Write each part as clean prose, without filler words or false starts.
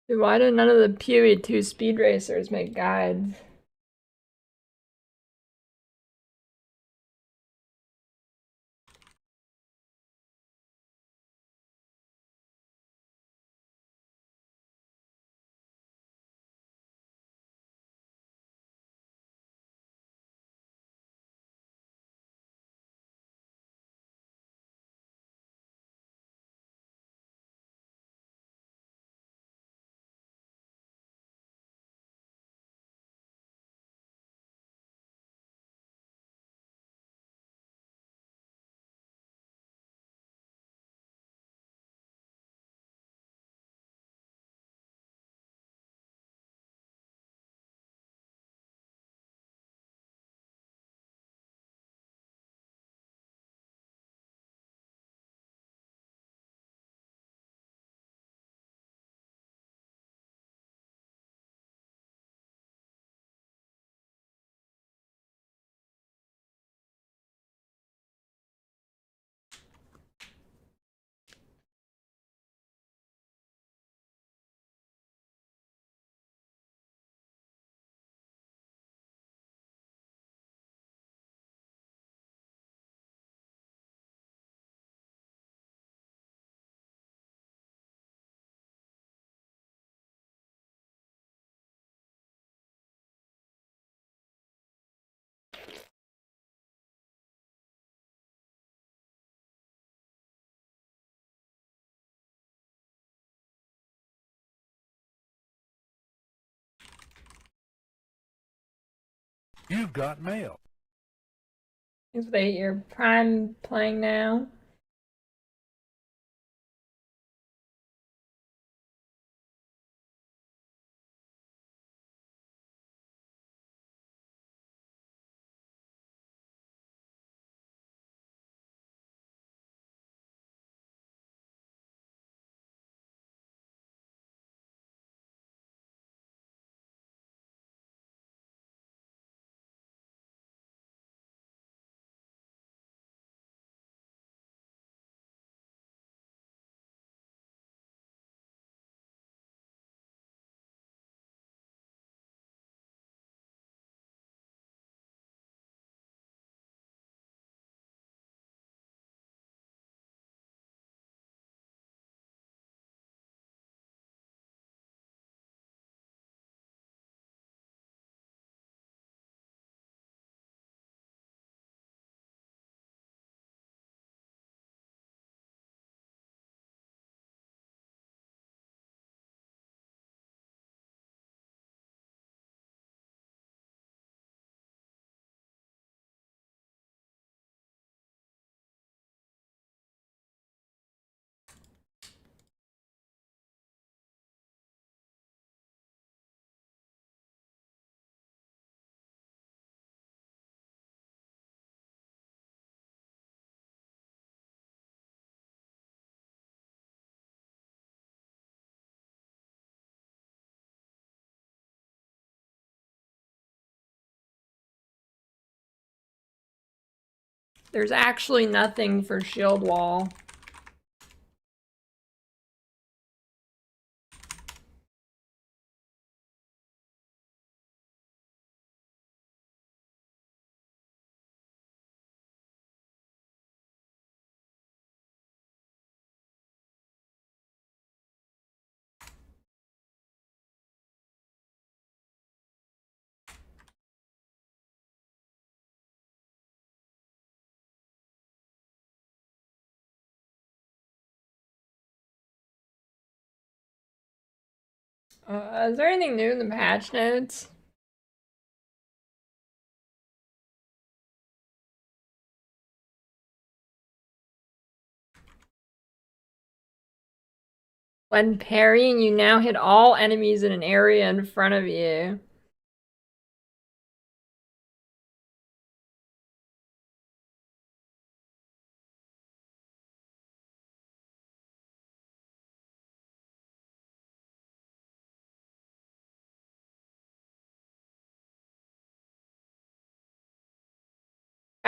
Dude, why do none of the PoE 2 speed racers make guides? You've got mail. Is they your prime playing now? There's actually nothing for shield wall. Is there anything new in the patch notes? When parrying, you now hit all enemies in an area in front of you.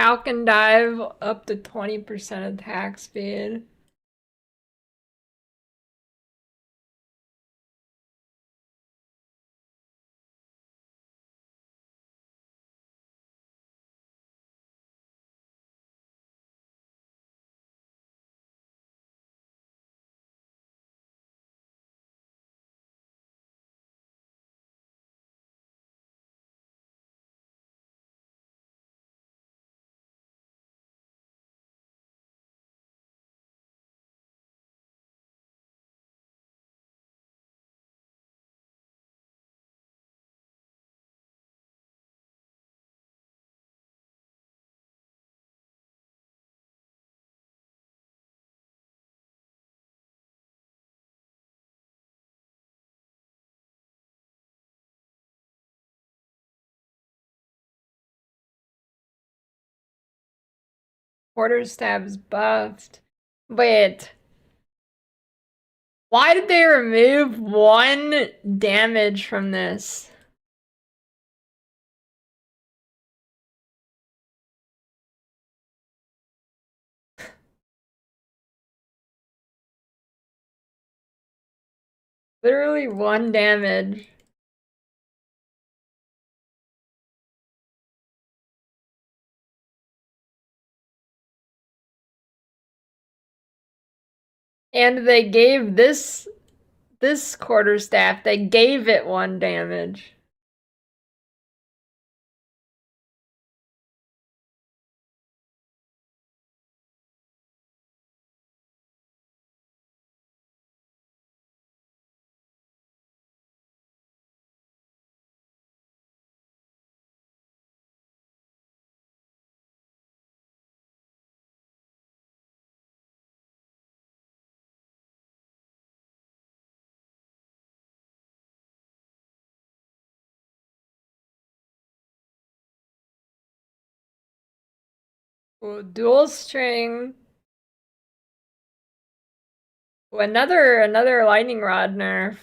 Falcon dive up to 20% attack speed. quarterstab's buffed. Wait, why did they remove 1 damage from this? Literally 1 damage. And they gave this quarterstaff, they gave it 1 damage. Ooh, dual string. Ooh, another lightning rod nerf.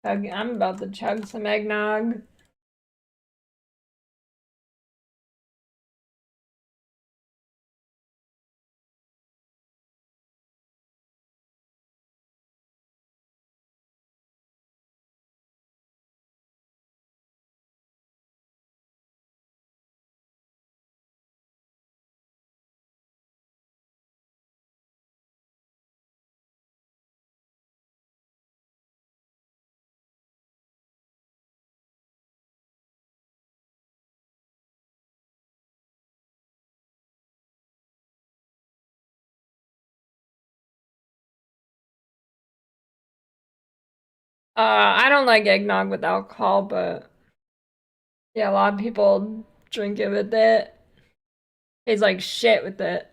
I'm about to chug some eggnog. I don't like eggnog with alcohol, but yeah, a lot of people drink it with it. Tastes like shit with it.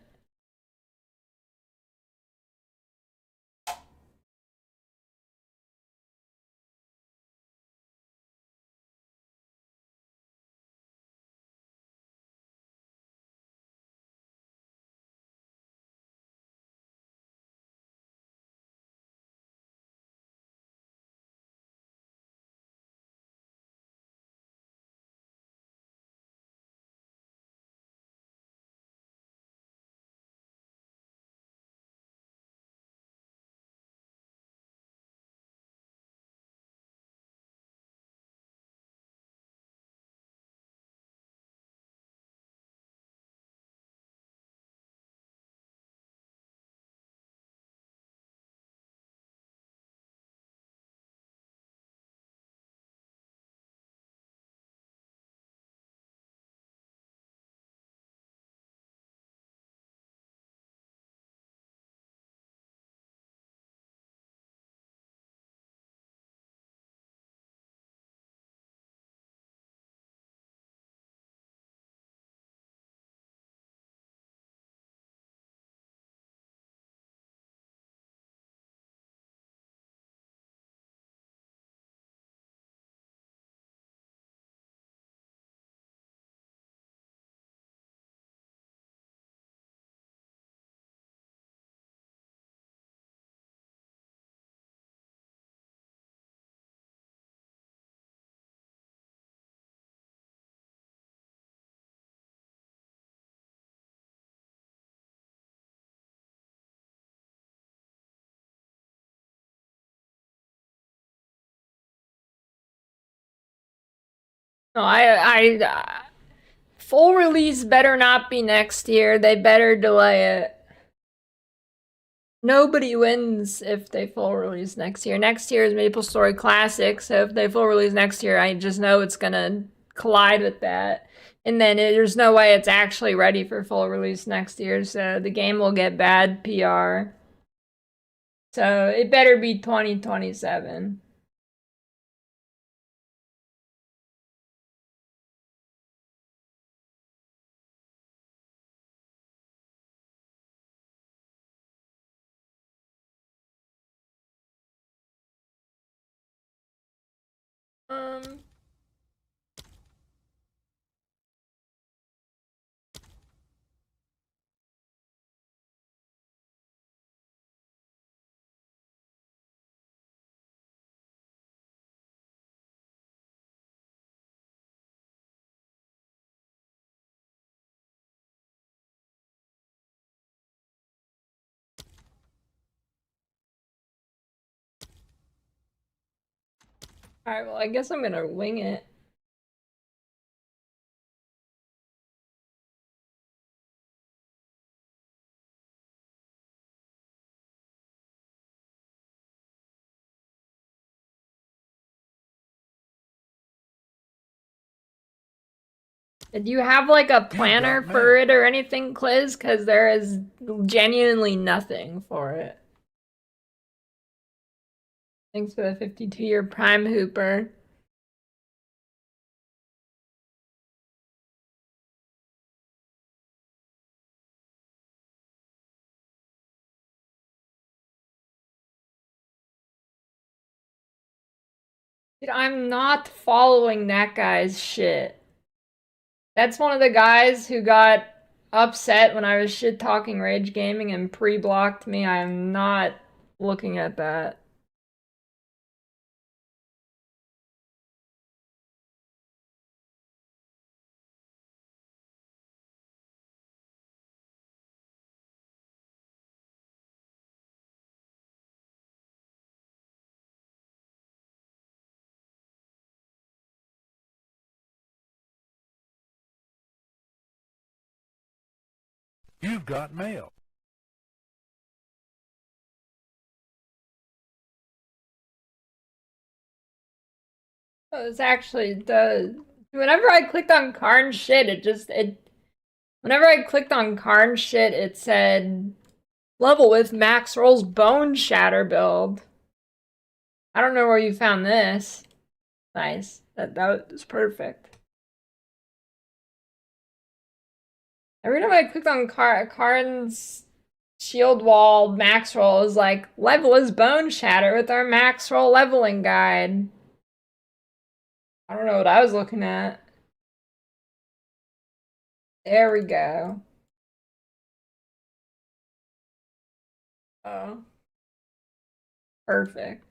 No, full release better not be next year. They better delay it. Nobody wins if they full release next year. Next year is MapleStory Classic, so if they full release next year, I just know it's gonna collide with that. And then there's no way it's actually ready for full release next year, so the game will get bad PR. So it better be 2027. Alright, well, I guess I'm gonna wing it. Do you have like a planner for it or anything, Cliz? Because there is genuinely nothing for it. Thanks for the 52-year Prime Hooper. Dude, I'm not following that guy's shit. That's one of the guys who got upset when I was shit talking Rage Gaming and pre-blocked me. I am not looking at that. You've got mail. Oh, this actually does. Whenever I clicked on Karn shit, whenever I clicked on Karn shit, it said level with Max Roll's Bone Shatter build. I don't know where you found this. Nice. That was perfect. Every time I clicked on Karn's shield wall max roll, is like level is Bone Shatter with our max roll leveling guide. I don't know what I was looking at. There we go. Oh. Perfect.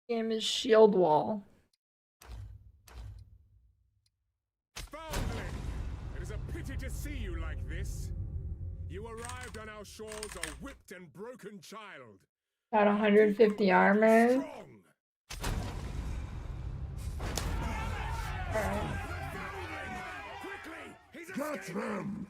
Game is shield wall. Foundling! It is a pity to see you like this. You arrived on our shores a whipped and broken child. Got 150 armor. Alright. Catch them!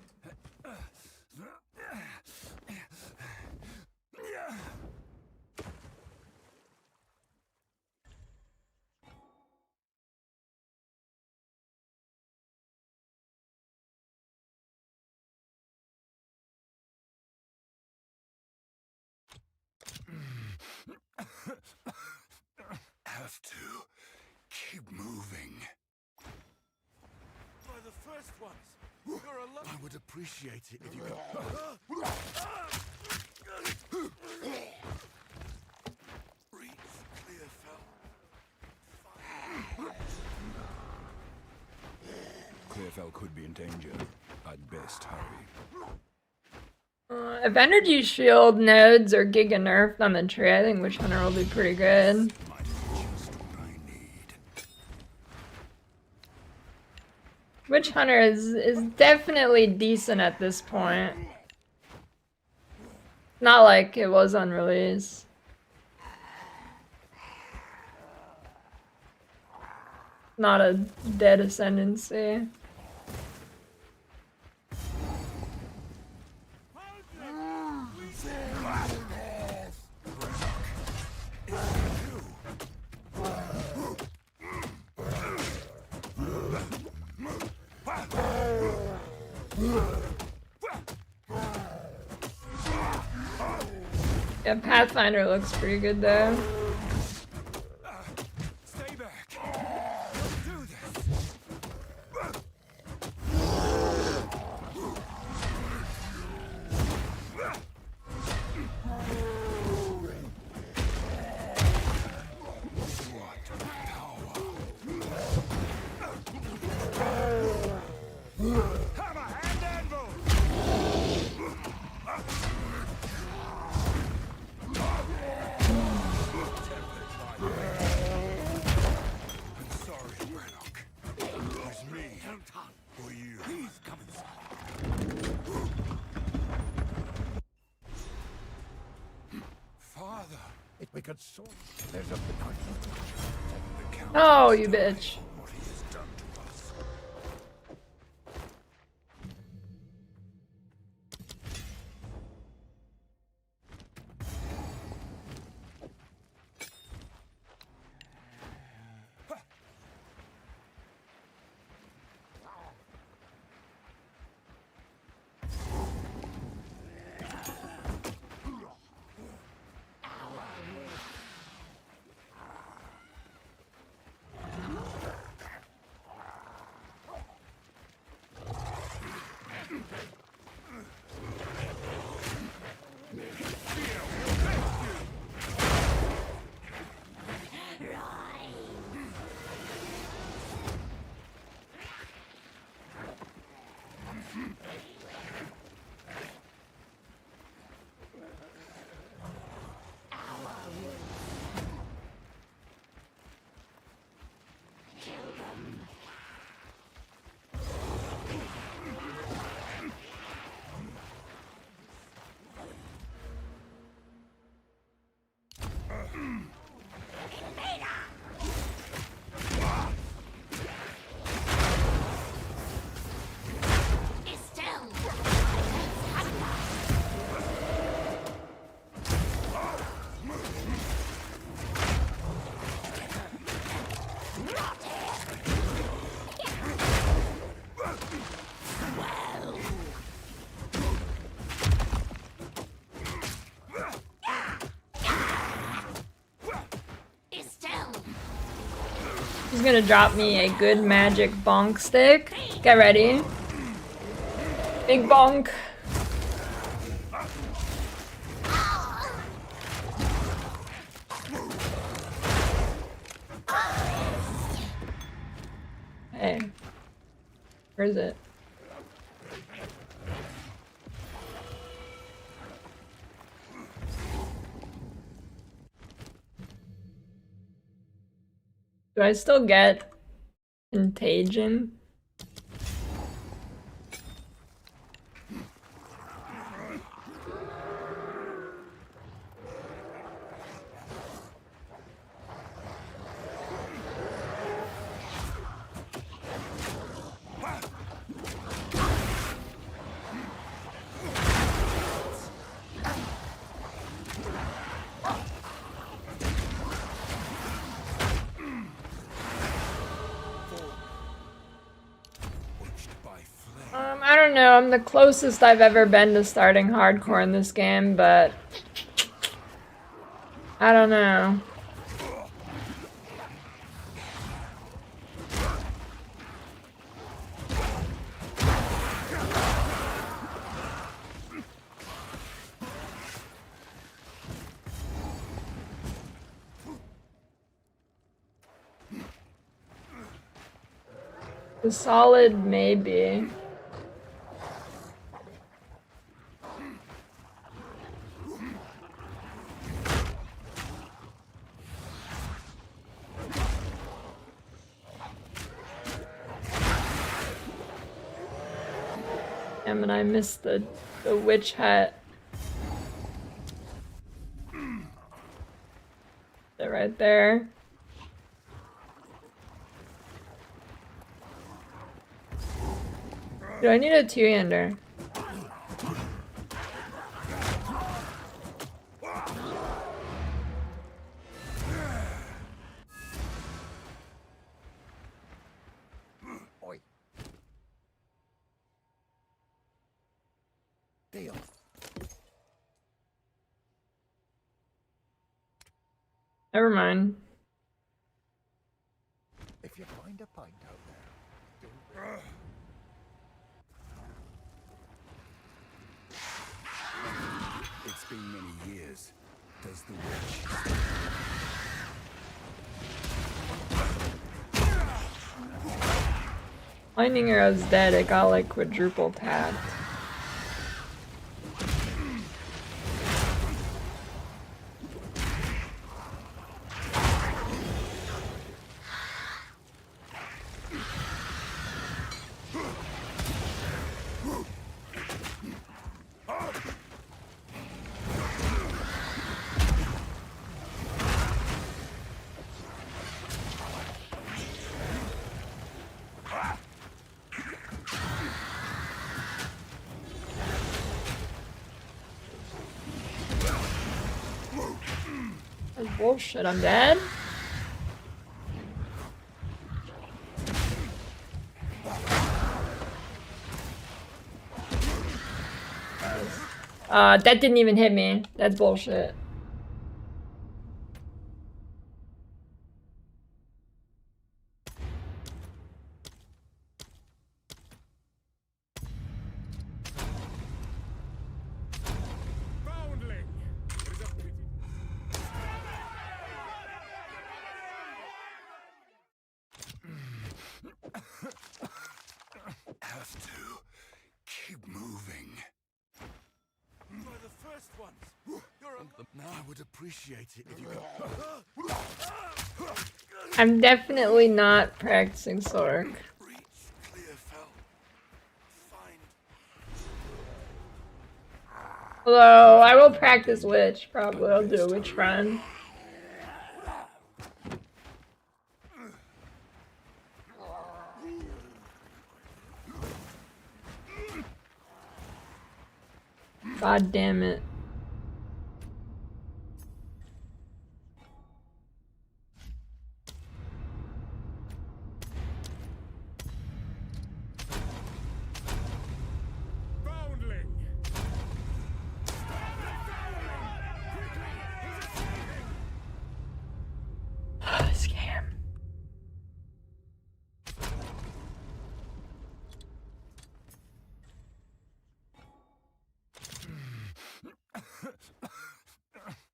Have to keep moving. By the first ones, you're alone. I would appreciate it if you could. Breathe, Clearfell. Clearfell could be in danger. I'd best hurry. If energy shield nodes are giga nerfed on the tree, I think Witch Hunter will be pretty good. Might be just what I need. Witch Hunter is definitely decent at this point. Not like it was on release. Not a dead ascendancy. Yeah, Pathfinder looks pretty good though. Stay back. Don't do this. Hammer and anvil. I'm sorry, Brannock. It was me. Or you. He's coming. Father. We could sort. There's a behind. The Count Oh, must you die bitch. for what he has done to us. He's gonna drop me a good magic bonk stick. Get ready. Big bonk. Hey. Where is it? Do I still get Contagion? I don't know, I'm the closest I've ever been to starting hardcore in this game, but I don't know. The solid maybe. Damn, and I missed the witch hat. They're right there. Do I need a two-hander? Never mind. If you find a pint out there, don't. It's been many years. Does the witch? Lightning arrow's dead. It got like quadruple tapped. That's bullshit. I'm dead. That didn't even hit me. That's bullshit. Foundling! It is a pity. Have to keep moving. You are the first ones. You're a Now I would appreciate it if you could. I'm definitely not practicing Sork. breach, clear fell. Find Although I will practice Witch. Probably I'll do a Witch run. God damn it. Foundling! Scam.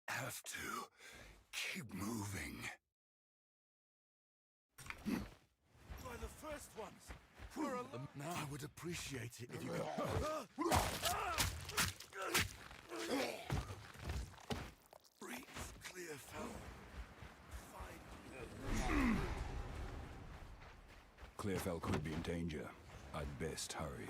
Have to keep moving. you are the first ones. You're a Now I would appreciate it if you could. breach, clear fell. Find Clearfell could be in danger. I'd best hurry.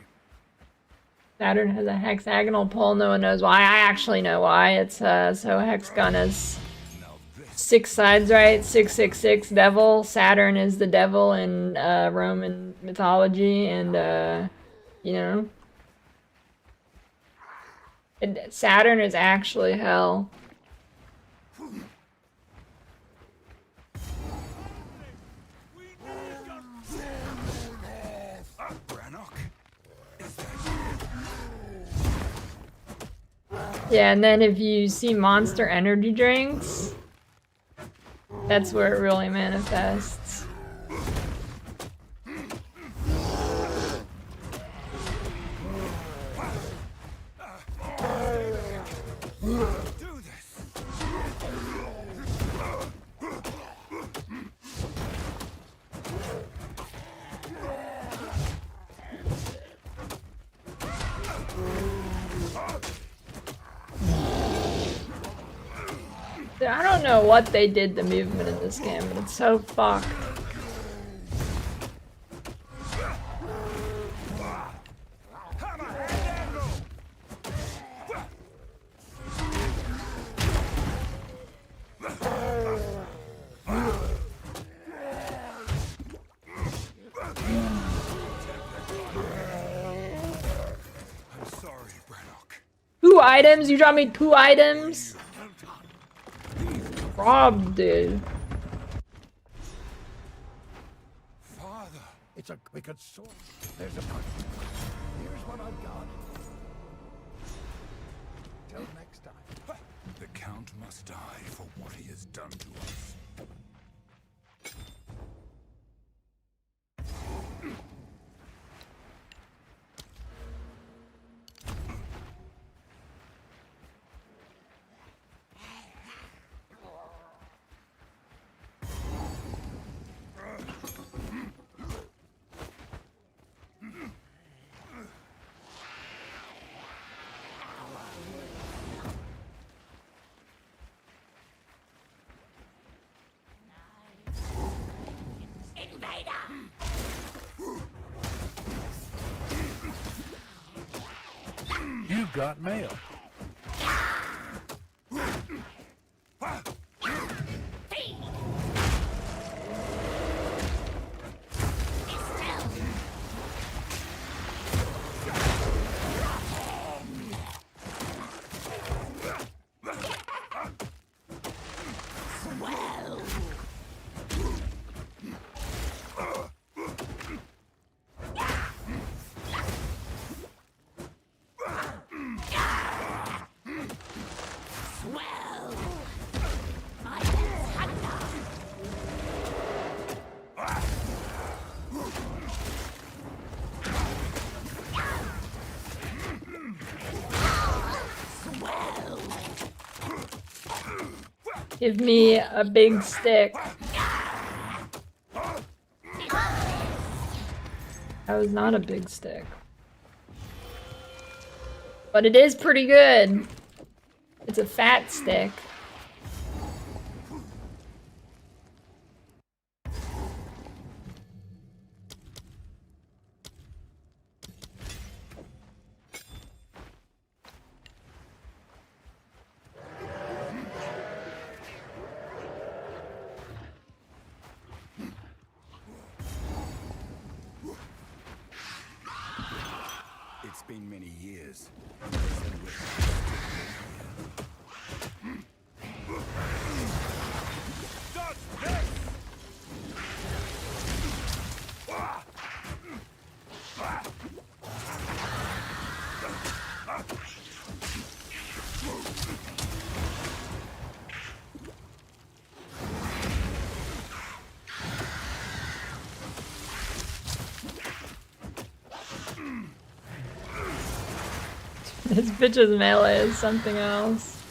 Saturn has a hexagonal pole. No one knows why. I actually know why. It's so Hexagon is Now this 6 sides, right? 666 devil. Saturn is the devil in Roman mythology, and you know, Saturn is actually hell. Brannock. Yeah, and then if you see Monster energy drinks, that's where it really manifests. Do this. Dude, I don't know what they did to movement in this game, but it's so fucked. I'm sorry, Brannock. 2 items? You dropped me 2 items? Rob, dude. Father. It's a wicked sword. There's a pint. Here's what I've got. Till next time. The Count must die for what he has done to us. You've got mail. Give me a big stick. That was not a big stick. But it is pretty good. It's a fat stick. It's been many years. This bitch's melee is something else.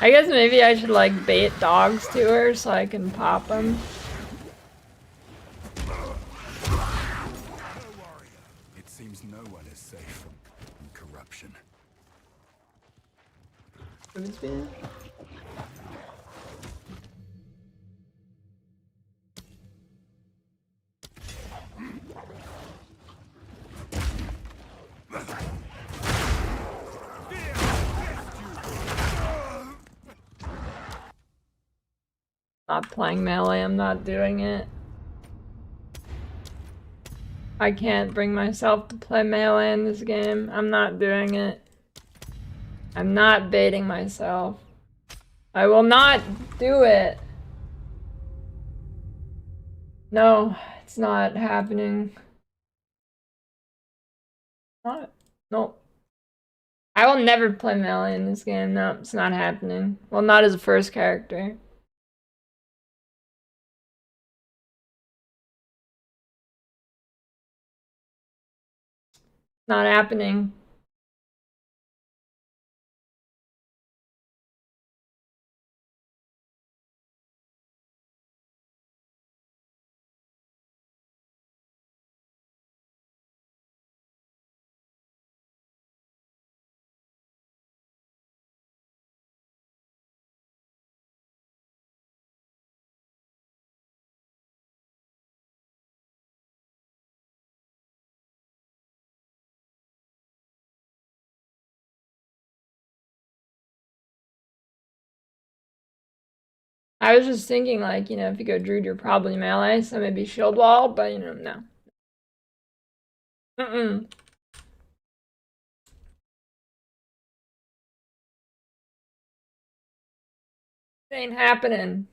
I guess maybe I should like bait dogs to her so I can pop them. It seems no one is safe from corruption. Not playing melee, I'm not doing it. I can't bring myself to play melee in this game. I'm not doing it. I'm not baiting myself. I will not do it. No, it's not happening. Not. No. I will never play melee in this game. No, it's not happening. Well, not as a first character. Not happening. I was just thinking, like, you know, if you go Druid, you're probably melee, so maybe shield wall, but, you know, no. Mm-mm. It ain't happening.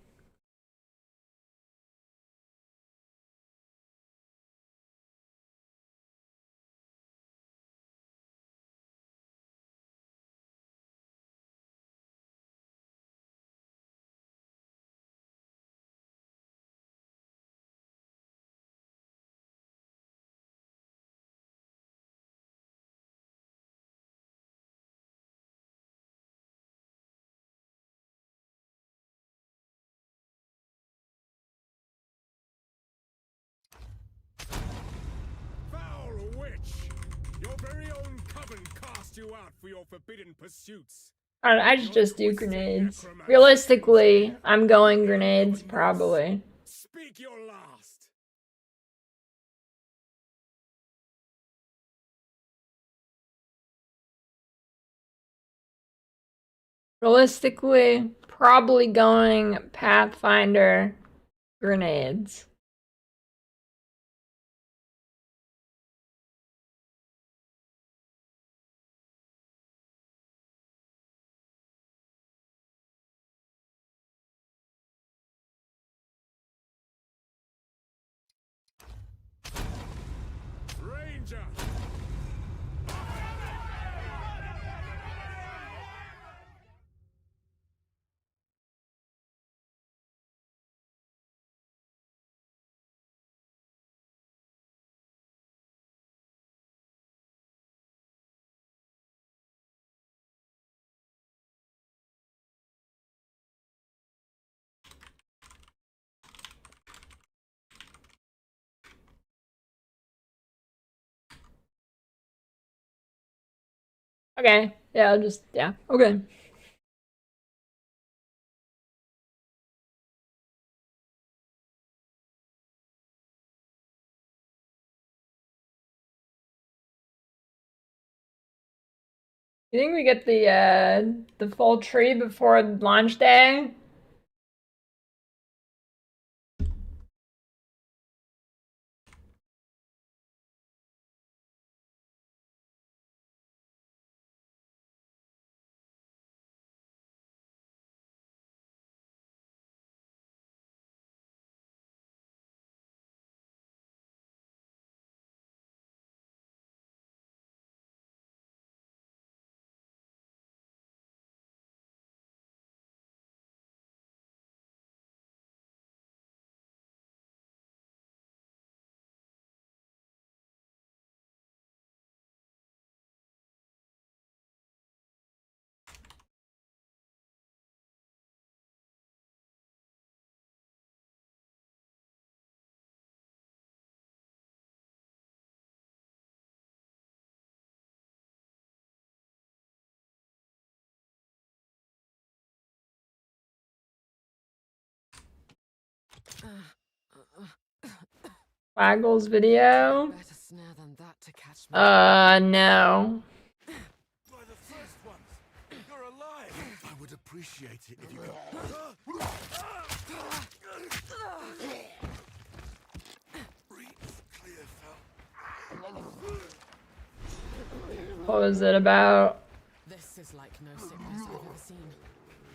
haven't cast you out for your forbidden pursuits. I should just do grenades. Realistically, I'm going grenades, probably. Speak your last. Realistically, probably going Pathfinder grenades. Ranger. Okay, yeah, I'll just, yeah, okay. You think we get the full tree before launch day? Waggle's video? Better snare than that to catch me. No. By the first ones! You're alive! I would appreciate it if you could. Breathe clear, fell. What was it about? This is like no sickness I've ever seen.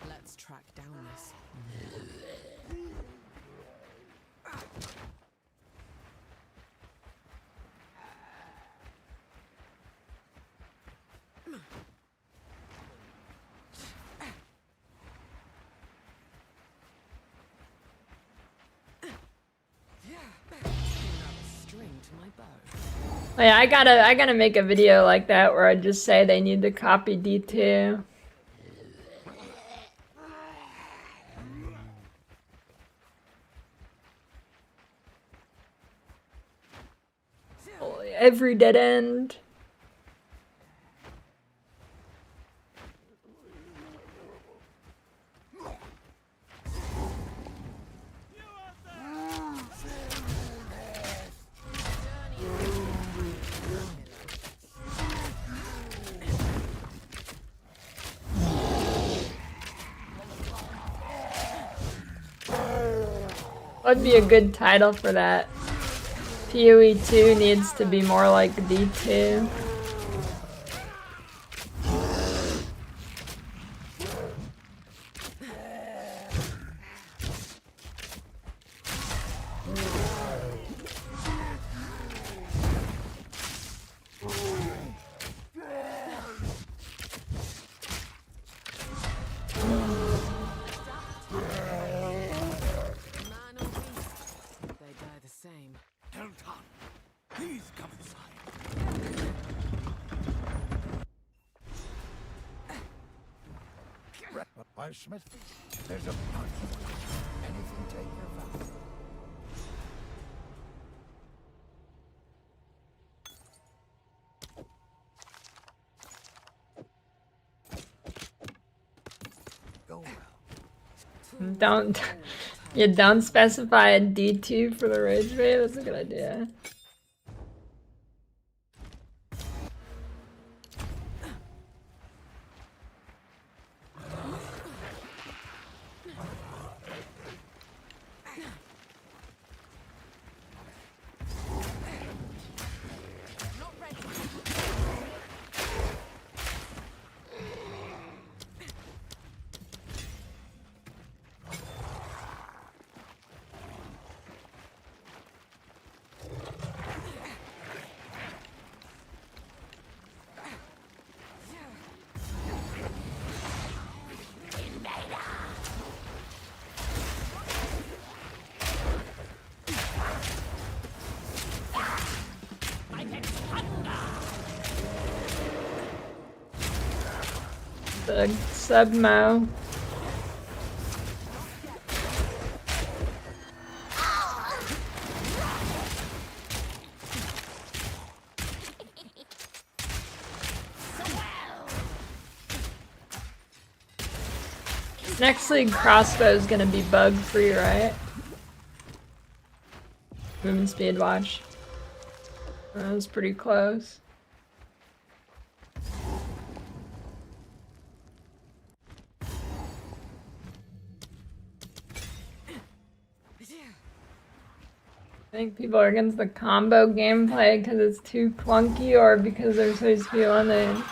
Let's track down this. String to my bow. Yeah, I gotta make a video like that where I just say they need to copy D2. Every dead end. What'd be a good title for that? PoE 2 needs to be more like D2. Man or beast, they die the same. Delton! Please come inside. By Smith, there's a bunch. Anything take your fancy. Don't you don't specify a D2 for the rage bait? That's a good idea. The Submo. Next league crossbow is gonna be bug free, right? Movement speed watch. That was pretty close. I think people are against the combo gameplay because it's too clunky or because they're supposed to be on the...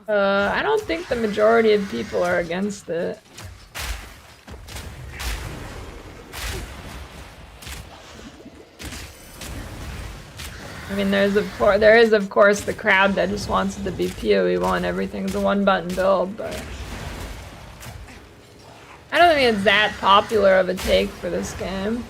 I don't think the majority of people are against it. I mean, there is of course the crowd that just wants it to be PoE 1, everything's a one-button build, but... I don't think it's that popular of a take for this game.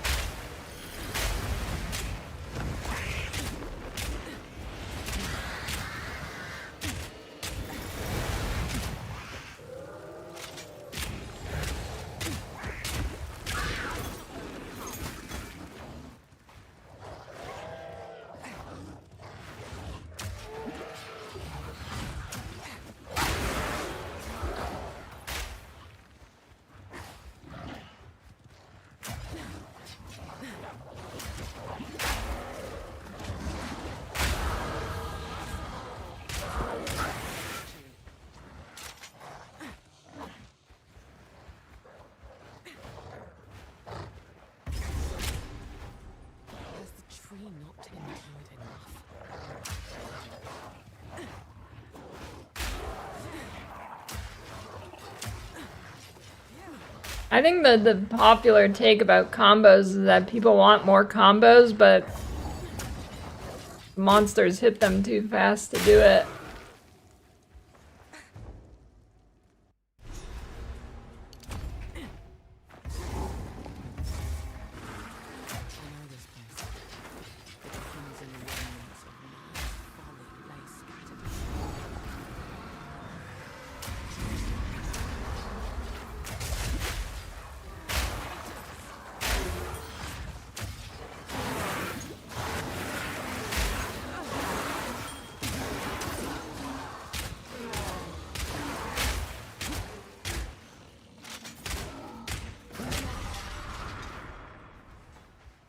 I think the popular take about combos is that people want more combos, but monsters hit them too fast to do it.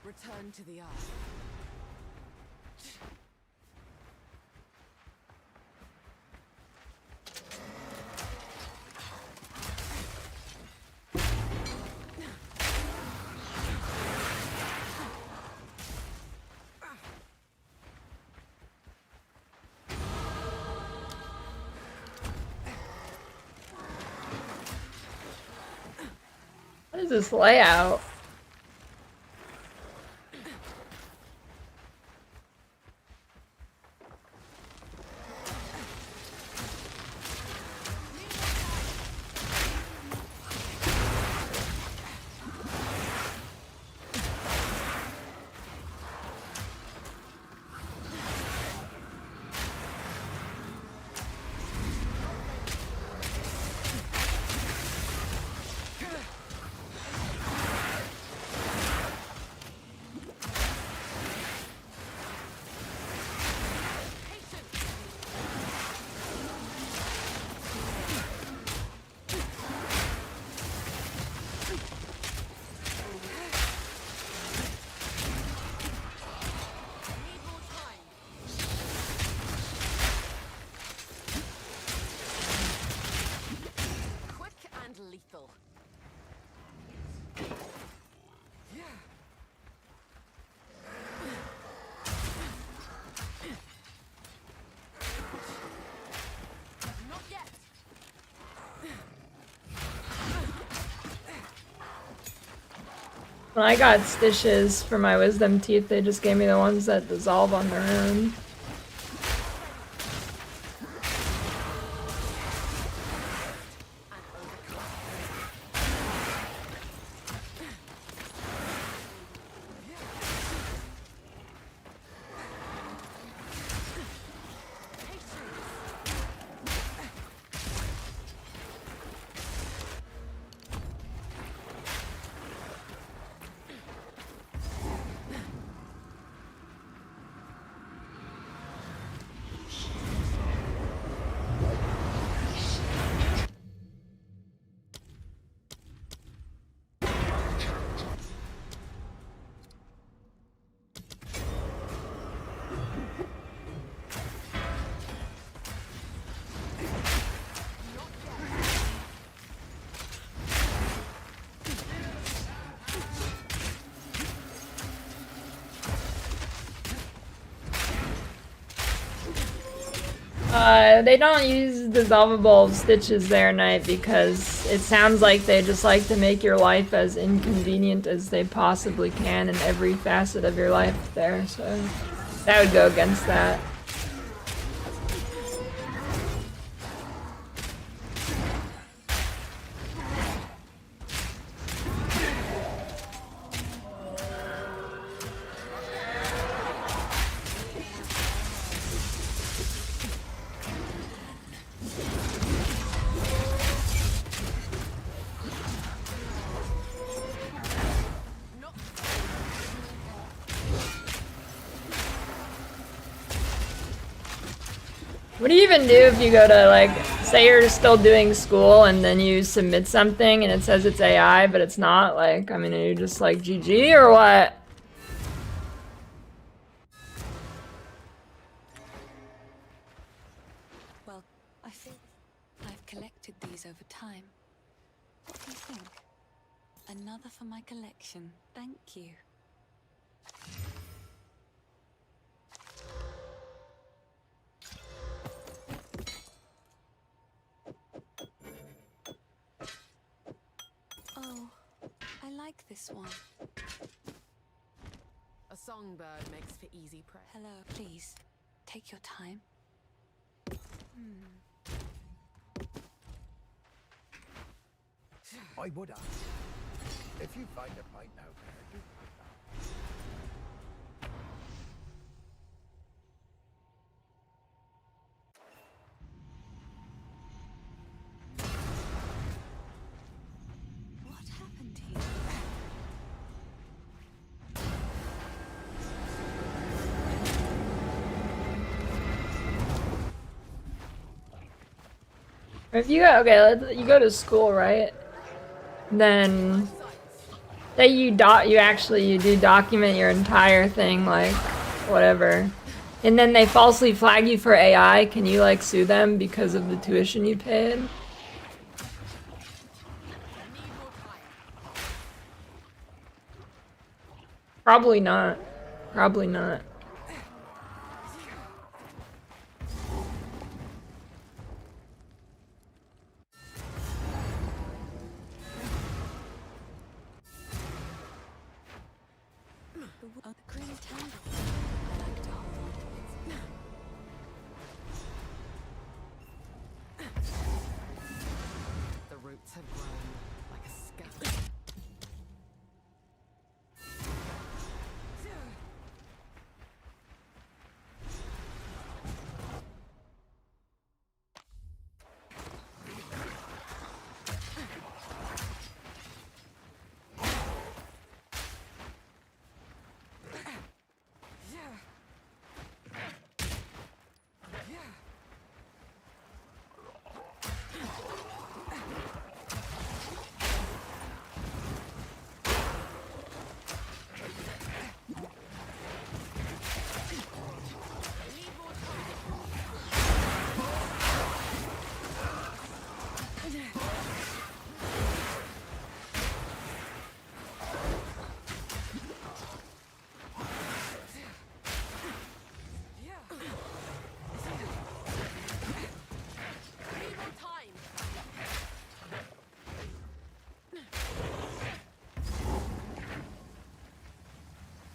Return to the earth. What is this layout? When I got stitches for my wisdom teeth, they just gave me the ones that dissolve on their own. They don't use dissolvable stitches there, Knight, because it sounds like they just like to make your life as inconvenient as they possibly can in every facet of your life there, so that would go against that. What do you even do if you go to, like, say you're still doing school and then you submit something and it says it's AI, but it's not? Like, I mean, are you just like GG or what? Well, I think I've collected these over time. What do you think? Another for my collection. Thank you. Oh, I like this one. A songbird makes for easy prey. Hello, please. Take your time. I would ask. If you find a pint out there, do What happened here? If you go, okay, you go to school, right? Then say you do document your entire thing, like whatever, and then they falsely flag you for AI. Can you like sue them because of the tuition you paid? Probably not. Probably not. The green tangle. I like to hold on to it. The roots have grown like a scab.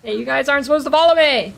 Hey, you guys aren't supposed to follow me!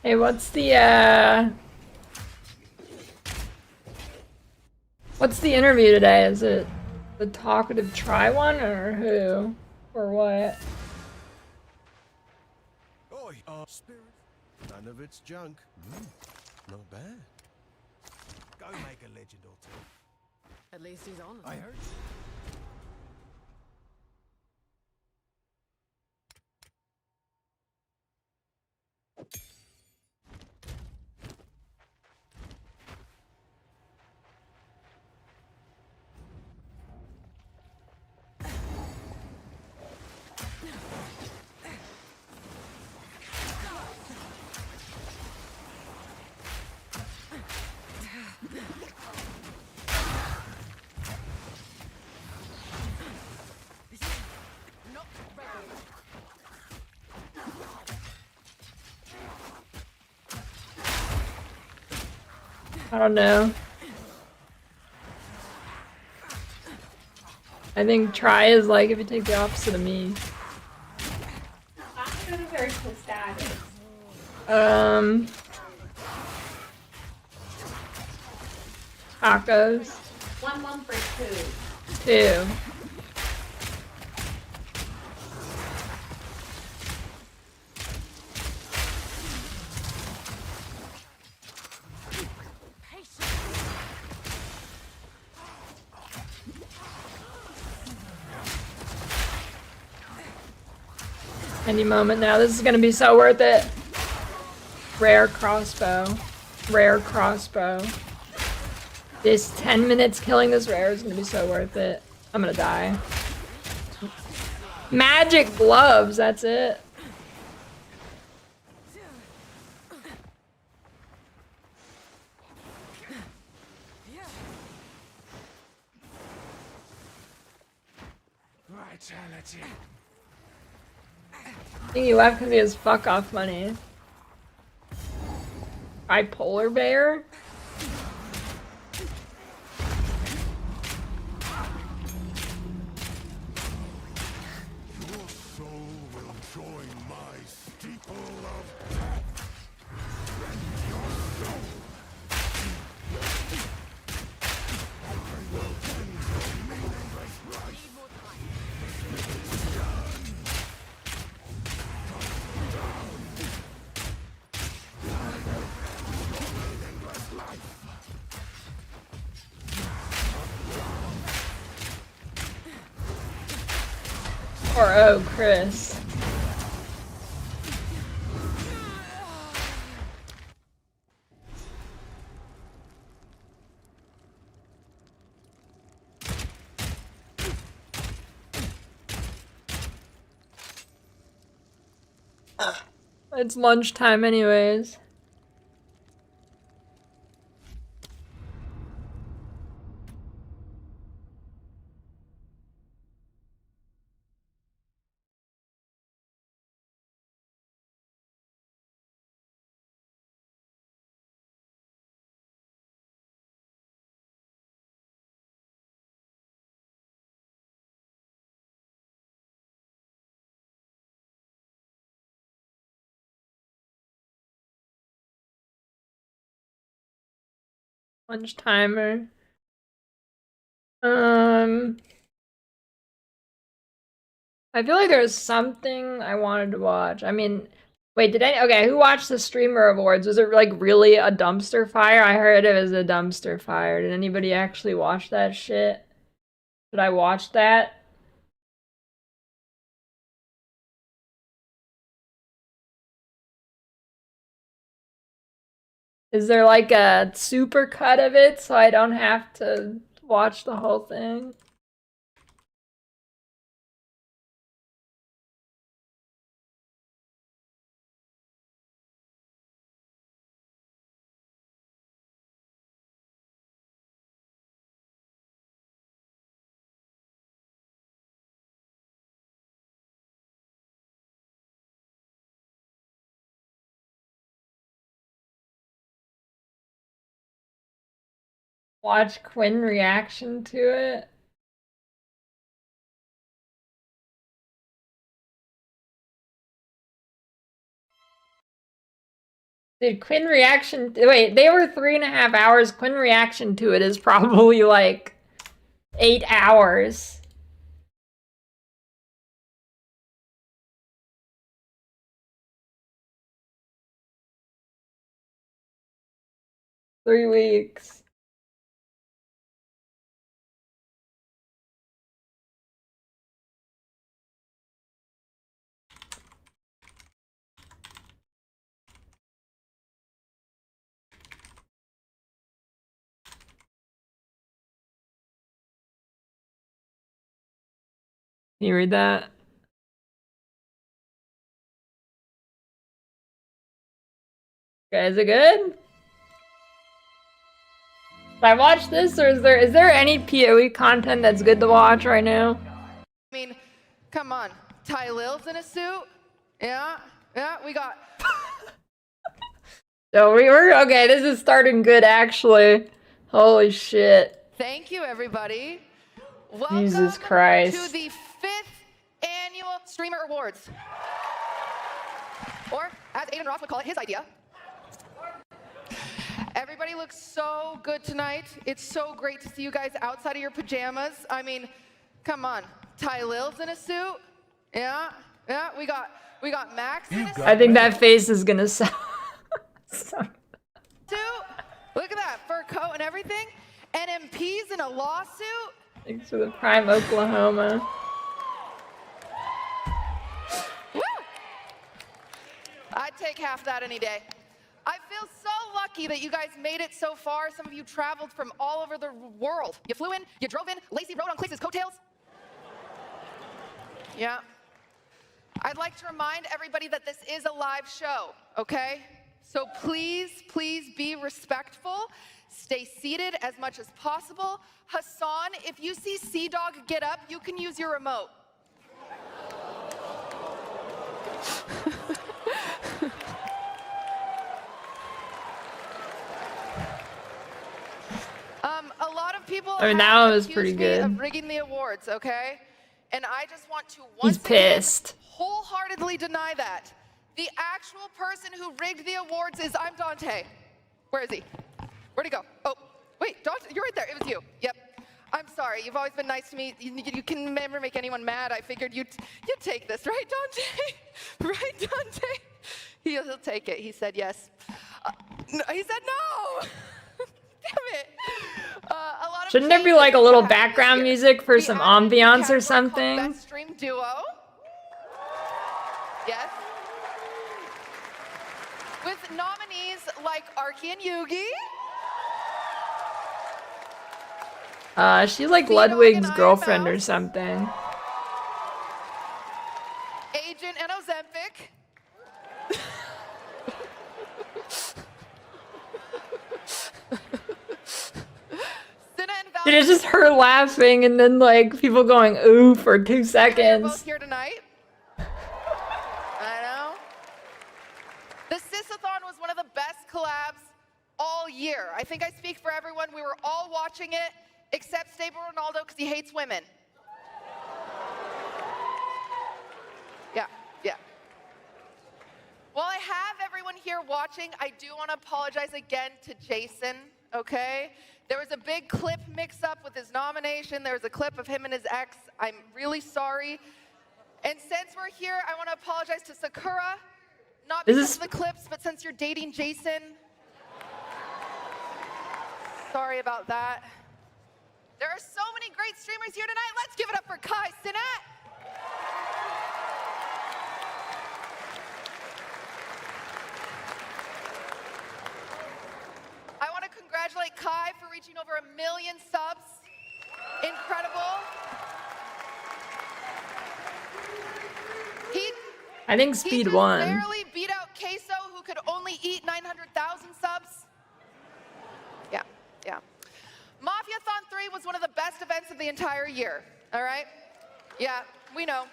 Hey, what's the interview today? Is it the talkative try one or who? Or what? Oi, spirit. None of it's junk. Not bad. Go make a legend or two. At least he's on. I heard. I don't know. I think try is like if you take the opposite of me. Tacos. 1 for 2. 2. Any moment now. This is gonna be so worth it. Rare crossbow. Rare crossbow. This 10 minutes killing this rare is gonna be so worth it. I'm gonna die. Magic gloves, that's it. Vitality. I think he left because he has fuck off money. Bipolar bear? Your soul will join my steeple of death. Your soul. I will end your meaningless life. Or oh, Chris. It's lunchtime anyways. Lunch timer. I feel like there's something I wanted to watch. I mean, wait, okay, who watched the streamer awards? Was it like really a dumpster fire? I heard it was a dumpster fire. Did anybody actually watch that shit? Did I watch that? Is there like a super cut of it so I don't have to watch the whole thing? Watch Quinn reaction to it? Dude, Quinn reaction. Wait, they were 3.5 hours. Quinn reaction to it is probably like 8 hours. Three weeks. Can you read that? Okay, is it good? Should I watch this, or is there any PoE content that's good to watch right now? I mean, come on. Ty Lil's in a suit? Yeah, we got... So we're okay, this is starting good actually. Holy shit. Thank you, everybody. Welcome Jesus Christ. to the 5th Annual Streamer Awards. Or, as Aiden Ross would call it, his idea. Everybody looks so good tonight. It's so great to see you guys outside of your pajamas. I mean, come on. Ty Lil's in a suit? Yeah, we got Max in a suit. I think that face is gonna sound... Look at that, fur coat and everything. NMP's in a lawsuit. Thanks for the Prime Oklahoma. Woo! I'd take half that any day. I feel so lucky that you guys made it so far. Some of you traveled from all over the world. You flew in, you drove in, Lacey rode on Clay's coattails. Yeah. I'd like to remind everybody that this is a live show, okay? So please, please be respectful. Stay seated as much as possible. Hassan, if you see Sea Dog get up, you can use your remote. A lot of people I mean, that one was accused pretty me good. of rigging the awards, okay? And I just want to He's once again pissed. wholeheartedly deny that. The actual person who rigged the awards is I'm Dante. Where is he? Where'd he go? Oh, wait, Dante, you're right there. It was you. Yep. I'm sorry. You've always been nice to me. You can never make anyone mad. I figured you'd take this, right, Dante? Right, Dante? He'll take it. He said yes. No, he said no. Damn it. A lot of Shouldn't there be changes like a little happened this background year. music for We some added a new ambiance or category called something? Best Stream Duo. Yes. With nominees like Arky and Yugi. She's like Sea Dog Ludwig's and Iron girlfriend or Mouse. something. Agent and Ozempic. And it's just her laughing and then like people going ooh for 2 You're both seconds. here tonight. I know. The Sisathon was one of the best collabs all year. I think I speak for everyone. We were all watching it, except Stable Ronaldo because he hates women. Yeah, yeah. While I have everyone here watching, I do want to apologize again to Jason, okay? There was a big clip mix-up with his nomination. There was a clip of him and his ex. I'm really sorry. And since we're here, I want to apologize to Sakura, not because of the clips, but since you're dating Jason. Sorry about that. There are so many great streamers here tonight. Let's give it up for Kai Cenat. I want to congratulate Kai for reaching over 1 million subs. Incredible. I think He Speed just won. barely beat out Queso, who could only eat 900,000 subs. Yeah, yeah. Mafiathon 3 was one of the best events of the entire year, all right? Yeah, we know.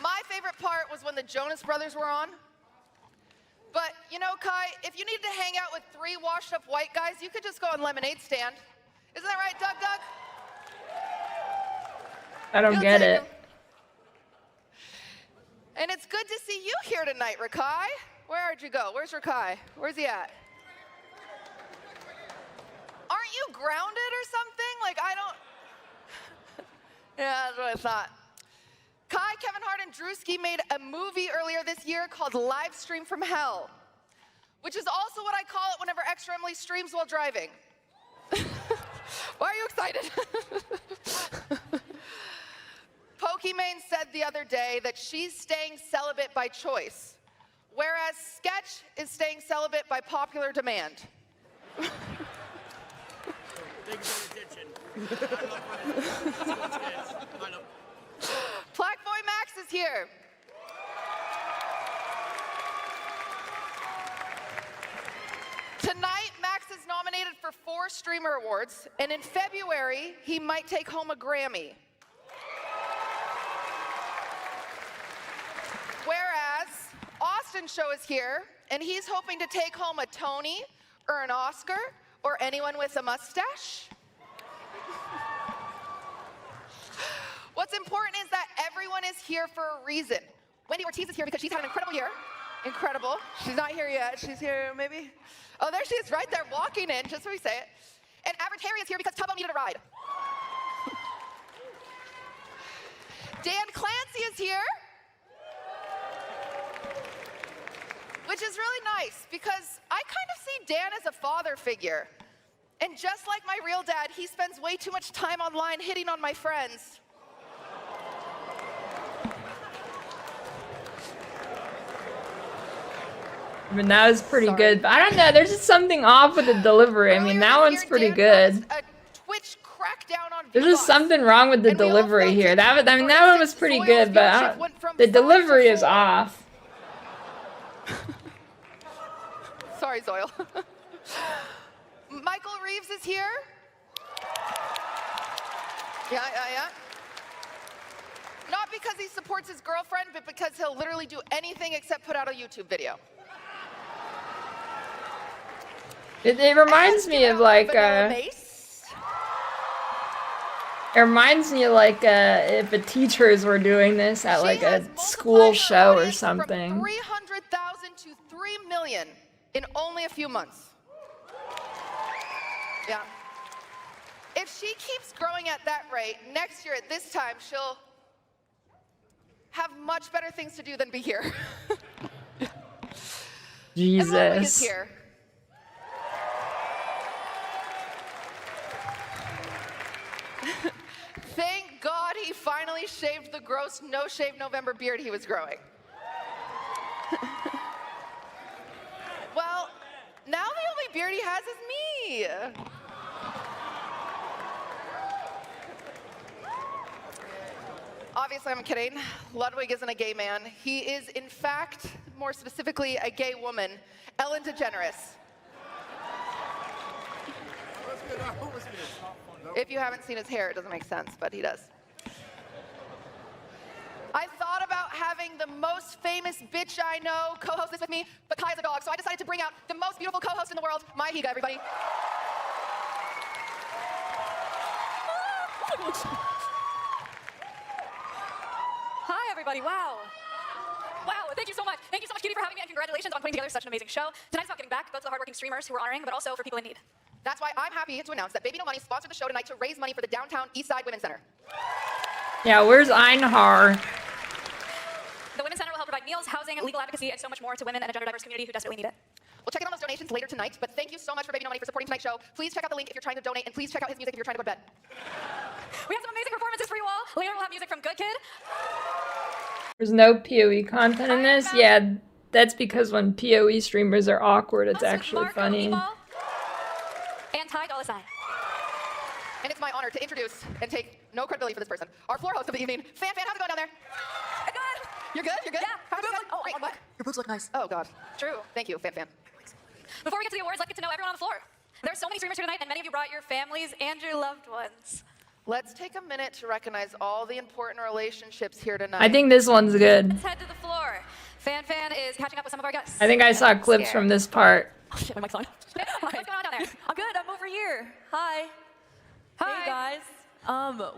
My favorite part was when the Jonas Brothers were on. But, you know, Kai, if you needed to hang out with 3 washed-up white guys, you could just go on Lemonade Stand. Isn't that right, Doug? I don't get it. And it's good to see you here tonight, Rakai. Where'd you go? Where's Rakai? Where's he at? Aren't you grounded or something? Like, I don't... Yeah, that's what I thought. Kai, Kevin Hart, and Drewski made a movie earlier this year called Live Stream from Hell, which is also what I call it whenever Extra Emily streams while driving. Why are you excited? Pokimane said the other day that she's staying celibate by choice, whereas Sketch is staying celibate by popular demand. Black Boy Max is here. Tonight, Max is nominated for 4 Streamer Awards, and in February, he might take home a Grammy. Whereas Austin Show is here, and he's hoping to take home a Tony or an Oscar or anyone with a mustache. What's important is that everyone is here for a reason. Wendy Ortiz is here because she's had an incredible year. Incredible. She's not here yet. She's here maybe. Oh, there she is right there walking in, just so we say it. And Average Harry is here because Tubbo needed a ride. Dan Clancy is here. Which is really nice because I kind of see Dan as a father figure. And just like my real dad, he spends way too much time online hitting on my friends. I mean, that was pretty good. But I don't know. There's just something off with the delivery. I mean, that one's pretty good. A Twitch crackdown on There's just something wrong with the delivery here. That one was pretty good, but the delivery is off. Sorry, Zoil. Michael Reeves is here. Yeah. Not because he supports his girlfriend, but because he'll literally do anything except put out a YouTube video. It reminds me of like it reminds me of like if the teachers were doing this at like a school show or something. From 300,000 to 3 million in only a few months. Yeah. If she keeps growing at that rate, next year at this time, she'll have much better things to do than be here. Jesus. And Ludwig is here. Thank God he finally shaved the gross no-shave November beard he was growing. Well, now the only beard he has is me. Obviously, I'm kidding. Ludwig isn't a gay man. He is, in fact, more specifically, a gay woman, Ellen DeGeneres. If you haven't seen his hair, it doesn't make sense, but he does. I thought about having the most famous bitch I know co-host this with me, but Kai's a dog, so I decided to bring out the most beautiful co-host in the world, my Higa, everybody. Hi, everybody. Wow. Wow, thank you so much. Thank you so much, Cutie, for having me, and congratulations on putting together such an amazing show. Tonight's about giving back, both to the hardworking streamers who we're honoring, but also for people in need. That's why I'm happy to announce that Baby No Money sponsored the show tonight to raise money for the downtown Eastside Women's Center. Yeah, where's Einhar? The Women's Center will help provide meals, housing, legal advocacy, and so much more to women and a gender-diverse community who desperately need it. We'll check in on those donations later tonight, but thank you so much for Baby No Money for supporting tonight's show. Please check out the link if you're trying to donate, and please check out his music if you're trying to go to bed. We have some amazing performances for you all. Later, we'll have music from Good Kid. There's no PoE content in this? Yeah, that's because when PoE streamers are awkward, it's actually Marco funny. Ebal, and Ty Dolla $ign. And it's my honor to introduce and take no credibility for this person, our floor host of the evening, Fan. How's it going down there? Good. You're good? You're good? Yeah. How's it going? Oh, Great. what? Your boobs look nice. Oh, God. True. Thank you, Fan. Before we get to the awards, let's get to know everyone on the floor. There are so many streamers here tonight, and many of you brought your families and your loved ones. Let's take a minute to recognize all the important relationships here tonight. I think this one's good. Let's head to the floor. Fan is catching up with some of our guests. I think I saw clips from this part. Oh shit, my mic's on. What's going on down there? I'm good. I'm over here. Hi. Hi. Hey guys.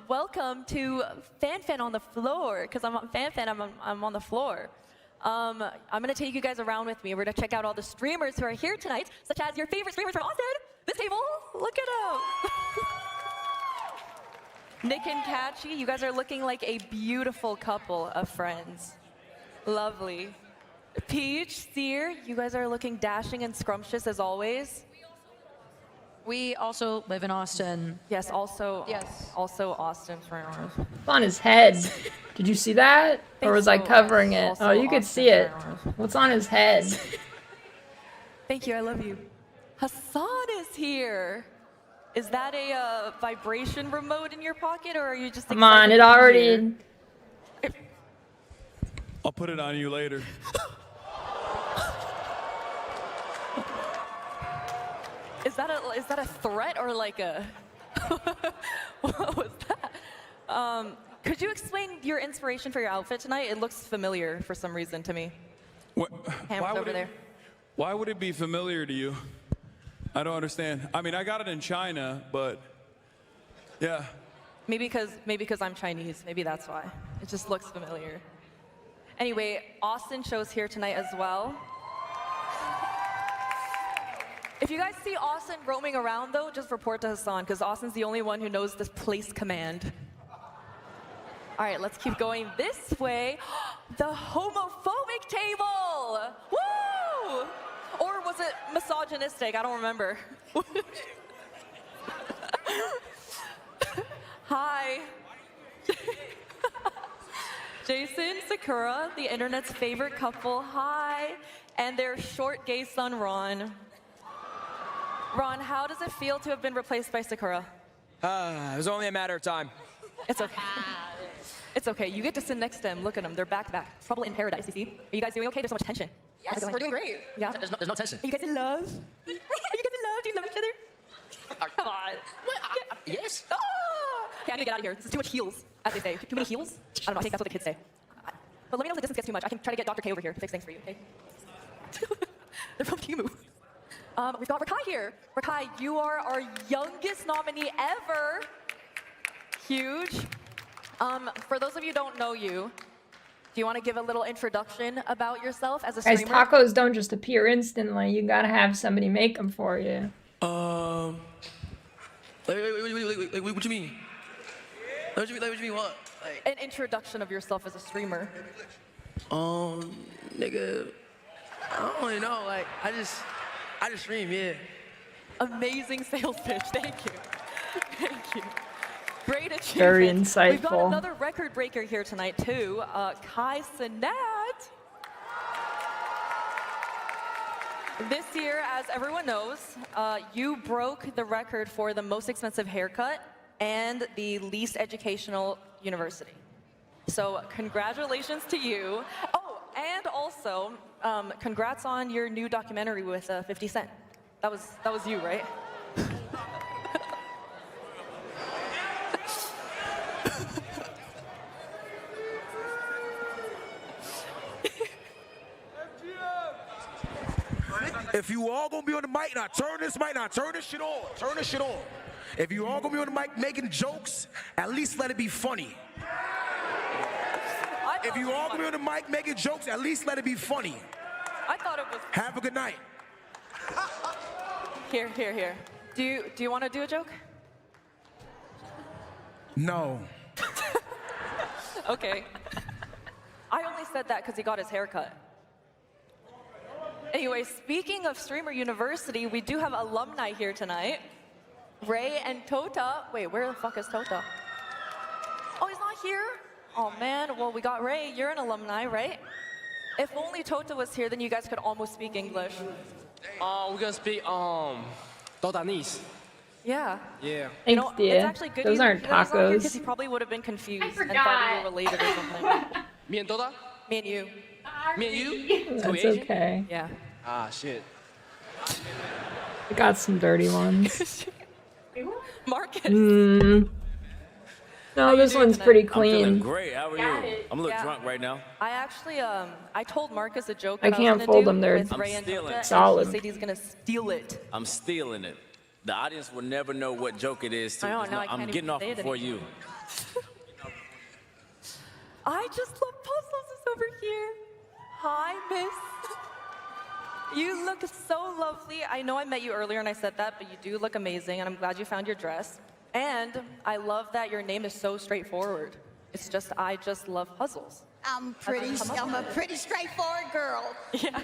Welcome to Fan on the floor. Because I'm on Fan. I'm on the floor. I'm gonna take you guys around with me. We're gonna check out all the streamers who are here tonight, such as your favorite streamers from Austin. This table. Look at them. Nick and Catchy, you guys are looking like a beautiful couple of friends. Lovely. Peach, Sear, you guys are looking dashing and scrumptious as always. We also live in Austin. Yes, also Austin. It's on his head. Did you see that? Or was I covering it? Also Oh, you could see it. What's on his head? Thank you, I love you. Hassan is here. Is that a vibration remote in your pocket, or are you just Come on, it already... I'll put it on you later. Is that a threat or like a... What was that? Could you explain your inspiration for your outfit tonight? It looks familiar for some reason to me. Hammer's over there. Why would it be familiar to you? I don't understand. I mean, I got it in China, but yeah. Maybe because I'm Chinese. Maybe that's why. It just looks familiar. Anyway, Austin shows here tonight as well. If you guys see Austin roaming around, though, just report to Hassan, because Austin's the only one who knows this place command. All right, let's keep going this way. The homophobic table! Woo! Or was it misogynistic? I don't remember. Hi. Jason, Sakura, the internet's favorite couple. Hi. And their short gay son, Ron. Ron, how does it feel to have been replaced by Sakura? It was only a matter of time. It's okay. It's okay. You get to sit next to them. Look at them. They're back to back. Trouble in paradise, you see? Are you guys doing okay? There's so much tension. Yes, we're doing great. Yeah? There's no tension. Are you guys in love? Are you guys in love? Do you love each other? Come on. Yes. Oh! Okay, I need to get out of here. This is too much heels, as they say. Too many heels? I don't know. I think that's what the kids say. But let me know if the distance gets too much. I can try to get Dr. K over here to fix things for you, okay? They're from Timu. We've got Rakai here. Rakai, you are our youngest nominee ever. Huge. For those of you who don't know you, do you want to give a little introduction about yourself as a Guys, streamer? tacos don't just appear instantly. You gotta have somebody make them for you. What you mean? What you mean? What? An introduction of yourself as a streamer. Nigga, I don't really know. Like, I just stream, yeah. Amazing sales pitch. Thank you. Thank you. Great achievement. Very We've got insightful. another record breaker here tonight, too. Kai Sinat. This year, as everyone knows, you broke the record for the most expensive haircut and the least educational university. So congratulations to you. Oh, and also, congrats on your new documentary with 50 Cent. That was you, right? If you all gonna be on the mic, now turn this mic, now turn this shit on. Turn this shit on. If you all gonna be on the mic making jokes, at least let it be funny. If you all gonna be on the mic making jokes, at least let it be funny. I thought it was. Have a good night. Here. Do you want to do a joke? No. Okay. I only said that because he got his hair cut. Anyway, speaking of Streamer University, we do have alumni here tonight. Ray and Tota. Wait, where the fuck is Tota? Oh, he's not here? Oh man, well we got Ray. You're an alumni, right? If only Tota was here, then you guys could almost speak English. We're gonna speak Todanese. Yeah. Yeah. You know, Thanks, dear. it's actually good Those aren't because tacos. he probably would have been confused and forgot. thought we were related or something. Me and Toda? Me and you. Me and you? That's okay. Yeah. Ah, shit. We got some dirty ones. Marcus. No, this one's pretty clean. Great. How are you? I'm a little drunk right now. I actually, I told Marcus a joke I that can't was fold gonna them, do they're with Ray and stealing. Tota, and Solid. he said he's gonna steal it. I'm stealing it. The audience will never know what joke it is. Too, I know, 'cause now I can't I'm even getting off say it before anymore. you. I just love puzzles is over here. Hi, miss. You look so lovely. I know I met you earlier and I said that, but you do look amazing, and I'm glad you found your dress. And I love that your name is so straightforward. It's just, I just love puzzles. I'm a pretty straightforward girl. Yeah.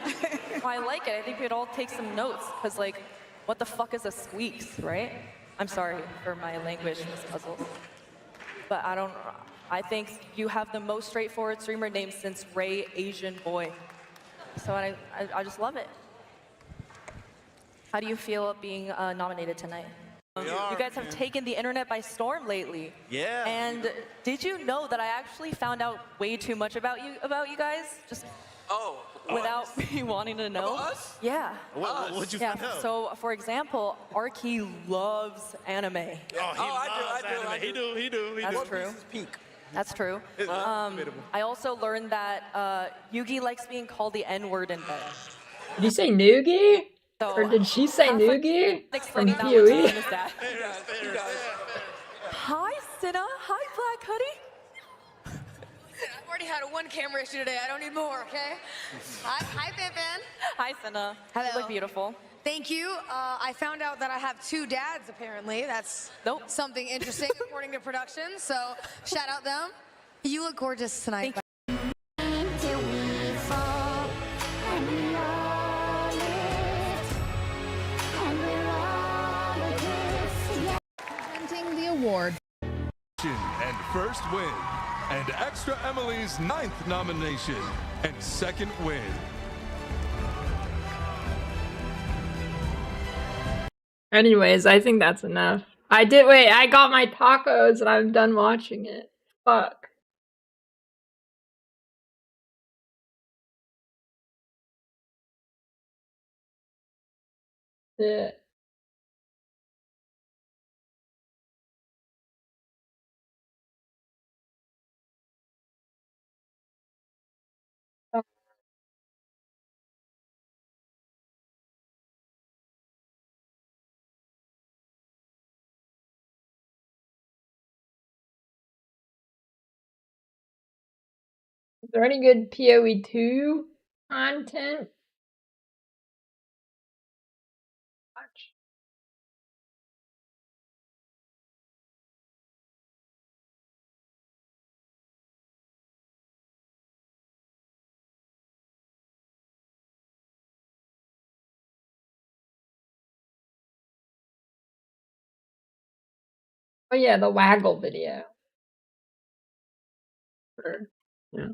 Well, I like it. I think we'd all take some notes, because, like, what the fuck is a squeaks, right? I'm sorry for my language, Miss Puzzles. But I think you have the most straightforward streamer name since Ray Asian Boy. So I just love it. How do you feel being nominated tonight? You guys have taken the internet by storm lately. Yeah. And did you know that I actually found out way too much about you guys? Just without me wanting to know. About us? Yeah. What'd you find out? So, for example, Arky loves anime. I do. He do. That's true. That's true. I also learned that Yugi likes being called the N-word in bed. Did you say noogie? So, Or did she say noogie? From explaining that PoE? one to his dad. Hi, Cinna. Hi, Black Hoodie. I've already had a one camera issue today. I don't need more, okay? Hi, Pippin. Hi, Cinna. Hello. You look beautiful. Thank you. I found out that I have two dads, apparently. That's something interesting, according to production. So, shout out them. You look gorgeous tonight. Presenting the award. And first win. And Extra Emily's 9th nomination and 2nd win. Anyways, I think that's enough. I got my tacos and I'm done watching it. Fuck. Yeah. Is there any good PoE 2 content? Oh yeah, the waggle video. Sure. Yeah.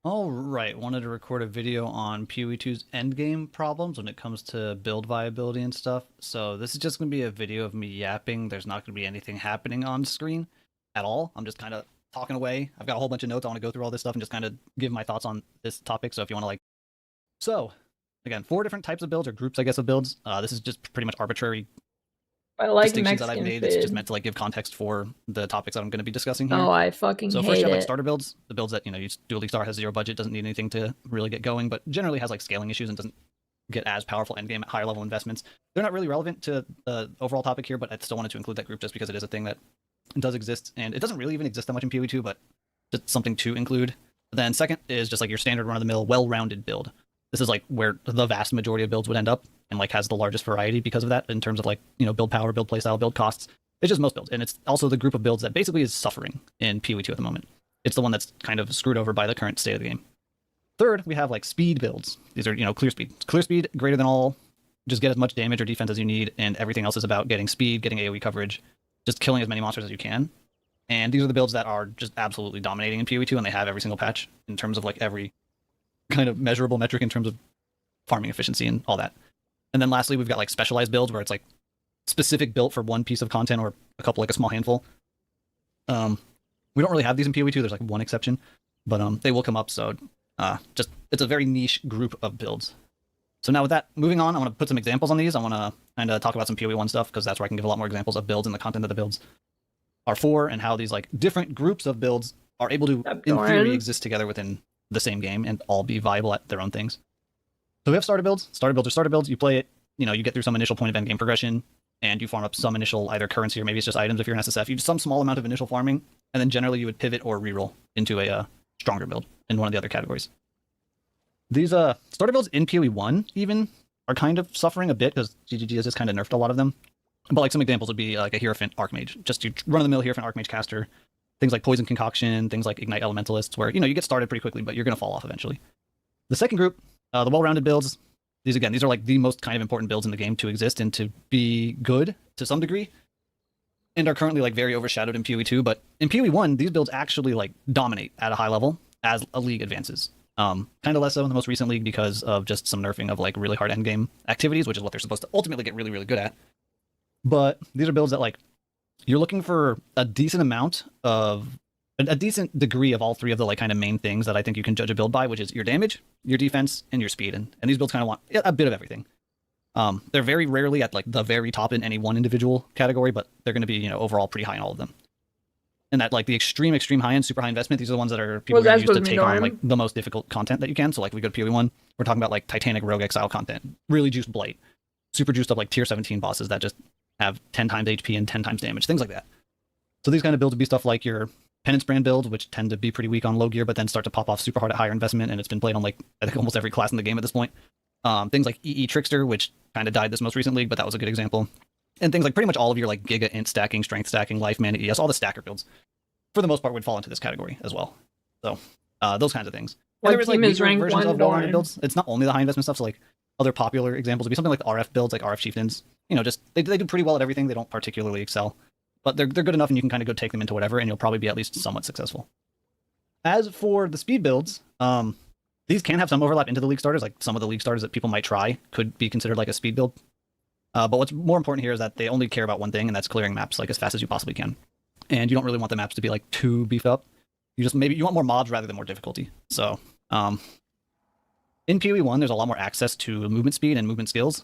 All right, wanted to record a video on PoE 2's endgame problems when it comes to build viability and stuff. So this is just going to be a video of me yapping. There's not going to be anything happening on screen at all. I'm just kind of talking away. I've got a whole bunch of notes. I want to go through all this stuff and just kind of give my thoughts on this topic. So if you want to like, so again, 4 different types of builds or groups, I guess, of builds. This is just pretty much arbitrary I like distinctions Mexican that I've made. food. It's just meant to like give context for the topics that I'm going to be discussing here. Oh, I fucking so hate first you have it. like starter builds, the builds that, you know, you do a League Star, has 0 budget, doesn't need anything to really get going, but generally has like scaling issues and doesn't get as powerful endgame at higher level investments. They're not really relevant to the overall topic here, but I still wanted to include that group just because it is a thing that does exist, and it doesn't really even exist that much in PoE 2, but just something to include. Then second is just like your standard run-of-the-mill, well-rounded build. This is like where the vast majority of builds would end up, and like has the largest variety because of that in terms of like, you know, build power, build playstyle, build costs. It's just most builds, and it's also the group of builds that basically is suffering in PoE 2 at the moment. It's the one that's kind of screwed over by the current state of the game. Third, we have like speed builds. These are, you know, clear speed. Clear speed, greater than all. Just get as much damage or defense as you need, and everything else is about getting speed, getting AoE coverage, just killing as many monsters as you can. And these are the builds that are just absolutely dominating in PoE 2, and they have every single patch in terms of like every kind of measurable metric in terms of farming efficiency and all that. And then lastly, we've got like specialized builds where it's like specific built for one piece of content or a couple, like a small handful. We don't really have these in PoE 2. There's like one exception, but they will come up. So just it's a very niche group of builds. So now with that, moving on, I want to put some examples on these. I want to kind of talk about some PoE 1 stuff because that's where I can give a lot more examples of builds and the content of the builds are for, and how these like different groups of builds are able to, in theory, exist together within the same game and all be viable at their own things. So we have starter builds. Starter builds are starter builds. You play it, you know, you get through some initial point of end game progression, and you farm up some initial either currency or maybe it's just items if you're an SSF. You do some small amount of initial farming, and then generally you would pivot or reroll into a stronger build in one of the other categories. These starter builds in PoE 1 even are kind of suffering a bit because GGG has just kind of nerfed a lot of them. But like some examples would be like a Hierophant Archmage, just your run-of-the-mill Hierophant Archmage caster. Things like Poison Concoction, things like Ignite Elementalists, where, you know, you get started pretty quickly, but you're going to fall off eventually. The second group, the well-rounded builds, these are like the most kind of important builds in the game to exist and to be good to some degree, and are currently like very overshadowed in PoE 2. But in PoE 1, these builds actually like dominate at a high level as a league advances. Kind of less so in the most recent league because of just some nerfing of like really hard endgame activities, which is what they're supposed to ultimately get really, really good at. But these are builds that like you're looking for a decent amount of a decent degree of all 3 of the like kind of main things that I think you can judge a build by, which is your damage, your defense, and your speed. And these builds kind of want a bit of everything. They're very rarely at like the very top in any one individual category, but they're going to be, you know, overall pretty high in all of them. And that like the extreme high end, super high investment, these are the ones that are people are used to take on like the most difficult content that you can. So like we go to PoE 1, we're talking about like Titanic Rogue Exile content, really juiced Blight, super juiced up like tier 17 bosses that just have 10 times HP and 10 times damage, things like that. So these kind of builds would be stuff like your Penance Brand builds, which tend to be pretty weak on low gear, but then start to pop off super hard at higher investment, and it's been played on like I think almost every class in the game at this point. Things like EE Trickster, which kind of died this most recent league, but that was a good example. And things like pretty much all of your like Giga Int stacking, Strength stacking, Life Mana ES, all the stacker builds, for the most part, would fall into this category as well. So those kinds of things. What and there team is ranked versions 1 of well-rounded builds. It's not only the high investment stuff. So like other popular examples would be something like the RF builds, like RF Chieftains. You know, just they do pretty well at everything. They don't particularly excel, but they're good enough, and you can kind of go take them into whatever, and you'll probably be at least somewhat successful. As for the speed builds, these can have some overlap into the league starters. Like some of the league starters that people might try could be considered like a speed build. But what's more important here is that they only care about one thing, and that's clearing maps like as fast as you possibly can. And you don't really want the maps to be like too beefed up. You just you want more mobs rather than more difficulty. So in PoE 1, there's a lot more access to movement speed and movement skills,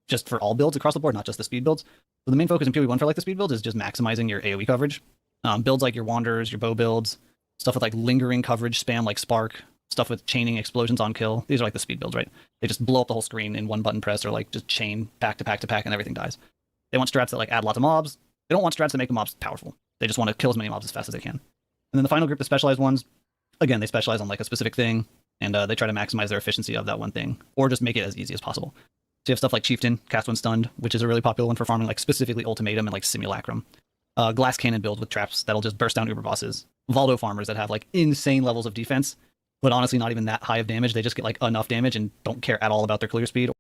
just for all builds across the board, not just the speed builds. So the main focus in PoE 1 for like the speed builds is just maximizing your AoE coverage. Builds like your Wanderers, your Bow builds, stuff with like lingering coverage spam like Spark, stuff with chaining explosions on kill. These are like the speed builds, right? They just blow up the whole screen in one button press, or like just chain pack to pack to pack and everything dies. They want strats that like add lots of mobs. They don't want strats that make the mobs powerful. They just want to kill as many mobs as fast as they can. And then the final group, the specialized ones, again, they specialize on like a specific thing, and they try to maximize their efficiency of that one thing, or just make it as easy as possible. So you have stuff like Chieftain, Cast When Stunned, which is a really popular one for farming, like specifically Ultimatum and like Simulacrum. Glass Cannon build with traps that'll just burst down uber bosses. Valdo farmers that have like insane levels of defense, but honestly not even that high of damage. They just get like enough damage and don't care at all about their clear speed.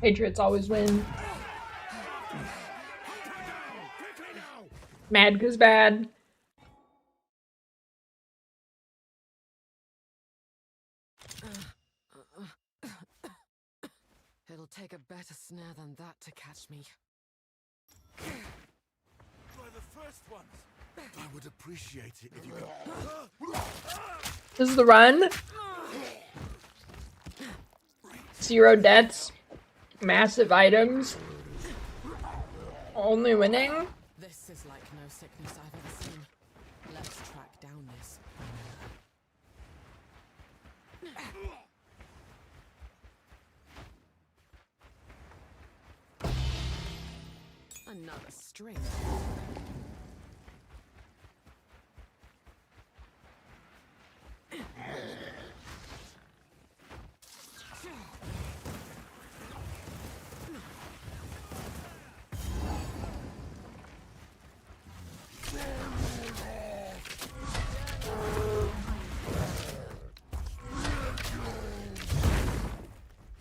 Patriots always win. Mad 'cause bad. It'll take a better snare than that to catch me. We're the first ones. I would appreciate it if you could. This is the run. 0 deaths. Massive items. Only winning. This is like no sickness I've ever seen. Let's track down this. Another string.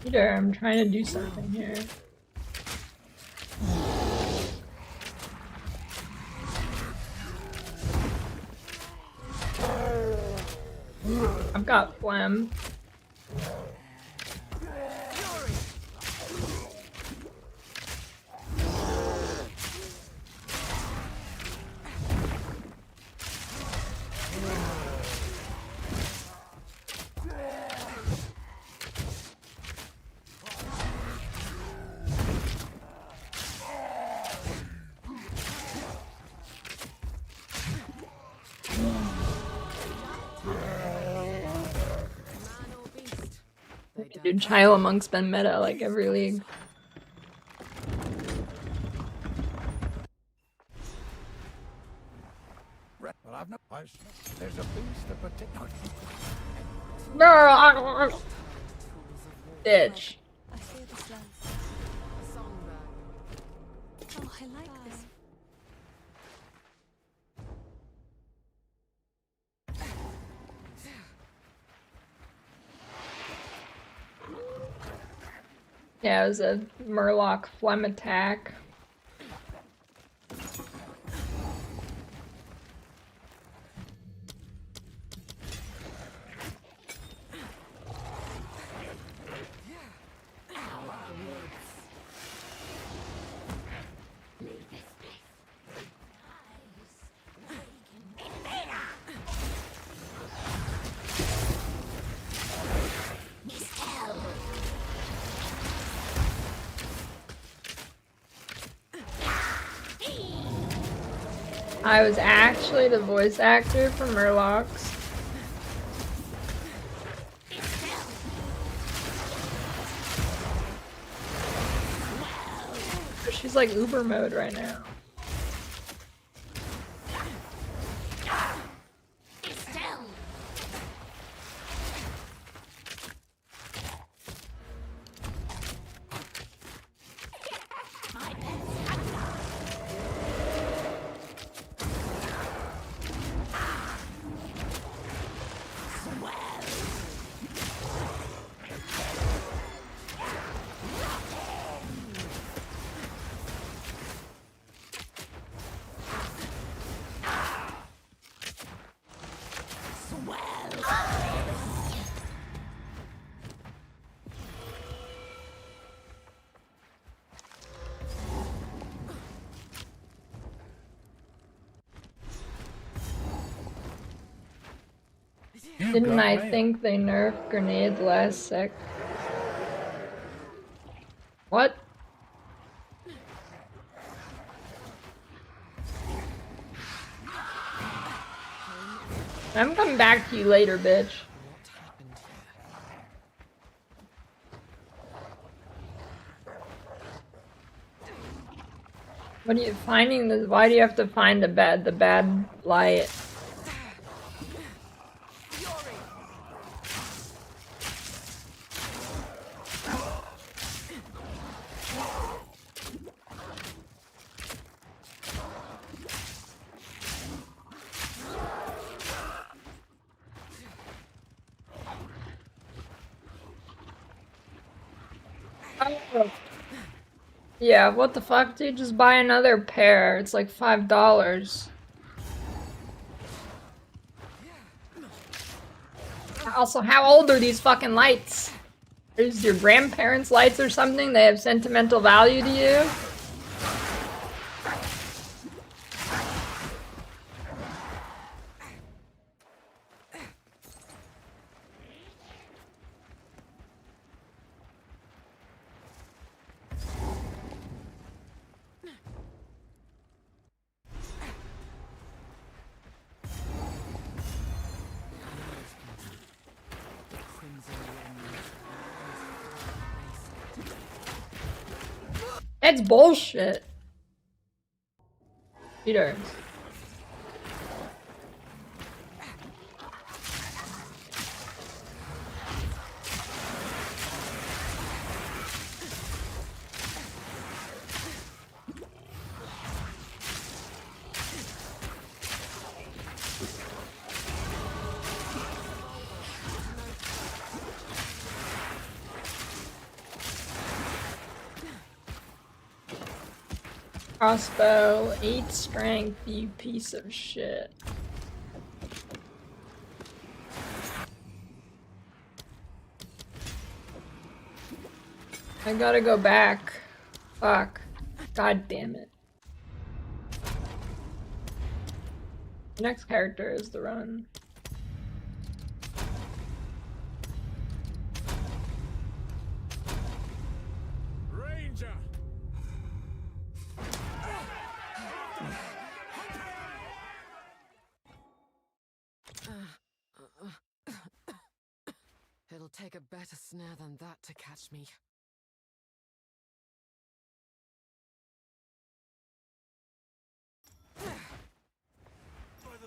Peter, I'm trying to do something here. I've got phlegm. Dude, Child Monk's been meta like every league. Well, I've no. There's a beast of particular. No, bitch. I hear this love. Oh, I like this. Yeah, it was a Murloc phlegm attack. I was actually the voice actor for Murlocs. She's like Uber mode right now. Didn't I think they nerfed grenades last sec? What? I'm coming back to you later, bitch. What are you finding? This? Why do you have to find the bad light? Yeah, what the fuck, dude? Just buy another pair. It's like $5. Also, how old are these fucking lights? Is your grandparents' lights or something? They have sentimental value to you? That's bullshit. Peter. Crossbow, 8 strength, you piece of shit. I gotta go back. Fuck. God damn it. The next character is the run. Ranger! It'll take a better snare than that to catch me.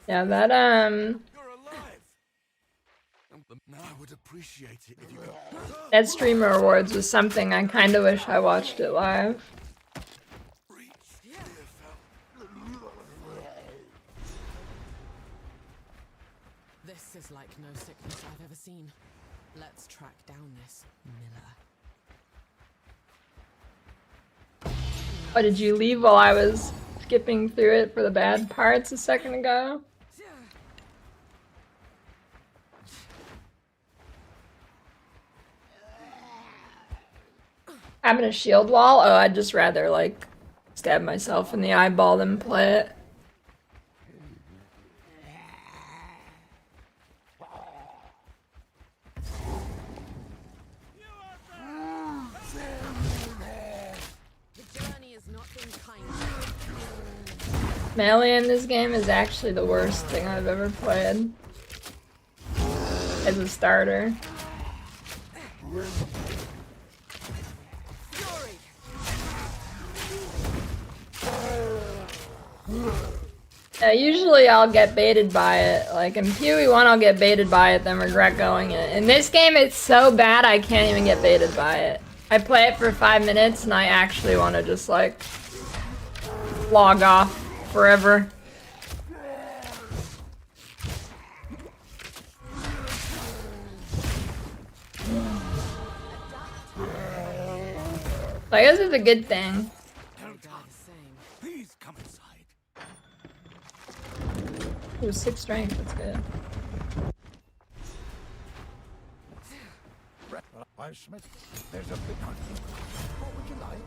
Yeah, that I would appreciate it if you got... that streamer awards was something I kinda wish I watched it live. This is like no sickness I've ever seen. Let's track down this Miller. Oh, did you leave while I was skipping through it for the bad parts a second ago? Having a shield wall? Oh, I'd just rather, like, stab myself in the eyeball than play it. Melee in this game is actually the worst thing I've ever played. As a starter. Usually I'll get baited by it. Like in PoE 1 I'll get baited by it, then regret going in. In this game it's so bad I can't even get baited by it. I play it for 5 minutes and I actually want to just like log off forever. I guess it's a good thing. Please come inside. It was 6 strength, that's good. By Smith, there's a big one. What would you like?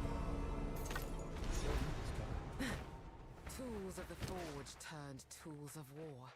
Tools of the forge turned tools of war.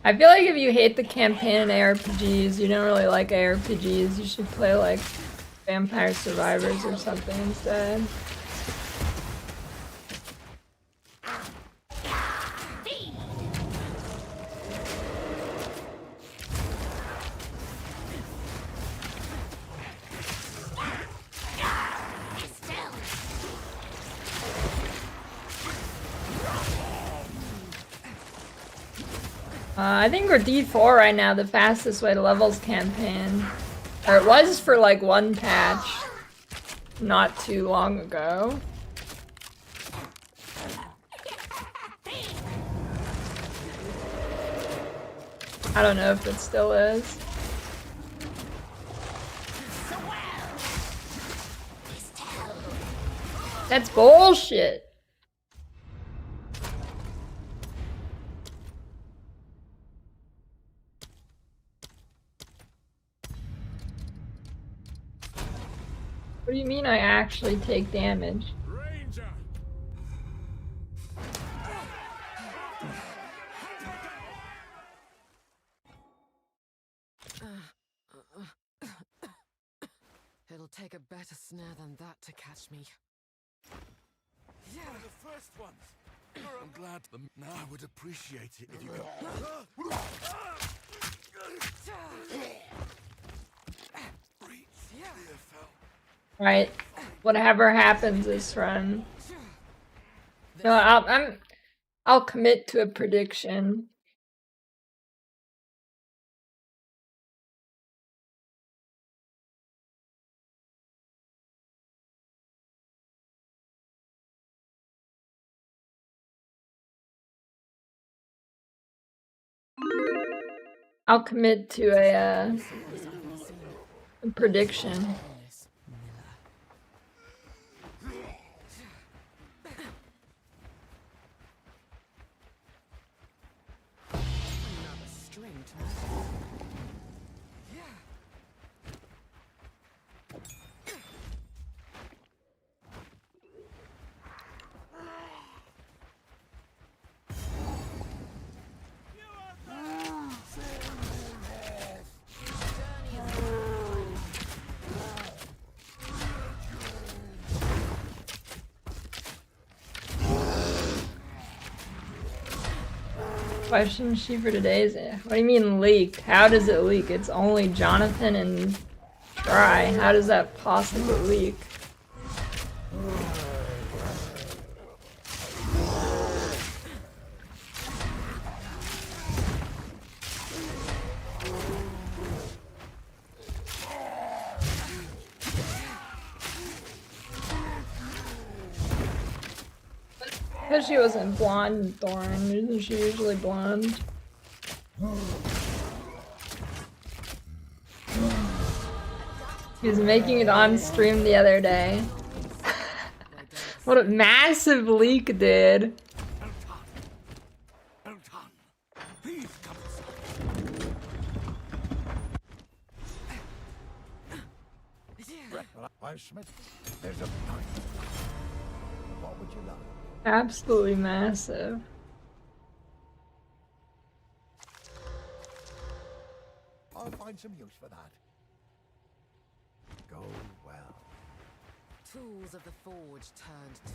I feel like if you hate the campaign in ARPGs, you don't really like ARPGs, you should play like Vampire Survivors or something instead. I think we're D4 right now, the fastest way to levels campaign. Or it was for like one patch not too long ago. I don't know if it still is. That's bullshit. What do you mean I actually take damage? Ranger. It'll take a better snare than that to catch me. Yeah, the first ones. I'm glad them. Now I would appreciate it if you could. Right. Whatever happens this run. No, I'll commit to a prediction. I'll commit to a prediction. Question sheet for today's. What do you mean leaked? How does it leak? It's only Jonathan and Try. How does that possibly leak? Because she wasn't blonde in Thorn, isn't she usually blonde? He was making it on stream the other day. What a massive leak, dude. There's a what would you like? Absolutely massive. I'll find some use for that. Go well. Tools of the forge turned to.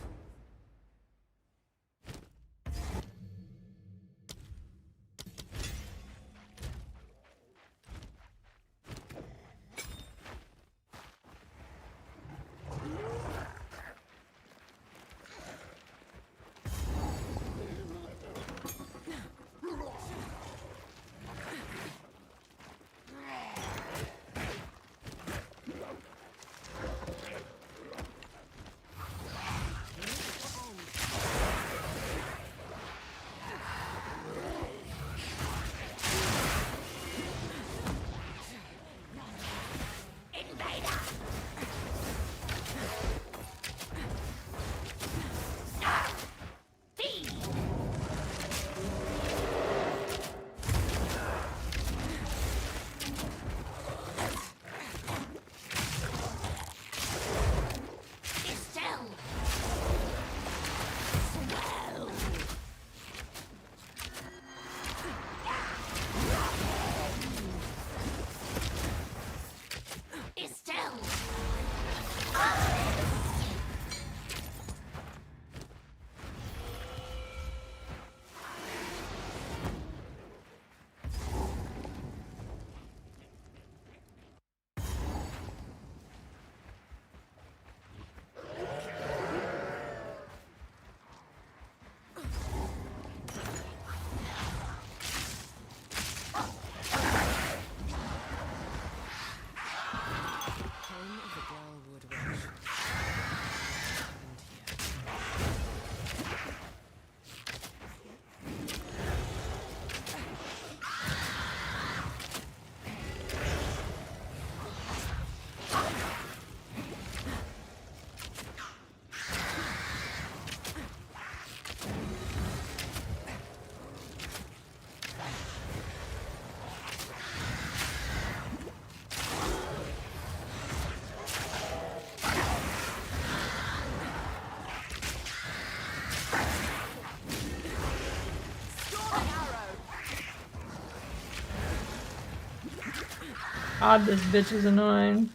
God, this bitch is annoying.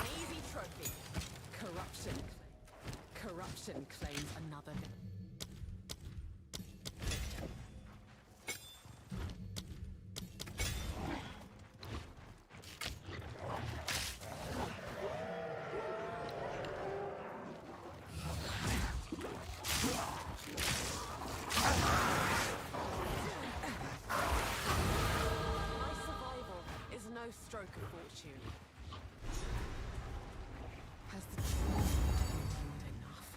Easy trophy. Corruption claims another. No stroke of fortune. Has the truth told enough?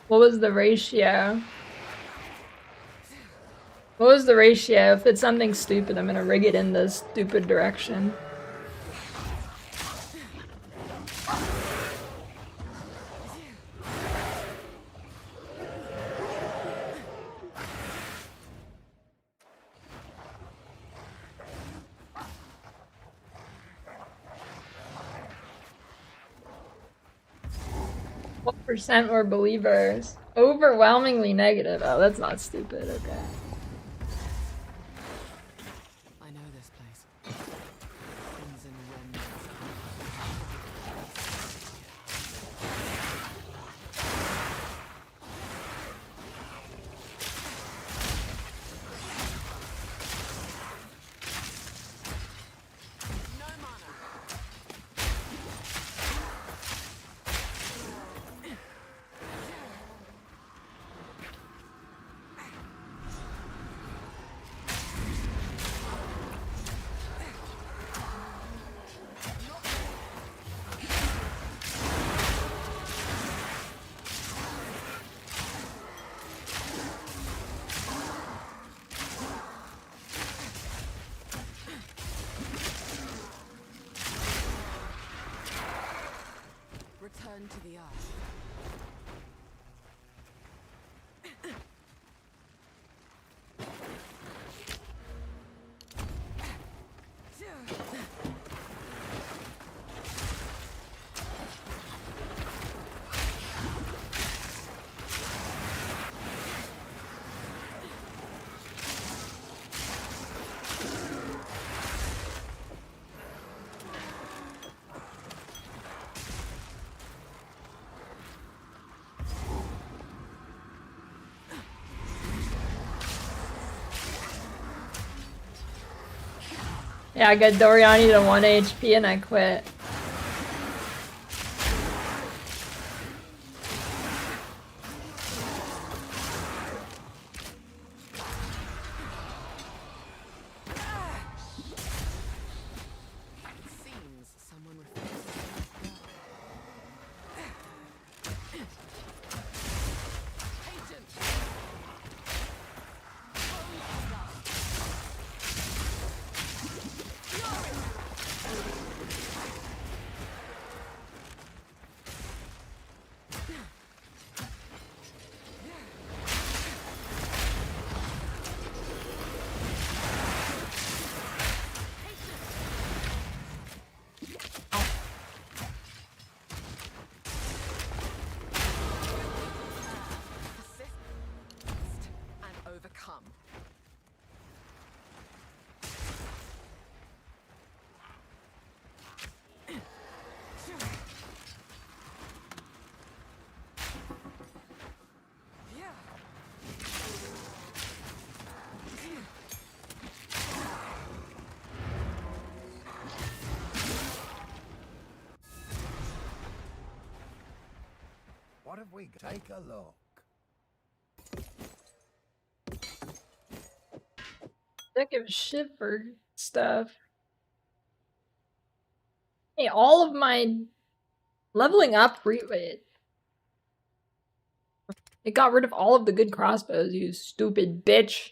What was the ratio? What was the ratio? If it's something stupid, I'm gonna rig it in the stupid direction. What percent were believers? Overwhelmingly negative. Oh, that's not stupid. Okay. I know this place. Crimson remnants. No mana. Return to the earth. Yeah, I got Doriani to 1 HP and I quit. Seems someone and overcome. What have we got? Take a look. I give a shit for stuff. Hey, all of my leveling up wait. It got rid of all of the good crossbows, you stupid bitch.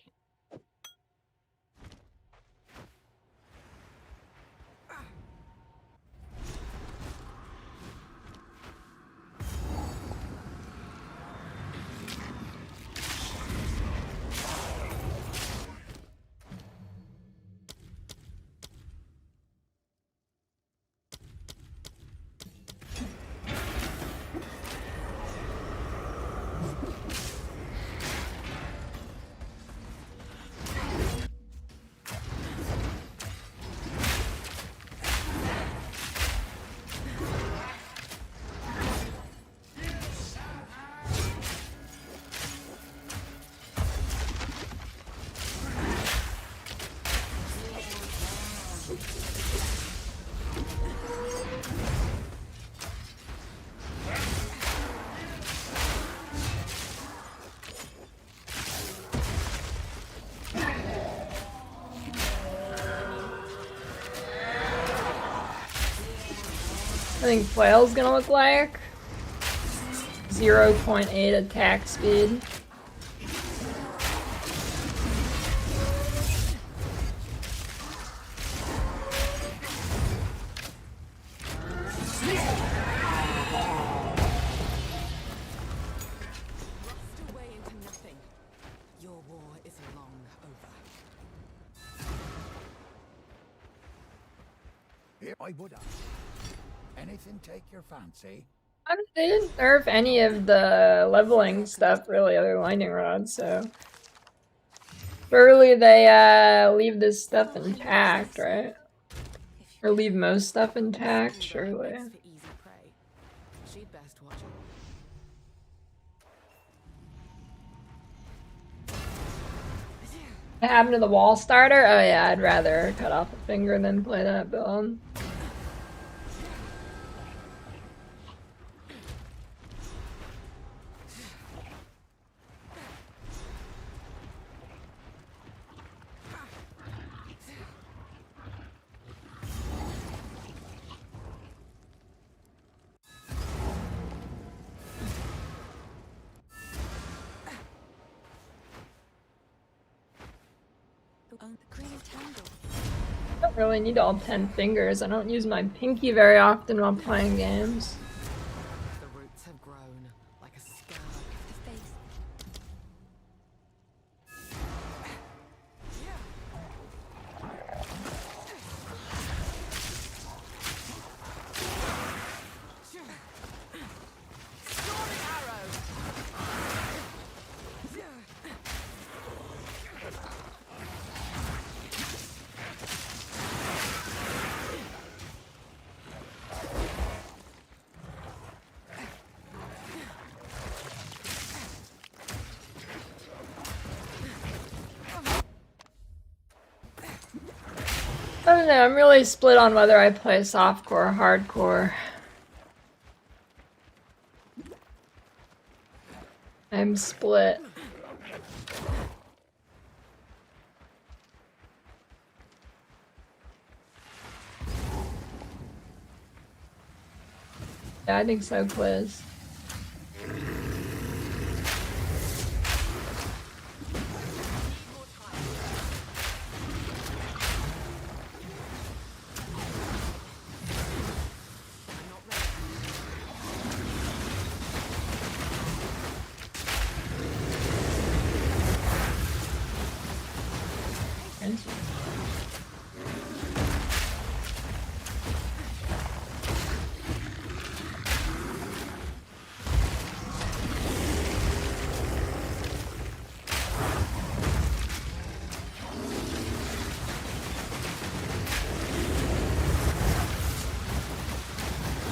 think Flail's gonna look like? 0.8 attack speed. Here I would ask. Anything take your fancy? They didn't nerf any of the leveling stuff really, other lightning rods, so surely they leave this stuff intact, right? Or leave most stuff intact, surely. What happened to the wall starter? Oh yeah, I'd rather cut off a finger than play that build. I don't really need all 10 fingers. I don't use my pinky very often while playing games. The roots have grown like a scab. I don't know, I'm really split on whether I play softcore or hardcore. I'm split. Yeah, I think so, Quiz.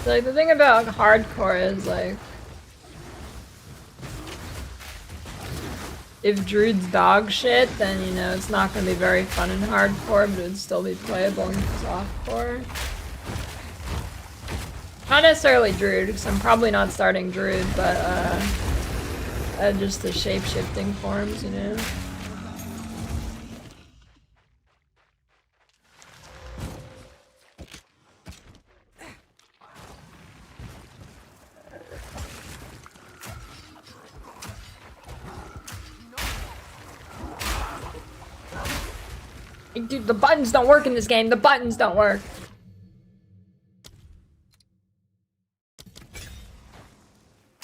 Like, the thing about hardcore is, like, if Druid's dog shit, then, you know, it's not gonna be very fun in hardcore, but it would still be playable in softcore. Not necessarily Druid, because I'm probably not starting Druid, but, just the shape-shifting forms, you know? Dude, the buttons don't work in this game. The buttons don't work.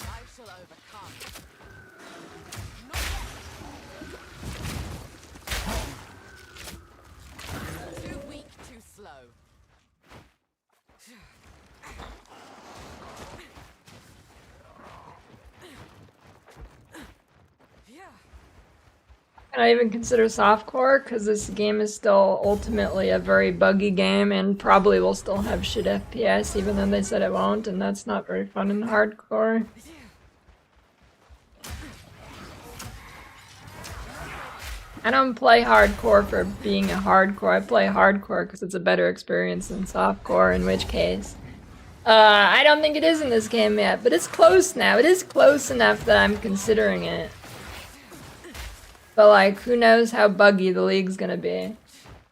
I shall overcome. Too weak, too slow. Can I even consider softcore? Because this game is still ultimately a very buggy game and probably will still have shit FPS even though they said it won't, and that's not very fun in hardcore. I don't play hardcore for being a hardcore. I play hardcore because it's a better experience than softcore, in which case I don't think it is in this game yet, but it's close now. It is close enough that I'm considering it. But, like, who knows how buggy the league's gonna be.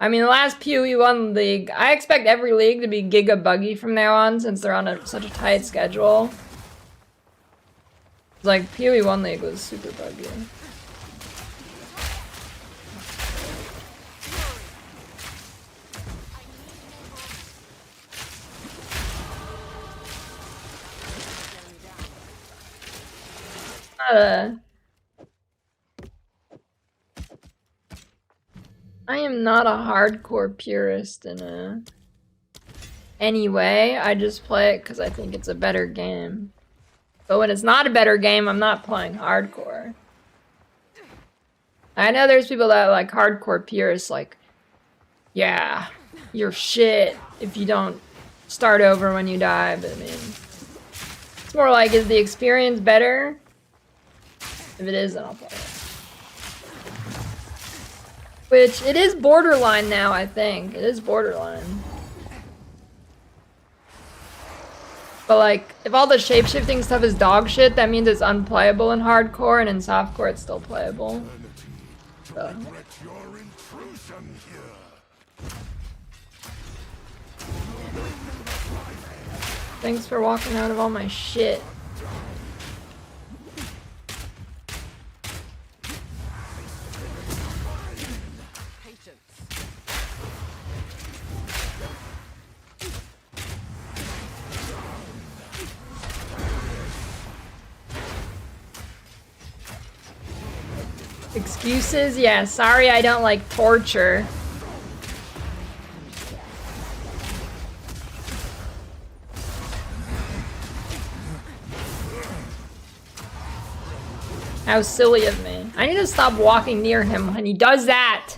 I mean, the last PoE 1 league, I expect every league to be giga buggy from now on since they're on such a tight schedule. Like, PoE 1 league was super buggy. I am not a hardcore purist in any way. I just play it because I think it's a better game. But when it's not a better game, I'm not playing hardcore. I know there's people that are like hardcore purists, like, yeah, you're shit if you don't start over when you die, but I mean, it's more like, is the experience better? If it is, then I'll play it. Which, it is borderline now, I think. It is borderline. But like, if all the shape-shifting stuff is dog shit, that means it's unplayable in hardcore, and in softcore it's still playable. So. Thanks for walking out of all my shit. Excuses? Yeah, sorry I don't like torture. How silly of me. I need to stop walking near him when he does that.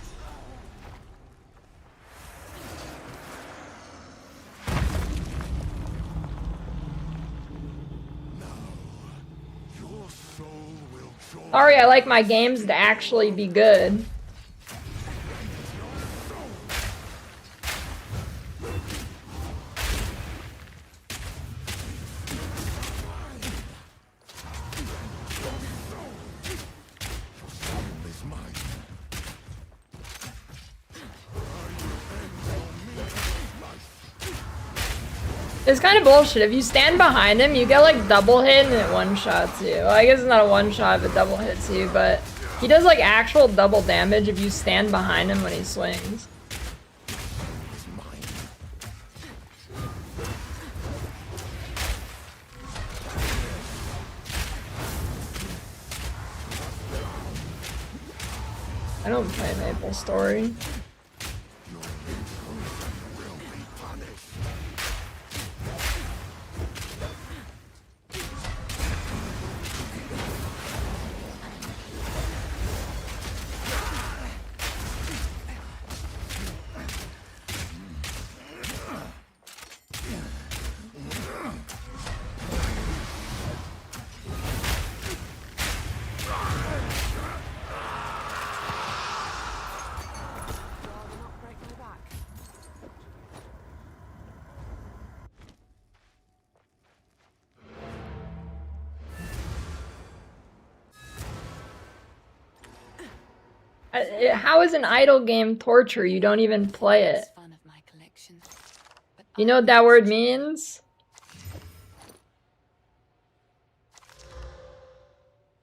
Sorry, I like my games to actually be good. It's kind of bullshit. If you stand behind him, you get like double hit and it one-shots you. Well, I guess it's not a one-shot if it double hits you, but he does like actual double damage if you stand behind him when he swings. I don't play Maple Story. How is an idle game torture? You don't even play it. You know what that word means?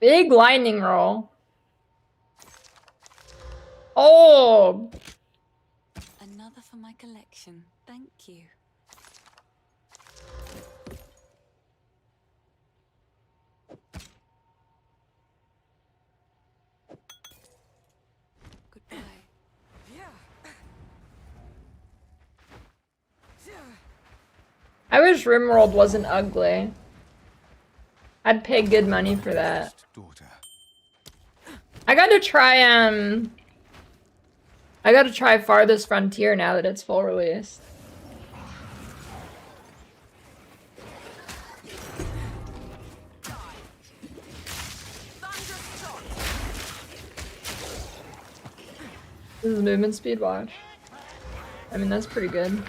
Big lightning roll. Oh! Another for my collection. Thank you. I wish RimWorld wasn't ugly. I'd pay good money for that. I gotta try Farthest Frontier now that it's full release. This is movement speed watch. I mean, that's pretty good.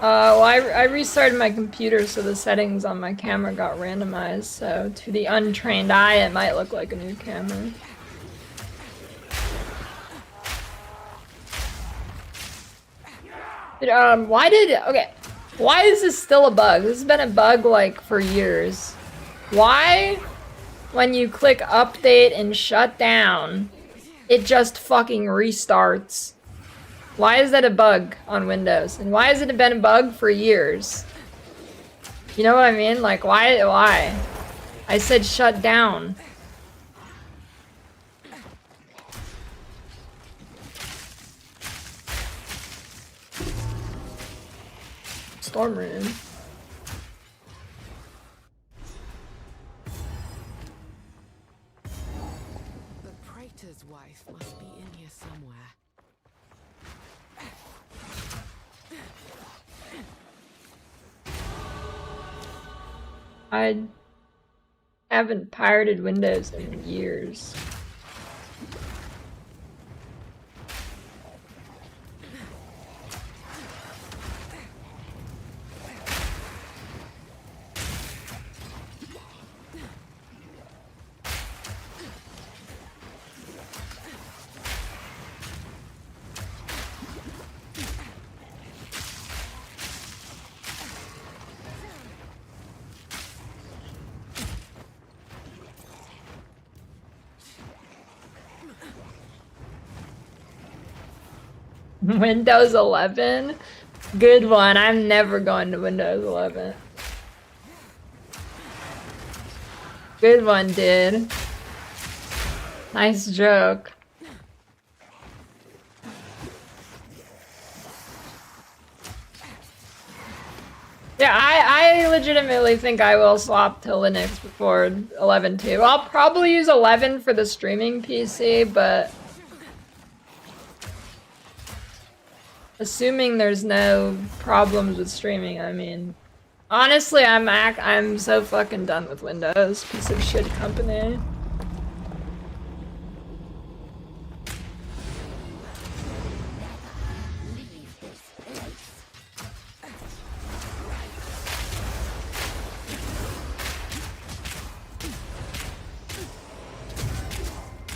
Well, I restarted my computer, so the settings on my camera got randomized, so to the untrained eye, it might look like a new camera. Why is this still a bug? This has been a bug, like, for years. Why, when you click update and shut down, it just fucking restarts? Why is that a bug on Windows? And why has it been a bug for years? You know what I mean? Like, why? I said shut down. Storm Rune. The praetor's wife must be in here somewhere. I haven't pirated Windows in years. Windows 11? Good one. I'm never going to Windows 11. Good one, dude. Nice joke. Yeah, I legitimately think I will swap to Linux before 11 too. I'll probably use 11 for the streaming PC, but assuming there's no problems with streaming, I mean, honestly, I'm so fucking done with Windows, piece of shit company.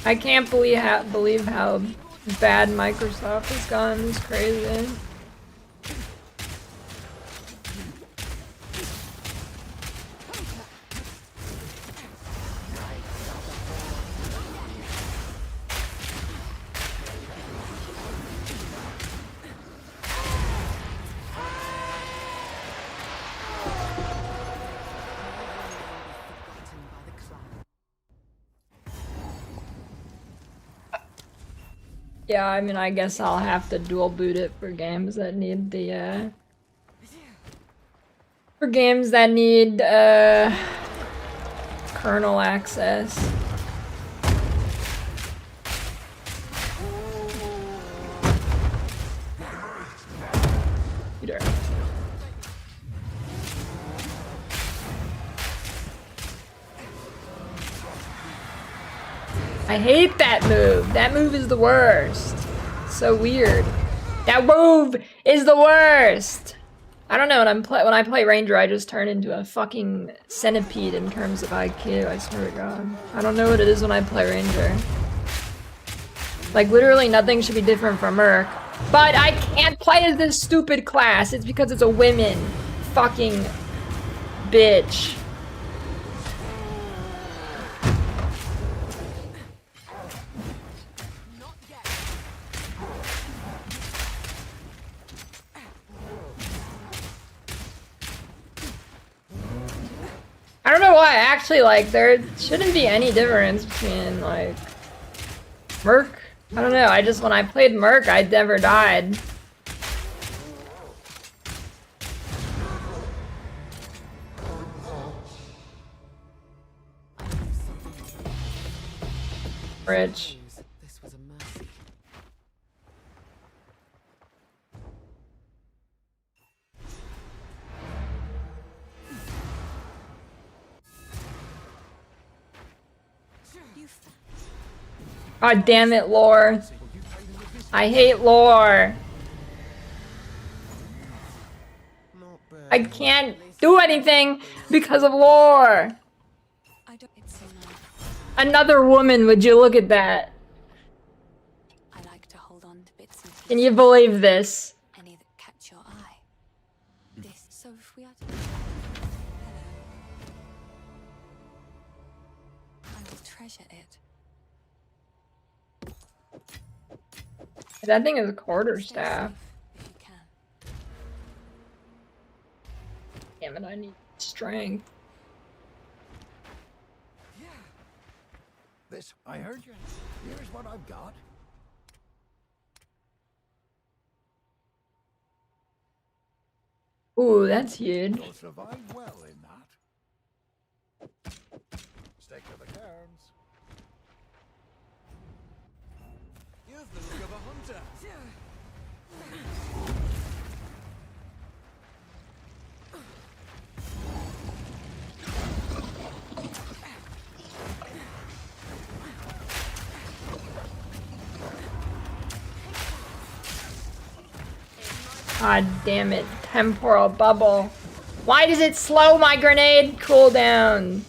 I can't believe how bad Microsoft has gone. It's crazy. Yeah, I mean, I guess I'll have to dual boot it for games that need the, kernel access. Peter. I hate that move. That move is the worst. So weird. That move is the worst. I don't know, when I play Ranger, I just turn into a fucking centipede in terms of IQ, I swear to God. I don't know what it is when I play Ranger. Like, literally nothing should be different from Merc. But I can't play as this stupid class. It's because it's a women. Fucking bitch. I don't know why, actually, like, there shouldn't be any difference between, like, Merc. I don't know, when I played Merc, I never died. Rich. God damn it, lore. I hate lore. I can't do anything because of lore. Another woman, would you look at that? I like to hold on to bits and pieces. Can you believe this? Any that catch your eye. This. So if we are to... I will treasure it. That thing is a quarterstaff. Damn it, I need strength. This, I heard you. Here's what I've got. Ooh, that's huge. You'll survive well in that. Stick to the cairns. You've the look of a hunter. God damn it, temporal bubble. Why does it slow my grenade cooldown?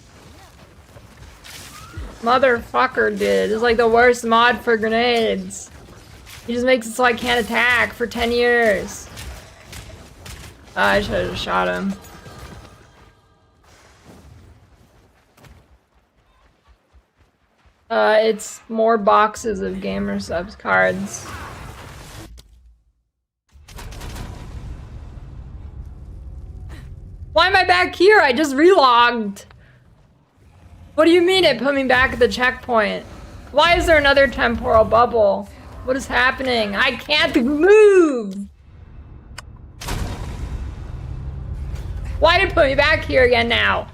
Motherfucker, dude. It's like the worst mod for grenades. He just makes it so I can't attack for 10 years. I should have shot him. It's more boxes of gamer subs cards. Why am I back here? I just relogged. What do you mean it put me back at the checkpoint? Why is there another temporal bubble? What is happening? I can't move! Why did it put me back here again now?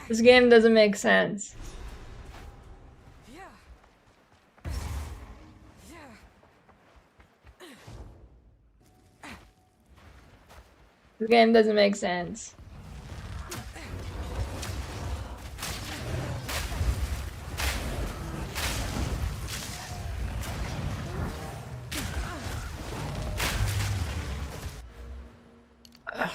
This game doesn't make sense. This game doesn't make sense. Ugh.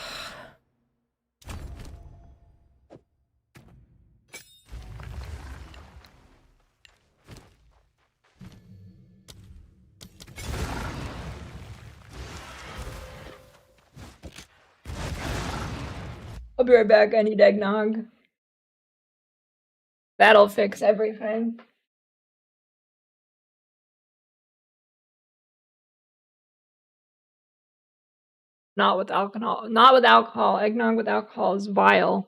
I'll be right back. I need eggnog. That'll fix everything. Not with alcohol. Not with alcohol. Eggnog with alcohol is vile.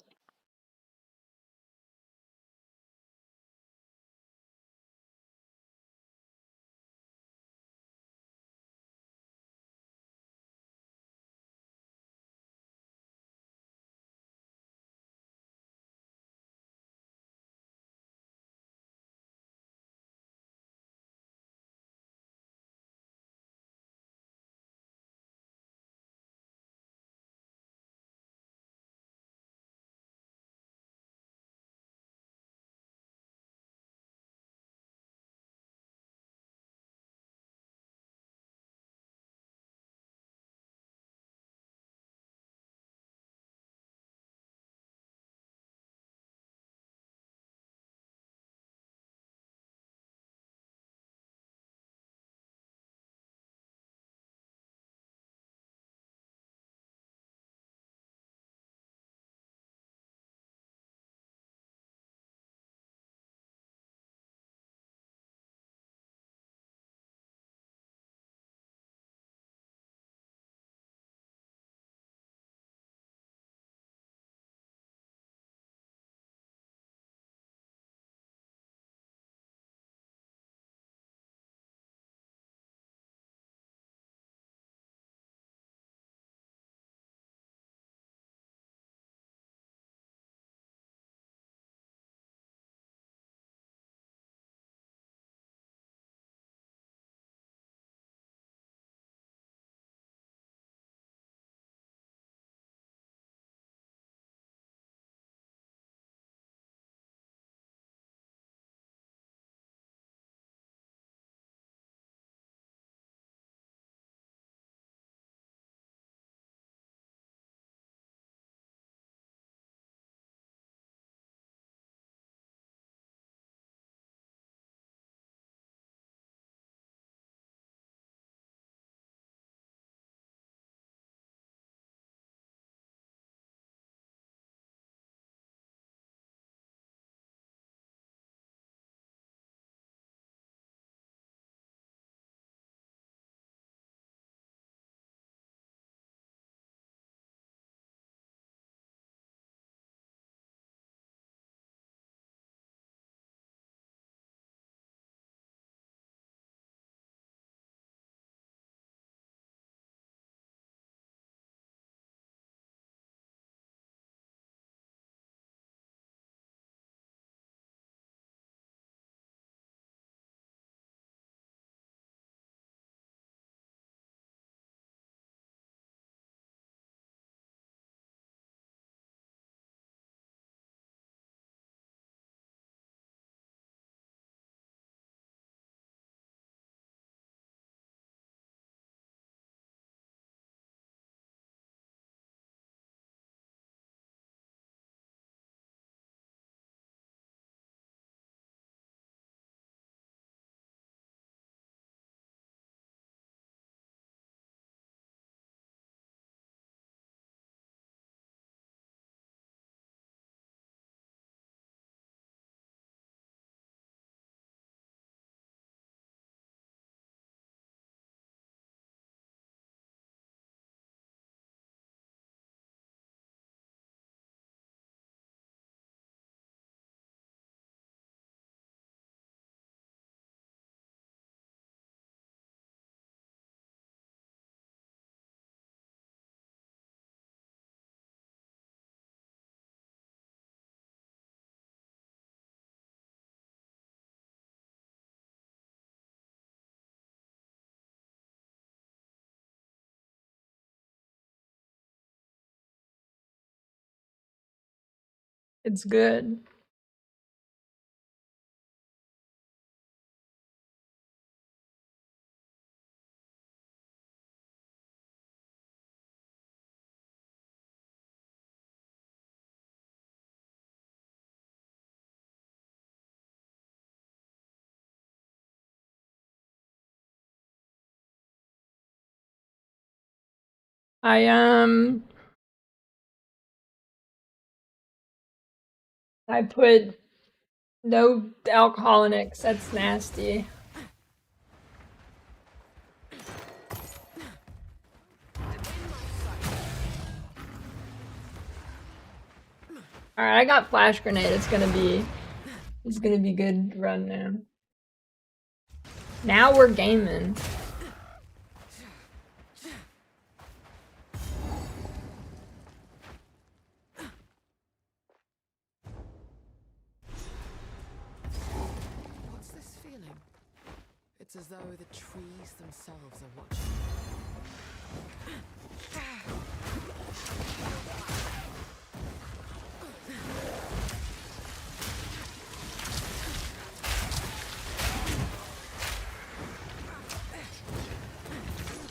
It's good. I put no alcohol in it 'cause that's nasty. Alright, I got flash grenade. It's gonna be good run now. Now we're gaming. What's this feeling? It's as though the trees themselves are watching.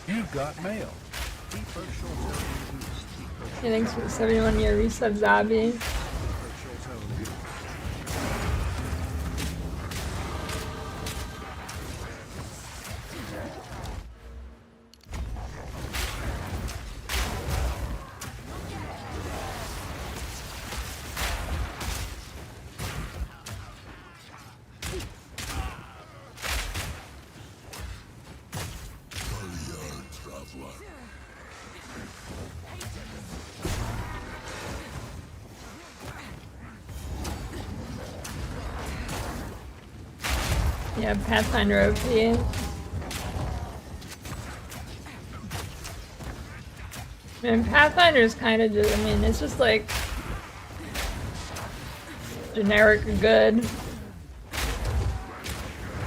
You've got mail. Hey, thanks for the 71-year resub, Zabi. Yeah, Pathfinder OP. Man, Pathfinder is kind of just, I mean, it's just like generic good.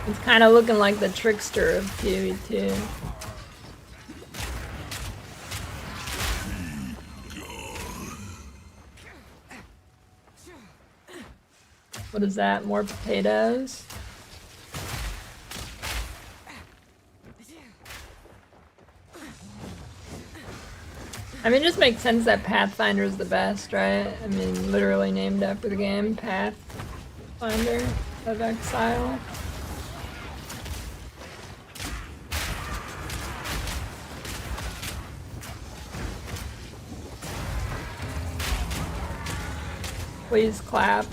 It's kind of looking like the trickster of PoE too. What is that? More potatoes? I mean, it just makes sense that Pathfinder is the best, right? I mean, literally named after the game, Pathfinder of Exile. Please clap.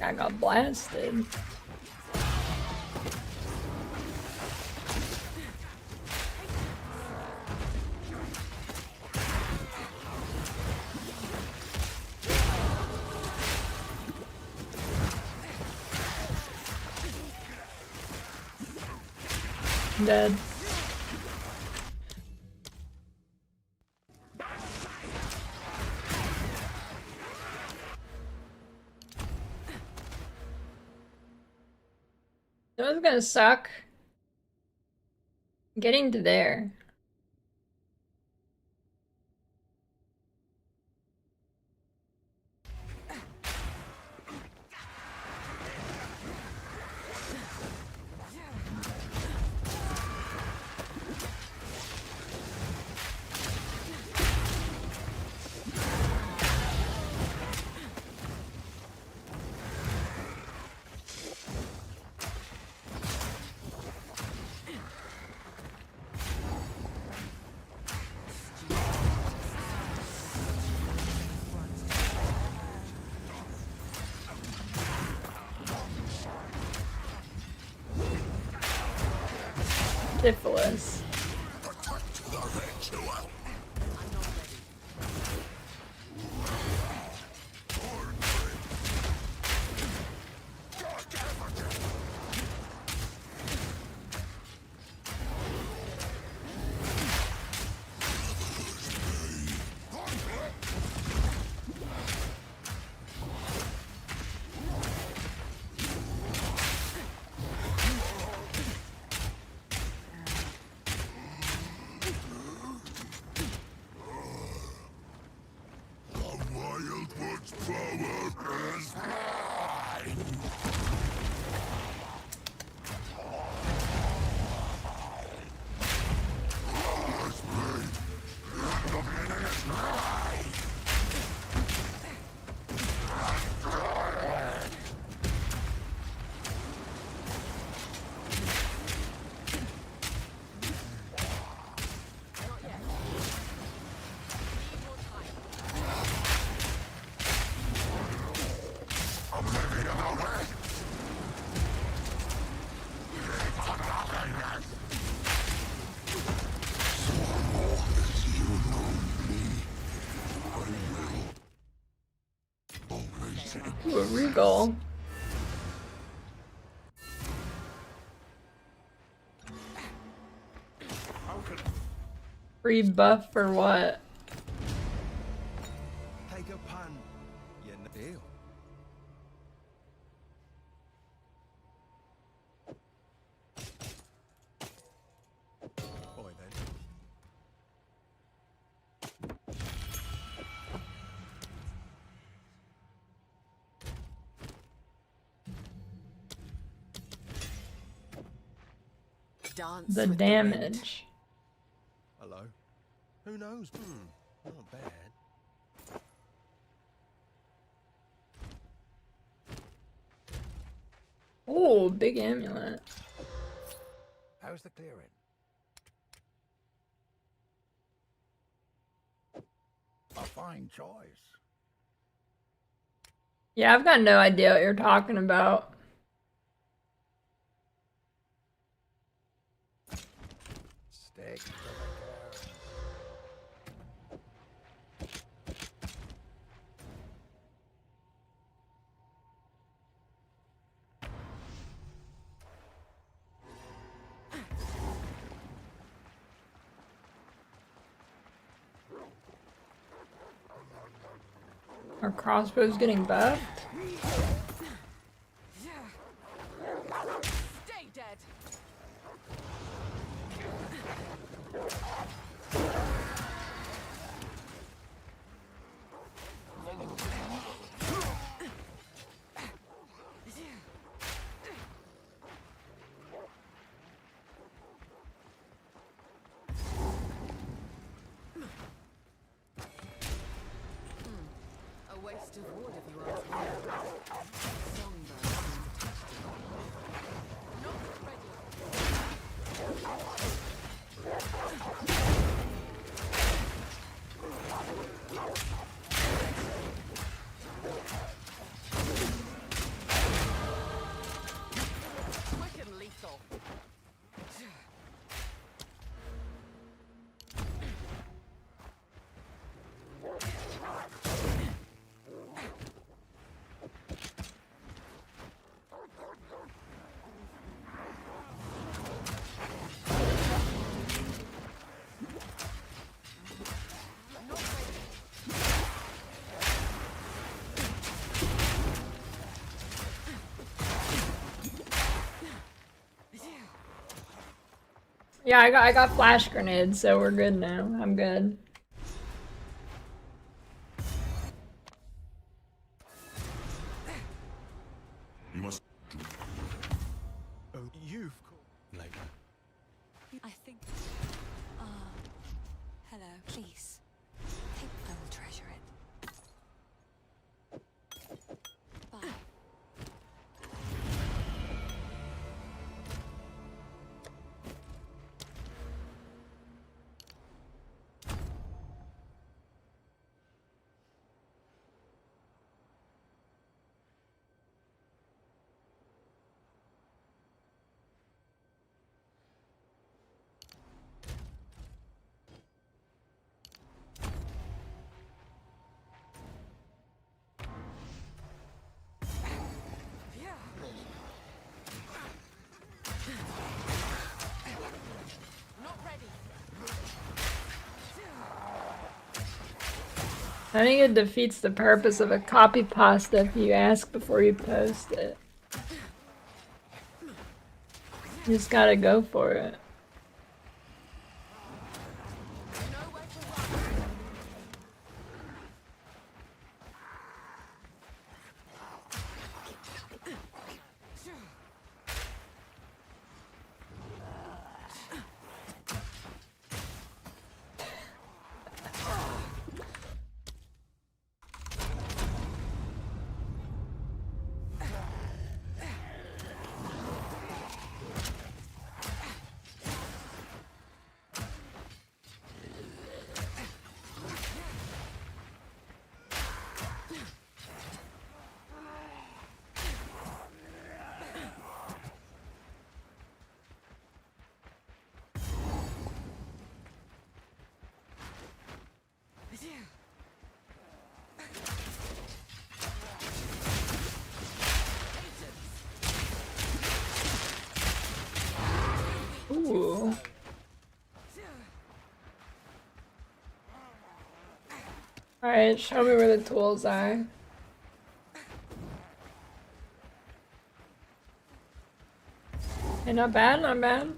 I got blasted. I'm dead. That was gonna suck. Getting to there. syphilis. Ooh, a regal. Free buff for what? Take a pun. You deal. Boy then. Dance The with damage. Hello. Who knows? Not bad. Oh, big amulet. How's the clearing? A fine choice. Yeah, I've got no idea what you're talking about. Stick to the Our crossbow's getting buffed. Stay dead. A waste of wood if you ask me. Songbird fantastic. Not ready. Quick and lethal. Yeah, I got flash grenades, so we're good now. I'm good. You must. Oh, you've like. I think. Hello. Please. I will treasure it. Bye. I think it defeats the purpose of a copy pasta if you ask before you post it. You just gotta go for it. Ooh. Alright, show me where the tools are. Okay, not bad, not bad.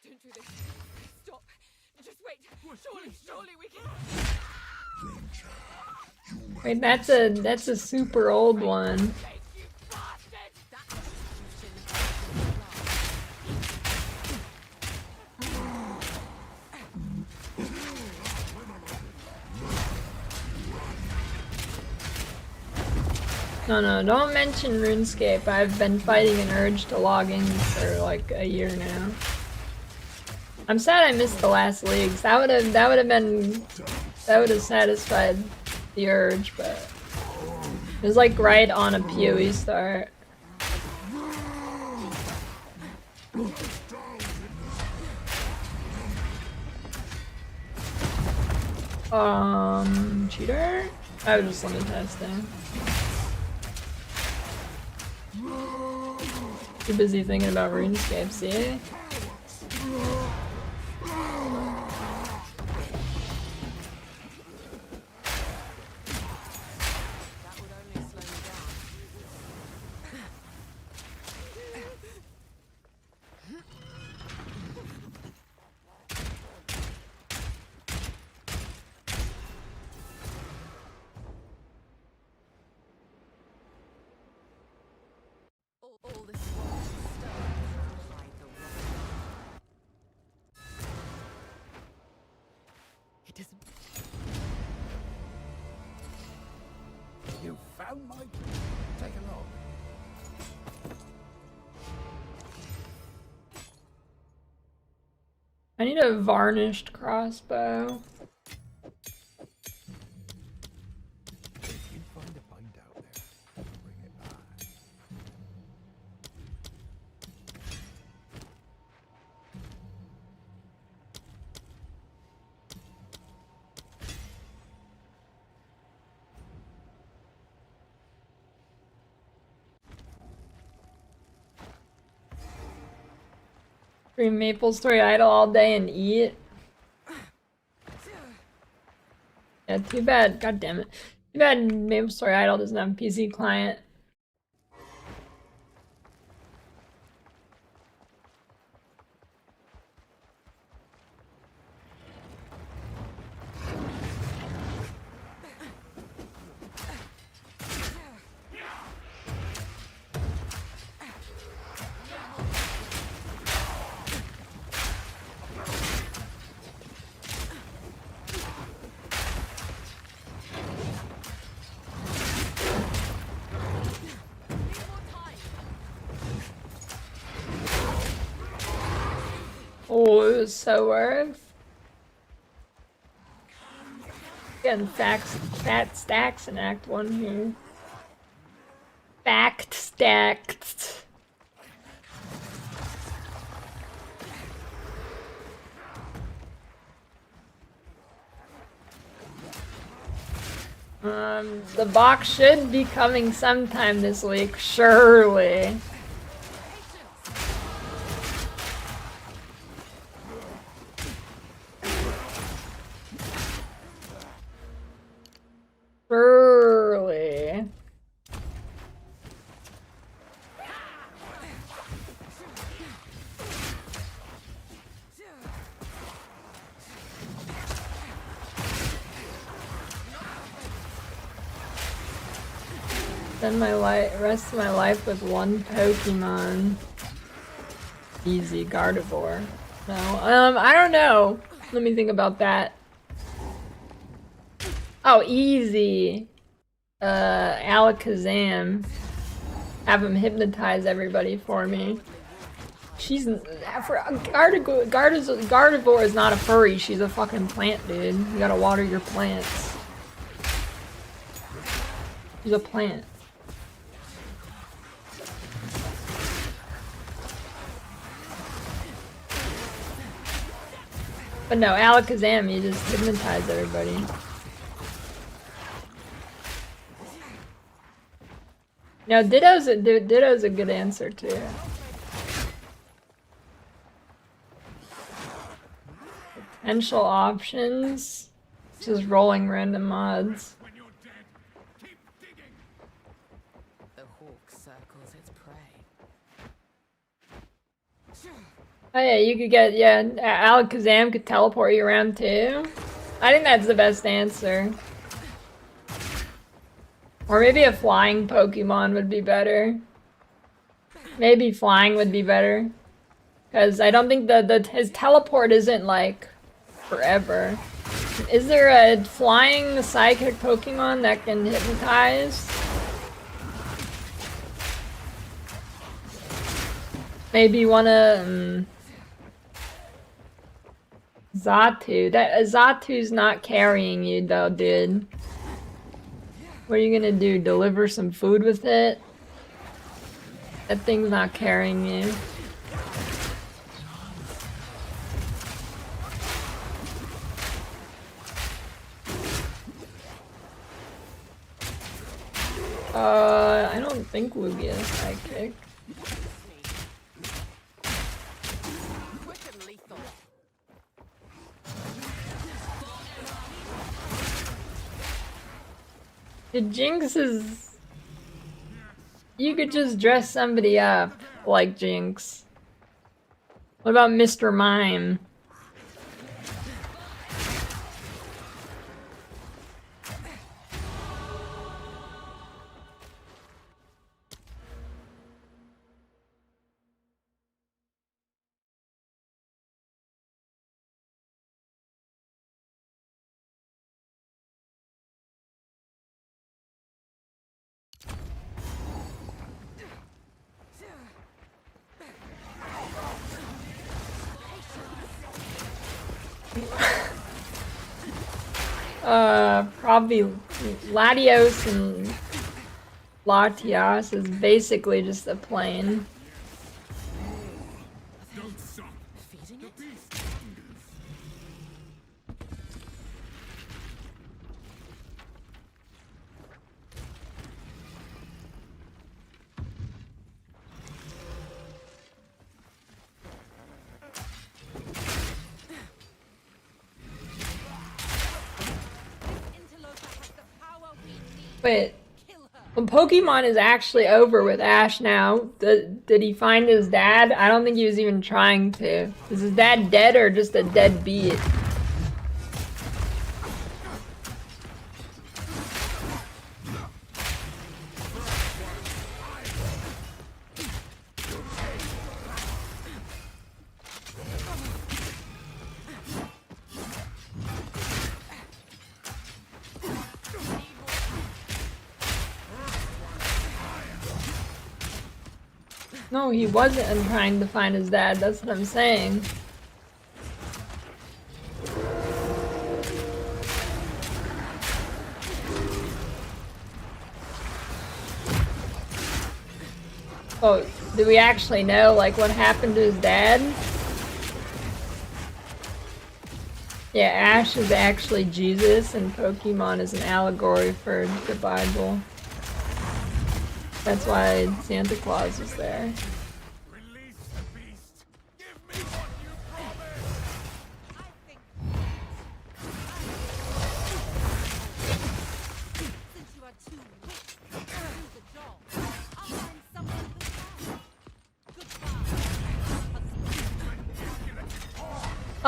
Don't do this. Stop. Just wait. Surely we can. Wait, that's a super old one. No, don't mention Runescape. I've been fighting an urge to log in for like a year now. I'm sad I missed the last leagues. That would have satisfied the urge, but it was like right on a PoE start. Cheater? I was just limit testing. Too busy thinking about RuneScape, see? You found my... Take a look. I need a varnished crossbow. If you find a bind out there, bring it back. Stream Maple Story Idle all day and eat. Yeah, too bad. God damn it. Too bad Maple Story Idle doesn't have a PC client. Oh, it was so worth. Getting fat stacks in Act 1 here. Fact stacked. The box should be coming sometime this week, surely. Surely. Spend my rest of my life with one Pokemon. Easy, Gardevoir. No, I don't know. Let me think about that. Oh, easy. Alakazam. Have him hypnotize everybody for me. She's Gardevoir is not a furry. She's a fucking plant, dude. You gotta water your plants. She's a plant. But no, Alakazam, you just hypnotize everybody. No, Ditto's a good answer too. Potential options, just rolling random mods. The hawk circles its prey. Oh yeah, you could get, yeah, Alakazam could teleport you around too. I think that's the best answer. Or maybe a flying Pokemon would be better. Maybe flying would be better. Because I don't think his teleport isn't like forever. Is there a flying psychic Pokemon that can hypnotize? Maybe one of Xatu. Xatu's not carrying you though, dude. What are you gonna do? Deliver some food with it? That thing's not carrying you. I don't think Lugia is psychic. The Jinx is... You could just dress somebody up like Jinx. What about Mr. Mime? Probably Latios and Latias is basically just a plane. Wait, when Pokemon is actually over with Ash now, did he find his dad? I don't think he was even trying to. Is his dad dead or just a dead beat? No, he wasn't trying to find his dad, that's what I'm saying. Oh, do we actually know, like, what happened to his dad? Yeah, Ash is actually Jesus, and Pokemon is an allegory for the Bible. That's why Santa Claus is there.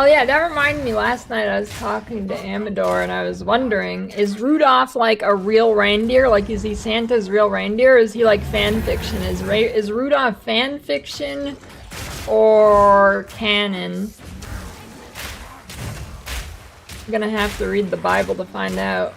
Oh yeah, that reminded me, last night I was talking to Amador and I was wondering, is Rudolph like a real reindeer? Like, is he Santa's real reindeer, or is he like fan fiction? Is Rudolph fan fiction or canon? I'm gonna have to read the Bible to find out.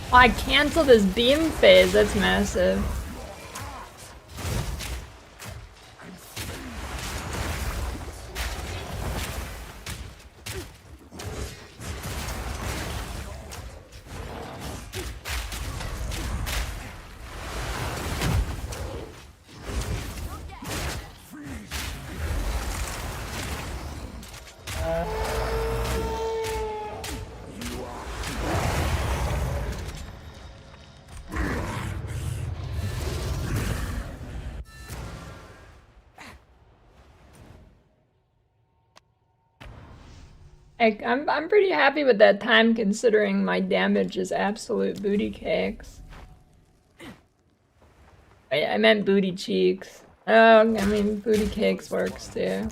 Oh, I canceled his beam phase, that's massive. I'm pretty happy with that time, considering my damage is absolute booty cakes. I meant booty cheeks. Oh, I mean booty cakes works too.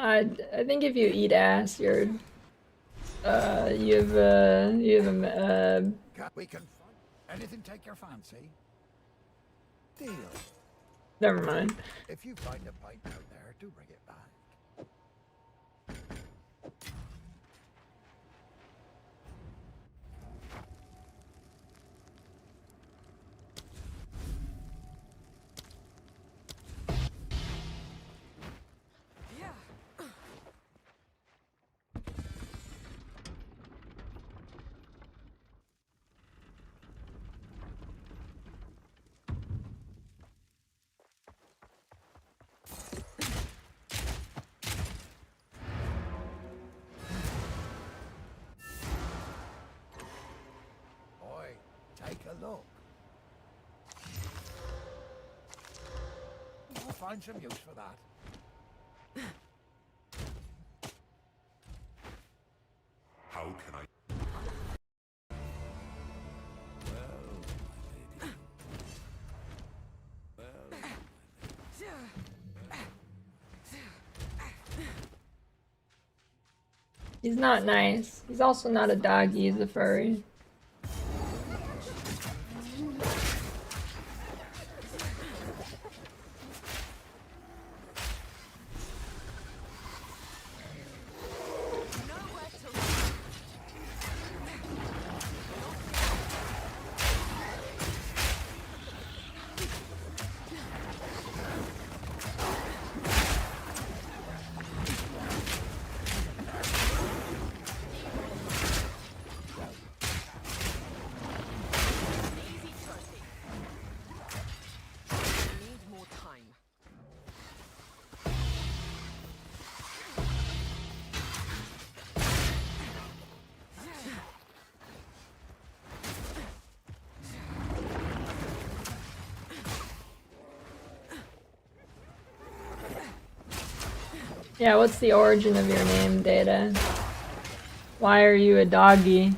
I think if you eat ass, you're you have We can anything take your fancy? Deal. never mind. If you find a pipe out there, do bring it back. Take a look. find some use for that. How can I? He's not nice. He's also not a doggy, he's a furry. Yeah, what's the origin of your name, Data? Why are you a doggy?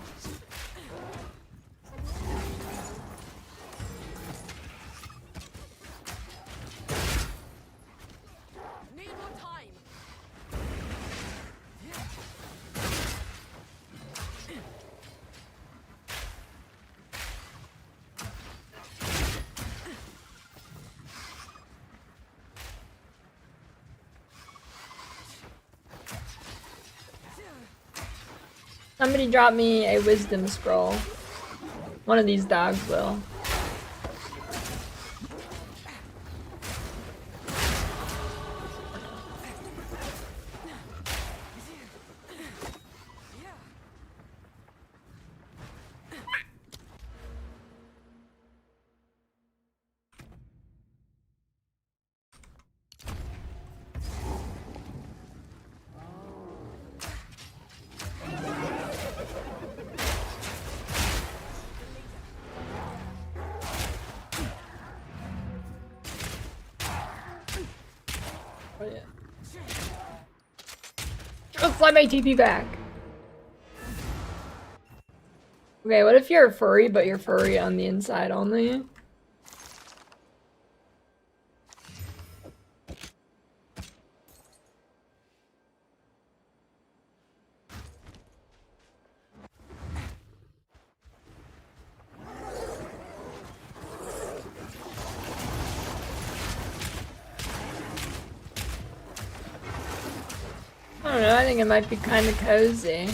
Somebody drop me a wisdom scroll. One of these dogs will. Oh, yeah. Just let my TP back. Okay, what if you're a furry, but you're furry on the inside only? I don't know, I think it might be kind of cozy.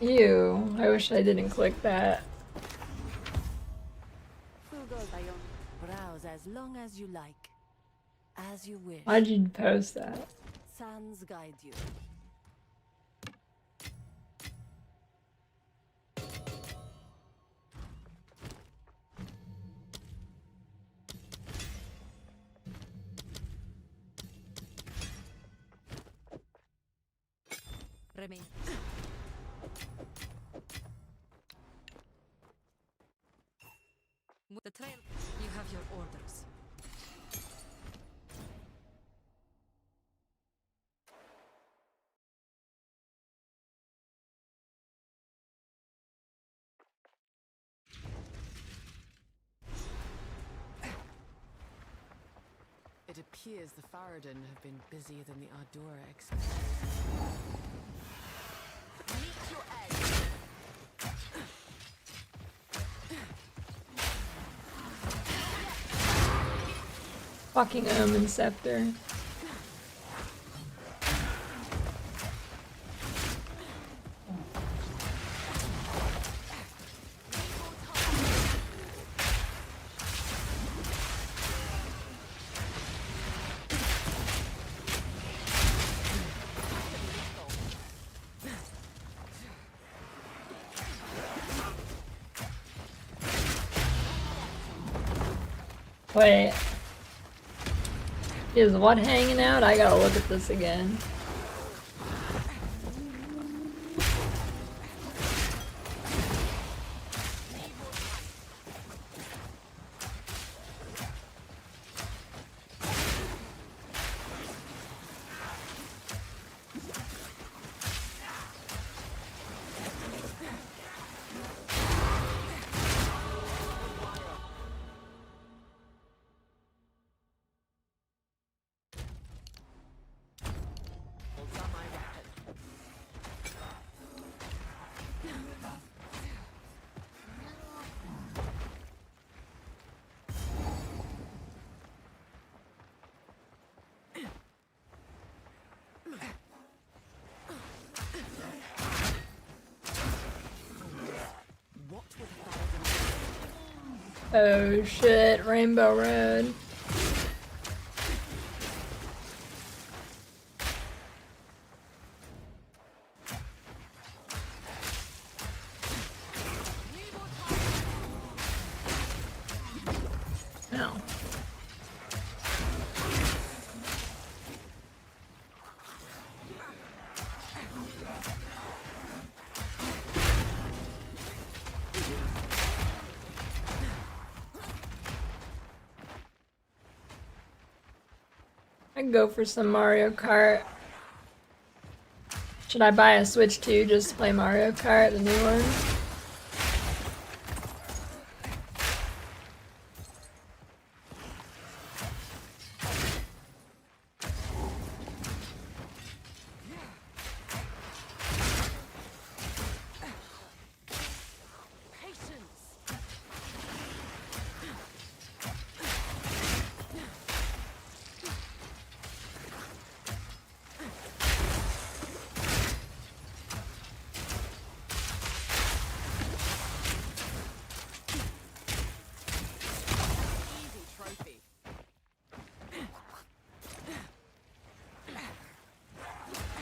Ew, I wish I didn't click that. Browse as long as you like. As you wish. Why'd you post that? Sans guide you. Remain. The trail. You have your orders. It appears the Faradin have been busier than the Ardora expected. Meet your edge. Fucking Omen Scepter. Wait. Is what hanging out? I gotta look at this again. Oh shit, Rainbow Road. No. I can go for some Mario Kart. Should I buy a Switch 2 just to play Mario Kart, the new one?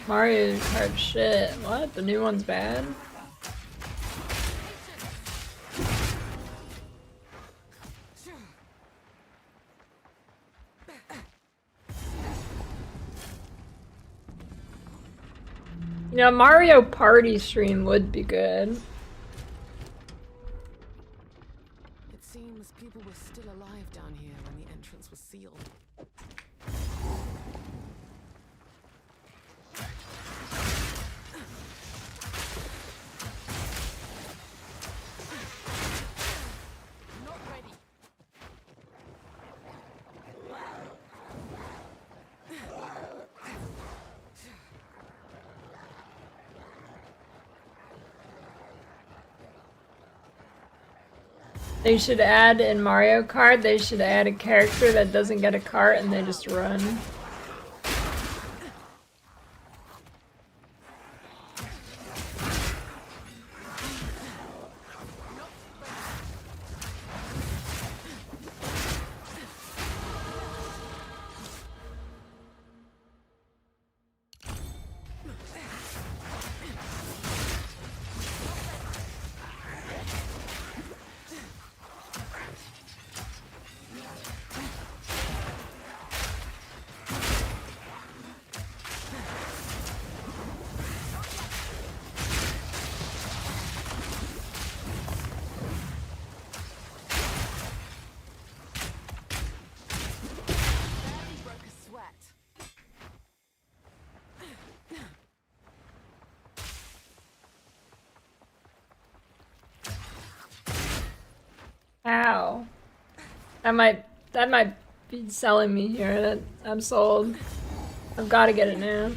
Mario Kart shit. What? The new one's bad? You know, Mario Party stream would be good. It seems people were still alive down here when the entrance was sealed. Not ready. They should add in Mario Kart, they should add a character that doesn't get a cart and they just run. Ow. That might be selling me here. I'm sold. I've got to get it now.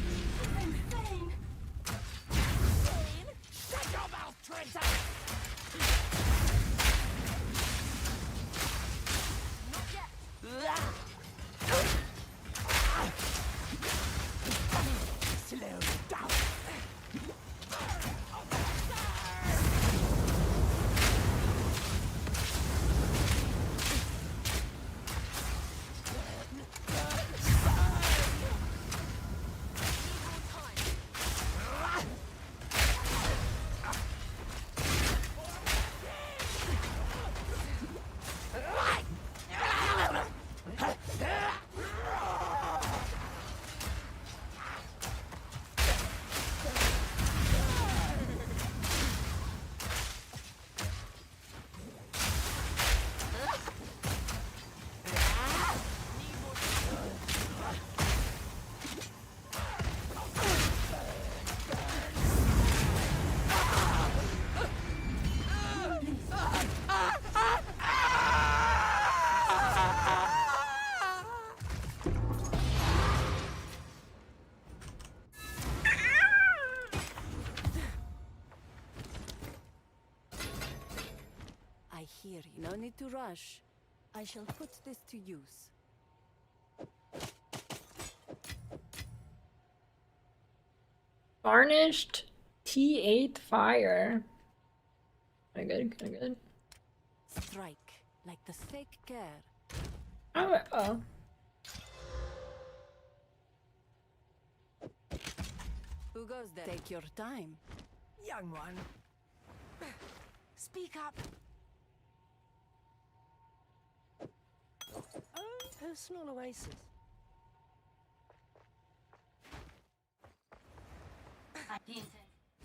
I hear you. No need to rush. I shall put this to use. Varnished T8 fire. Kinda good, kinda good. Strike like the fake care. Oh. Who goes there? Take your time. Young one. Speak up. Oh, personal oasis.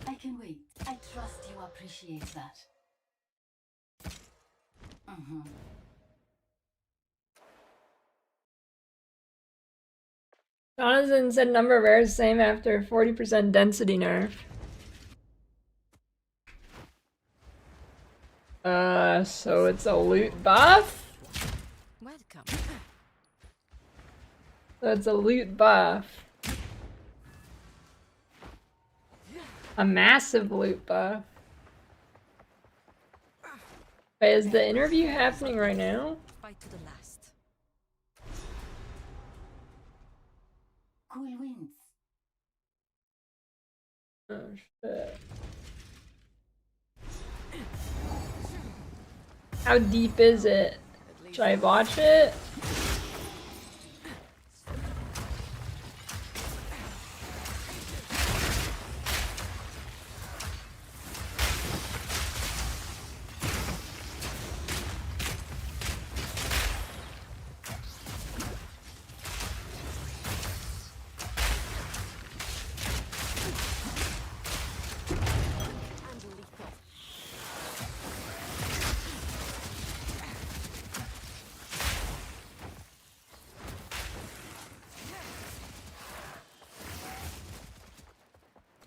I can wait. I trust you appreciate that. Jonathan said number of errors same after 40% density nerf. So it's a loot buff? Welcome. So it's a loot buff. A massive loot buff. Wait, is the interview happening right now? Fight to the last. Cool wins. Oh shit. How deep is it? Should I watch it?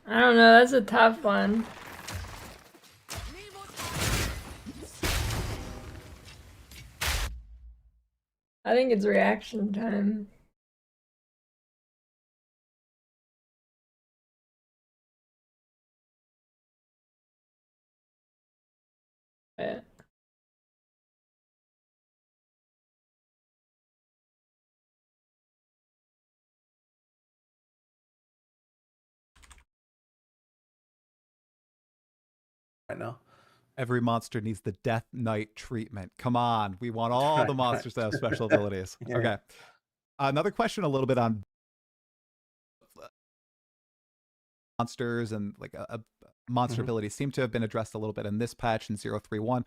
I don't know, that's a tough one. I think it's reaction time. Yeah. Right now. Every monster needs the Death Knight treatment. Come on, we want all the monsters to have special abilities. Yeah. Okay. Another question a little bit on monsters and like a monster abilities seem to have been addressed a little bit in this patch in 031.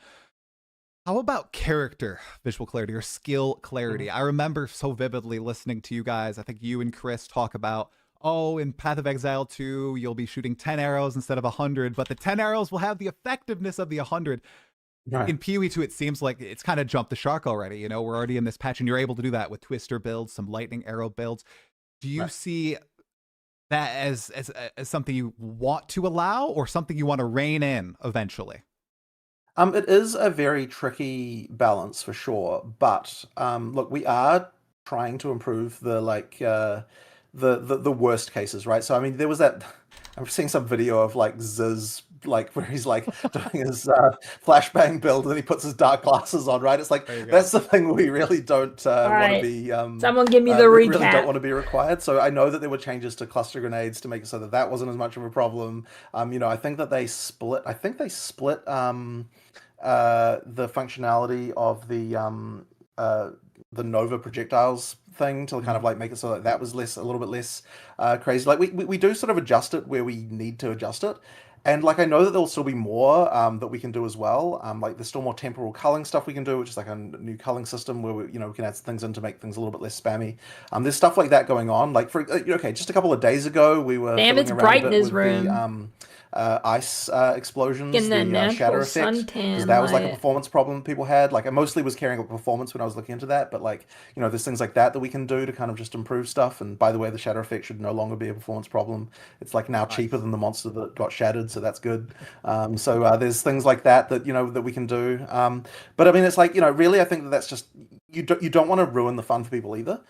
How about character visual clarity or skill clarity? I remember so vividly listening to you guys, I think you and Chris talk about, oh, in Path of Exile 2, you'll be shooting 10 arrows instead of 100, but the 10 arrows will have the effectiveness of the 100. Right. In PoE 2, it seems like it's kind of jumped the shark already. You know, we're already in this patch, and you're able to do that with Twister builds, some lightning arrow builds. Do you see that as something you want to allow or something you want to rein in eventually? It is a very tricky balance for sure, but look, we are trying to improve the the worst cases, right? So I mean, there was that. I'm seeing some video of like Ziz, like where he's like doing his flashbang build, and then he puts his dark glasses on, right? It's like that's the thing we really don't want right. to be. Someone give me the really recap. don't want to be required. So I know that there were changes to cluster grenades to make it so that that wasn't as much of a problem. You know, I think that they split. I think they split the functionality of the Nova projectiles thing to kind of like make it so that that was a little bit less crazy. Like we do sort of adjust it where we need to adjust it. And like I know that there'll still be more that we can do as well. Like there's still more temporal culling stuff we can do, which is like a new culling system where we can add things in to make things a little bit less spammy. There's stuff like that going on. Like for okay, just a couple of days ago we were damn, it's bright in his room. Ice explosions, the shatter effect, because that was like a performance problem people had. Like I mostly was caring about performance when I was looking into that, but like there's things like that we can do to kind of just improve stuff. And by the way, the shatter effect should no longer be a performance problem. It's like now cheaper than the monster that got shattered, so that's good. So there's things like that that we can do. But I mean, it's like really, I think that that's just you don't want to ruin the fun for people either.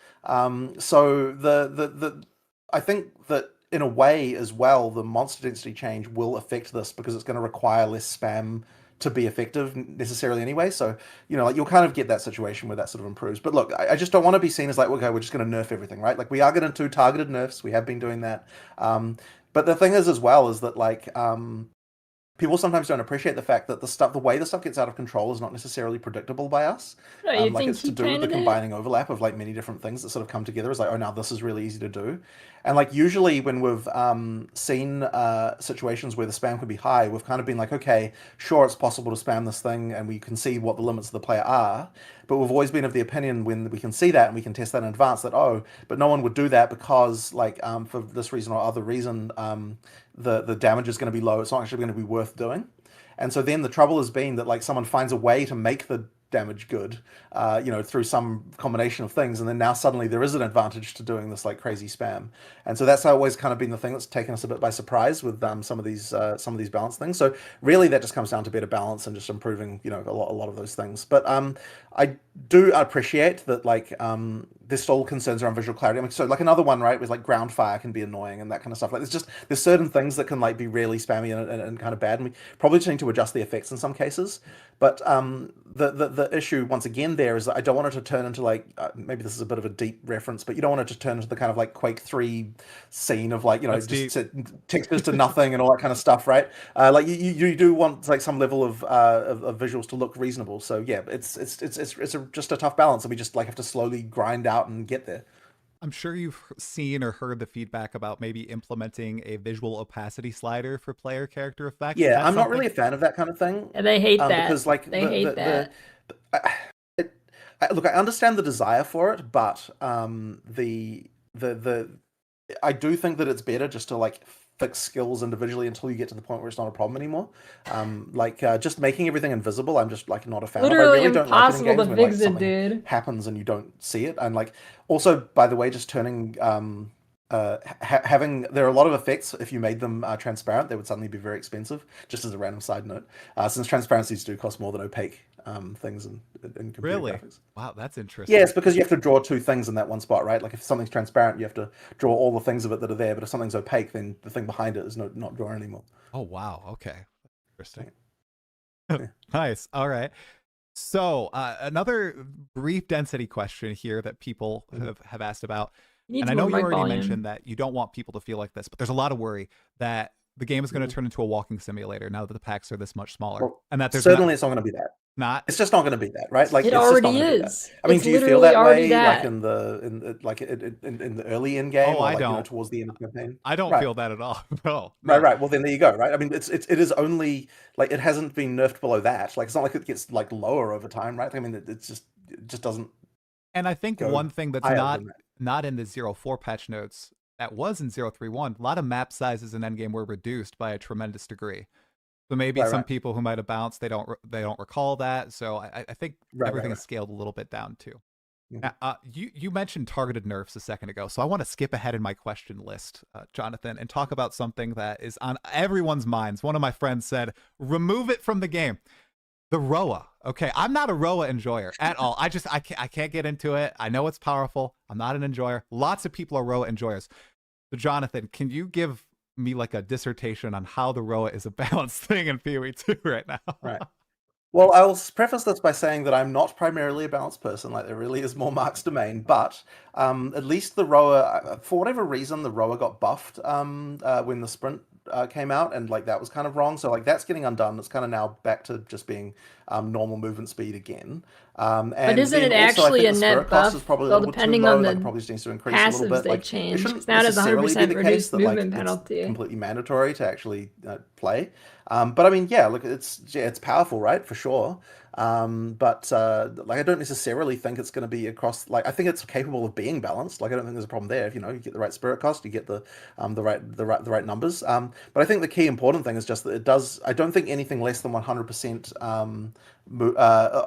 So the I think that in a way as well, the monster density change will affect this because it's going to require less spam to be effective necessarily anyway. So, like you'll kind of get that situation where that sort of improves. But look, I just don't want to be seen as like, okay, we're just going to nerf everything, right? Like we are going to do targeted nerfs. We have been doing that. But the thing is as well is that like, people sometimes don't appreciate the fact that the way the stuff gets out of control is not necessarily predictable by us. Like it's to do with the combining overlap of like many different things that sort of come together. It's like, oh, now this is really easy to do. And like usually when we've seen situations where the spam could be high, we've kind of been like, okay, sure, it's possible to spam this thing, and we can see what the limits of the player are. But we've always been of the opinion when we can see that and we can test that in advance that, oh, but no one would do that because like for this reason or other reason, the damage is going to be low. It's not actually going to be worth doing. And so then the trouble has been that like someone finds a way to make the damage good, through some combination of things, and then now suddenly there is an advantage to doing this like crazy spam. And so that's always kind of been the thing that's taken us a bit by surprise with some of these balance things. So really that just comes down to better balance and just improving a lot of those things. But I do appreciate that like there's still concerns around visual clarity. I mean, so like another one, right, was like ground fire can be annoying and that kind of stuff. Like there's certain things that can like be really spammy and kind of bad, and we probably just need to adjust the effects in some cases. But the issue once again there is that I don't want it to turn into like maybe this is a bit of a deep reference, but you don't want it to turn into the kind of like Quake 3 scene of like just textures to nothing and all that kind of stuff, right? Like you do want like some level of visuals to look reasonable. So yeah, it's just a tough balance, and we just like have to slowly grind out and get there. I'm sure you've seen or heard the feedback about maybe implementing a visual opacity slider for player character effects. Yeah, I'm not really a fan of that kind of thing. And they hate that. Because like they hate that. Look, I understand the desire for it, but the I do think that it's better just to like fix skills individually until you get to the point where it's not a problem anymore. Just making everything invisible, I'm just like not a fan of. I really don't like it in games when like something happens and you don't see it. And like also, by the way, just turning having there are a lot of effects. If you made them transparent, they would suddenly be very expensive. Just as a random side note, since transparencies do cost more than opaque things in computer graphics. Wow, that's interesting. Yeah, it's because you have to draw two things in that one spot, right? Like if something's transparent, you have to draw all the things of it that are there. But if something's opaque, then the thing behind it is not drawn anymore. Oh wow, okay, interesting. Nice. All right. So another brief density question here that people have asked about. And I know you already mentioned that you don't want people to feel like this, but there's a lot of worry that the game is going to turn into a walking simulator now that the packs are this much smaller, and that there's certainly it's not going to be that. It's just not going to be that, right? Like it already is. I mean, do you feel that way? Like in the early in game? Oh, I don't. Towards the end of the campaign, I don't feel that at all. No. Right. Well, then there you go. Right. I mean, it is only like it hasn't been nerfed below that. Like it's not like it gets like lower over time, right? I mean, it just doesn't. And I think one thing that's not in the 0.4 patch notes that was in 0.3.1, a lot of map sizes in Endgame were reduced by a tremendous degree. So maybe some people who might have bounced, they don't recall that. So I think everything is scaled a little bit down too. Now, you mentioned targeted nerfs a second ago, so I want to skip ahead in my question list, Jonathan, and talk about something that is on everyone's minds. One of my friends said, remove it from the game. The Roa. Okay, I'm not a Roa enjoyer at all. I can't get into it. I know it's powerful. I'm not an enjoyer. Lots of people are Roa enjoyers. So Jonathan, can you give me like a dissertation on how the Roa is a balanced thing in PoE 2 right now? Right. Well, I'll preface this by saying that I'm not primarily a balanced person. Like, there really is more Mark's domain. But at least the Roa, for whatever reason, the Roa got buffed when the sprint came out, and like that was kind of wrong. So like that's getting undone. It's kind of now back to just being normal movement speed again. And but isn't it also, actually I think a the net spirit cost buff? is probably Well, a little bit too depending low. on the Like, it probably just needs to increase a little passives bit. they Like, it change. shouldn't Now it has a necessarily be 100% the case reduced that like movement it's penalty. completely mandatory to actually play. But I mean, yeah, look, it's powerful, right? For sure. But like, I don't necessarily think it's going to be across. Like, I think it's capable of being balanced. Like, I don't think there's a problem there. If you get the right spirit cost, you get the right numbers. But I think the key important thing is just that it does. I don't think anything less than 100%.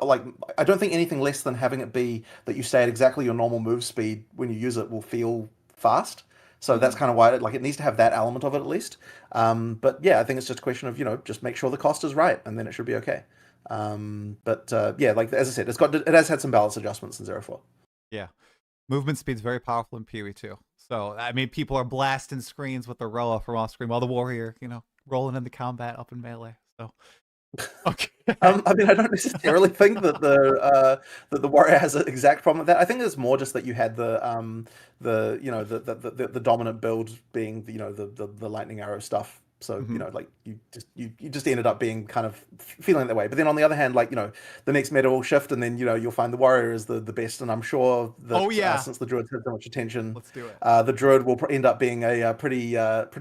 Like, I don't think anything less than having it be that you stay at exactly your normal move speed when you use it will feel fast. So that's kind of why it needs to have that element of it at least. But yeah, I think it's just a question of just make sure the cost is right, and then it should be okay. Yeah, like as I said, it has had some balance adjustments in 0.4. Yeah, movement speed's very powerful in PoE 2. So I mean, people are blasting screens with the Roa from off screen while the warrior, rolling into combat up in melee. So okay. I mean, I don't necessarily think that the warrior has an exact problem with that. I think it's more just that you had the dominant build being the lightning arrow stuff. So like you just ended up being kind of feeling that way. But then on the other hand, like the next meta will shift, and then you'll find the warrior is the best. And I'm sure that since the druids had so much attention, let's do it. The druid will end up being a pretty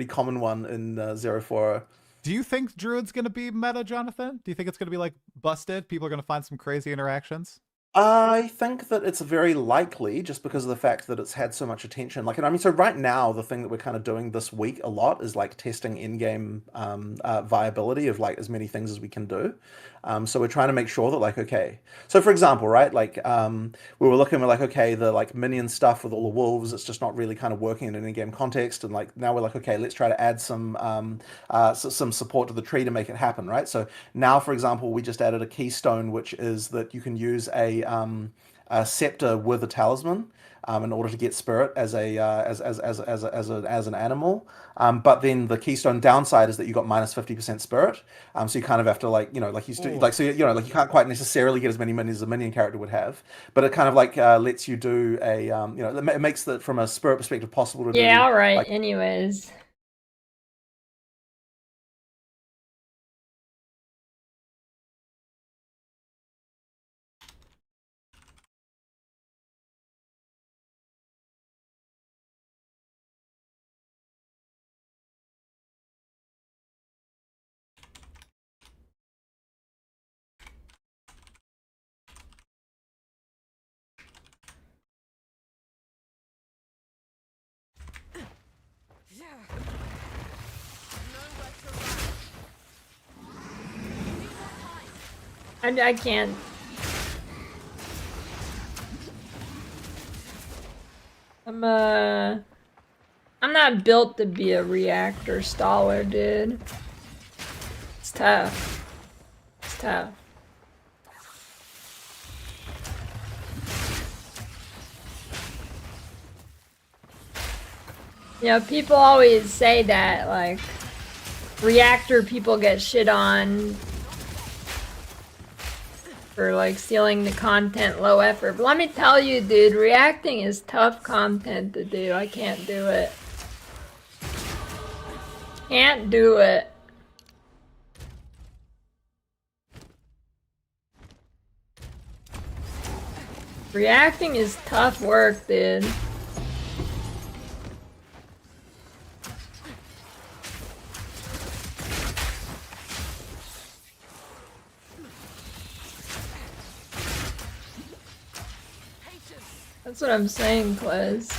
common one in 0.4. Do you think Druid's going to be meta, Jonathan? Do you think it's going to be like busted? People are going to find some crazy interactions? I think that it's very likely, just because of the fact that it's had so much attention. Like, I mean, so right now, the thing that we're kind of doing this week a lot is like testing in-game viability of like as many things as we can do. So we're trying to make sure that like, okay, so for example, right, like we were looking at like, okay, the like minion stuff with all the wolves, it's just not really kind of working in an in-game context. And like now we're like, okay, let's try to add some support to the tree to make it happen, right? So now, for example, we just added a keystone, which is that you can use a scepter with a talisman in order to get spirit as an animal. But then the keystone downside is that you got minus 50% spirit. So you kind of have to like you can't quite necessarily get as many minions as a minion character would have. But it kind of like lets you do a it makes that from a spirit perspective possible to do. Yeah, all right. Like, anyways. I can't. I'm not built to be a reactor staller, dude. It's tough. It's tough. People always say that, like, reactor people get shit on for like stealing the content, low effort. But let me tell you, dude, reacting is tough content to do. I can't do it. Can't do it. Reacting is tough work, dude. That's what I'm saying, Quiz.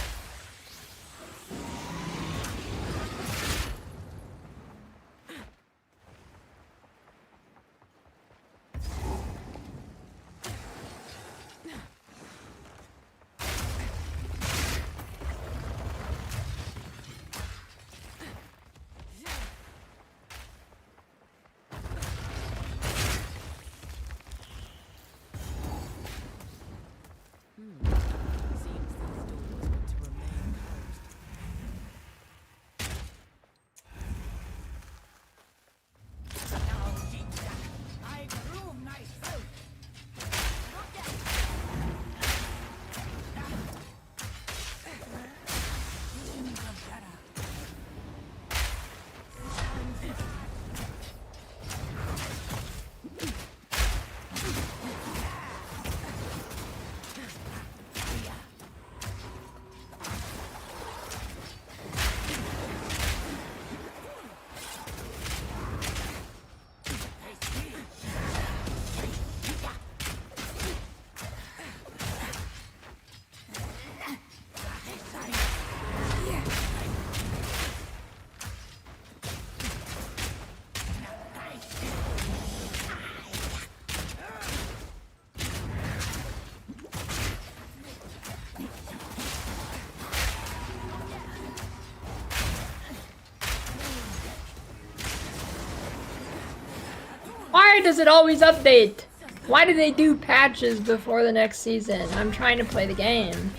Why does it always update? Why do they do patches before the next season? I'm trying to play the game.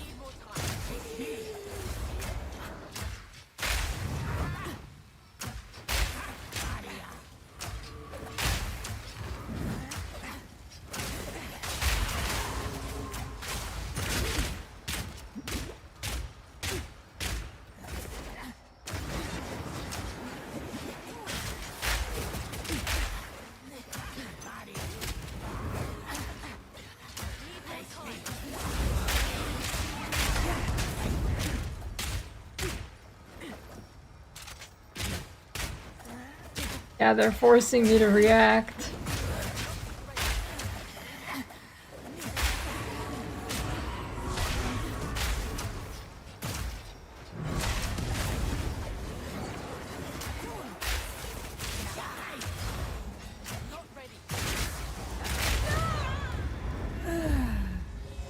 Yeah, they're forcing me to react.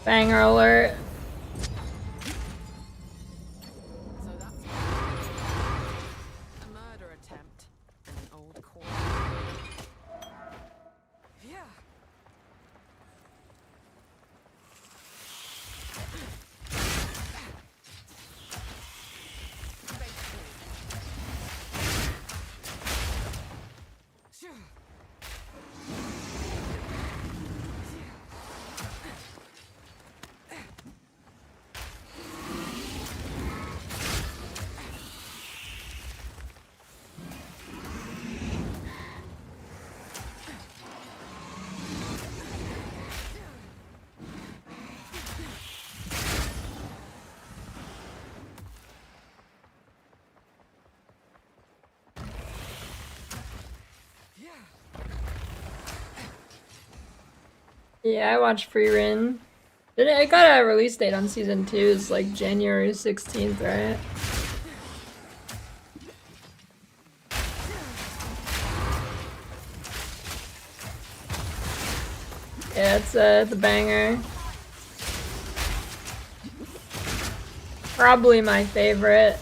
Banger alert. Yeah, I watched Free Rin. It got a release date on season 2. It's like January 16th, right? Yeah, it's a banger. Probably my favorite.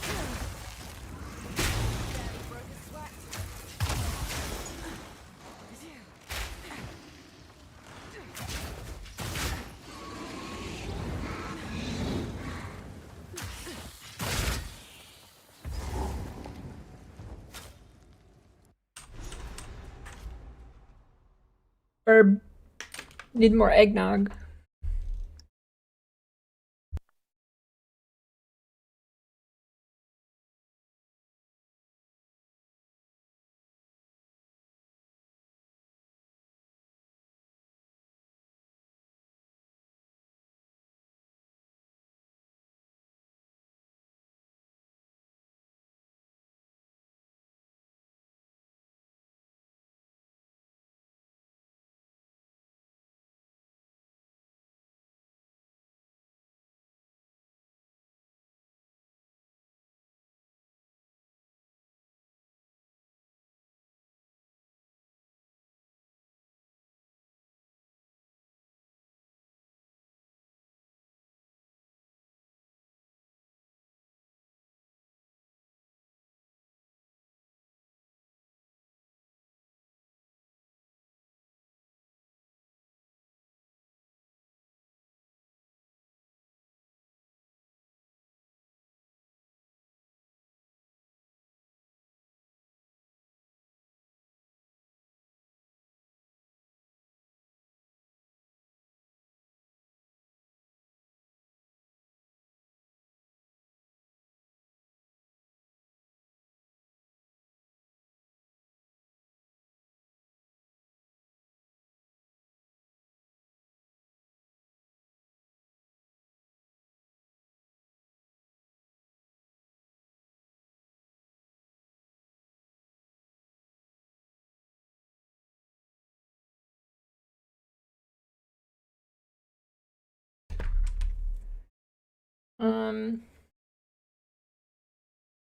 Or need more eggnog.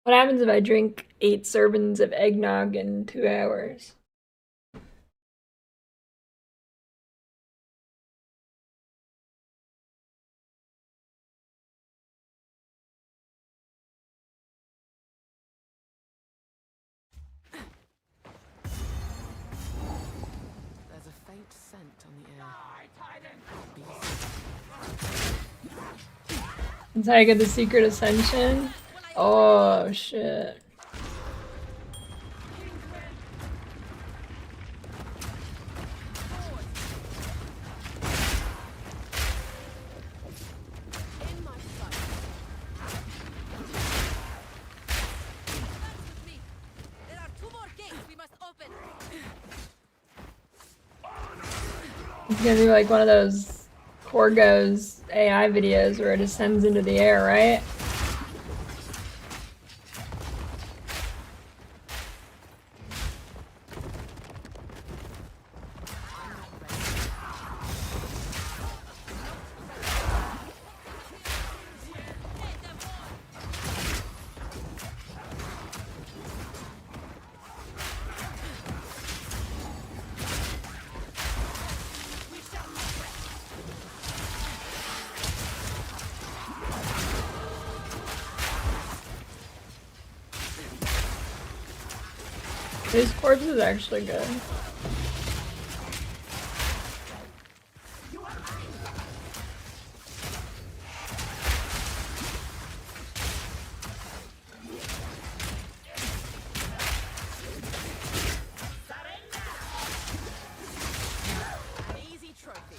What happens if I drink 8 servings of eggnog in 2 hours? There's scent on the air. That's how I get the secret ascension. Oh shit. It's gonna be like one of those Corgo's AI videos where it ascends into the air, right? His corpse is actually good. Easy trophy.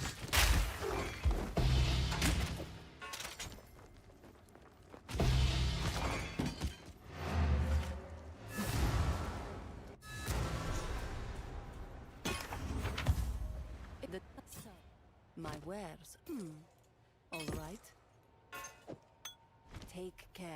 My wares. All right. Take care.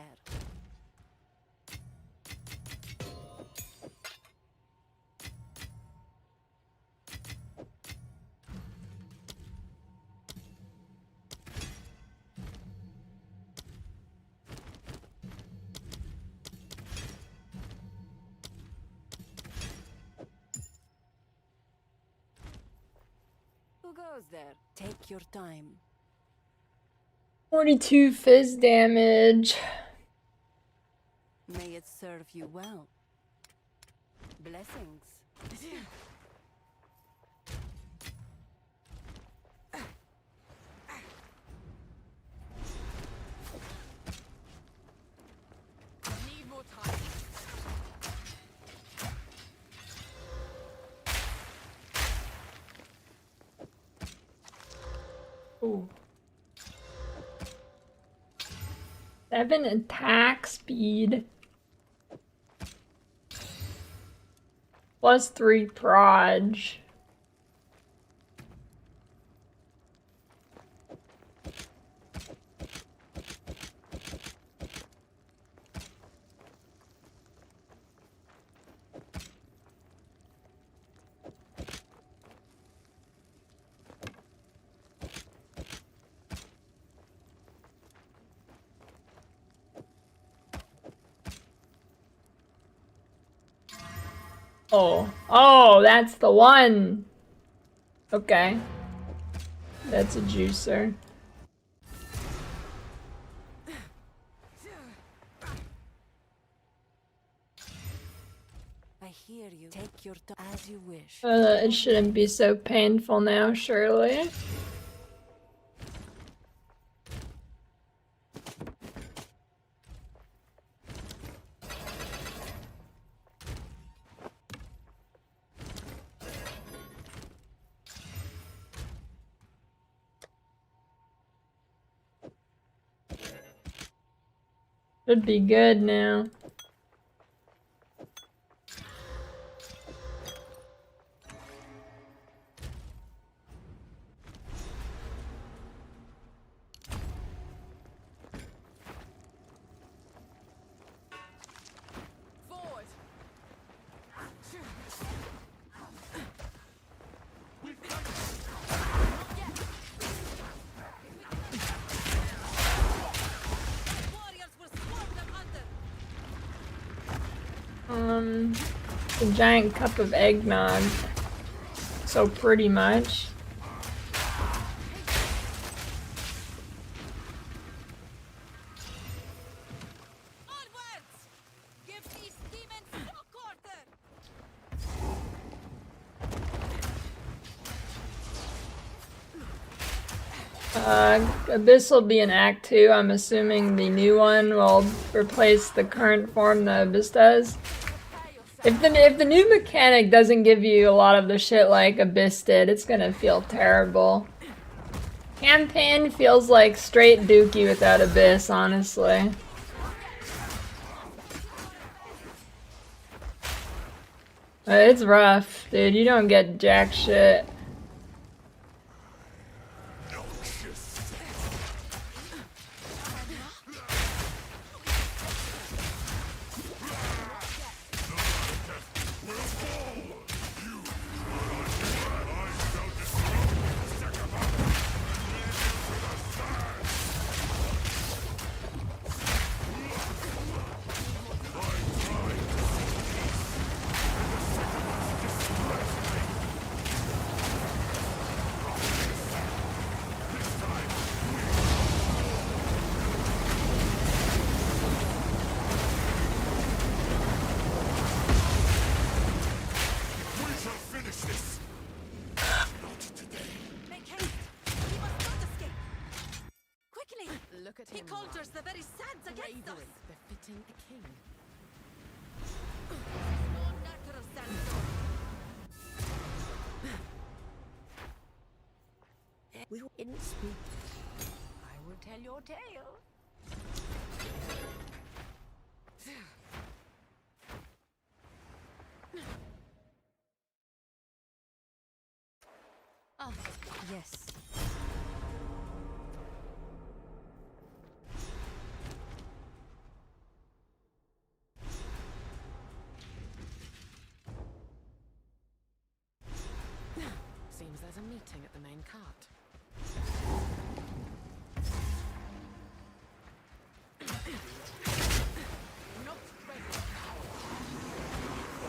Who goes there? Take your time. 42 fizz damage. May it serve you well. Blessings. Need more time. Ooh. 7 attack speed. Plus 3 proj. Oh, that's the one. Okay. That's a juicer. I hear you. Take your time as you wish. It shouldn't be so painful now, surely. Should be good now. Forward. A giant cup of eggnog. So pretty much. Abyss will be in Act 2. I'm assuming the new one will replace the current form that Abyss does. If the new mechanic doesn't give you a lot of the shit like Abyss did, it's gonna feel terrible. Campaign feels like straight Dookie without Abyss, honestly. It's rough, dude. You don't get jack shit. He conjures the very sands against us. Befitting a king. No natural sandstorm. We didn't speak. I will tell your tale. Ah, yes. Seems there's a meeting at the main cart.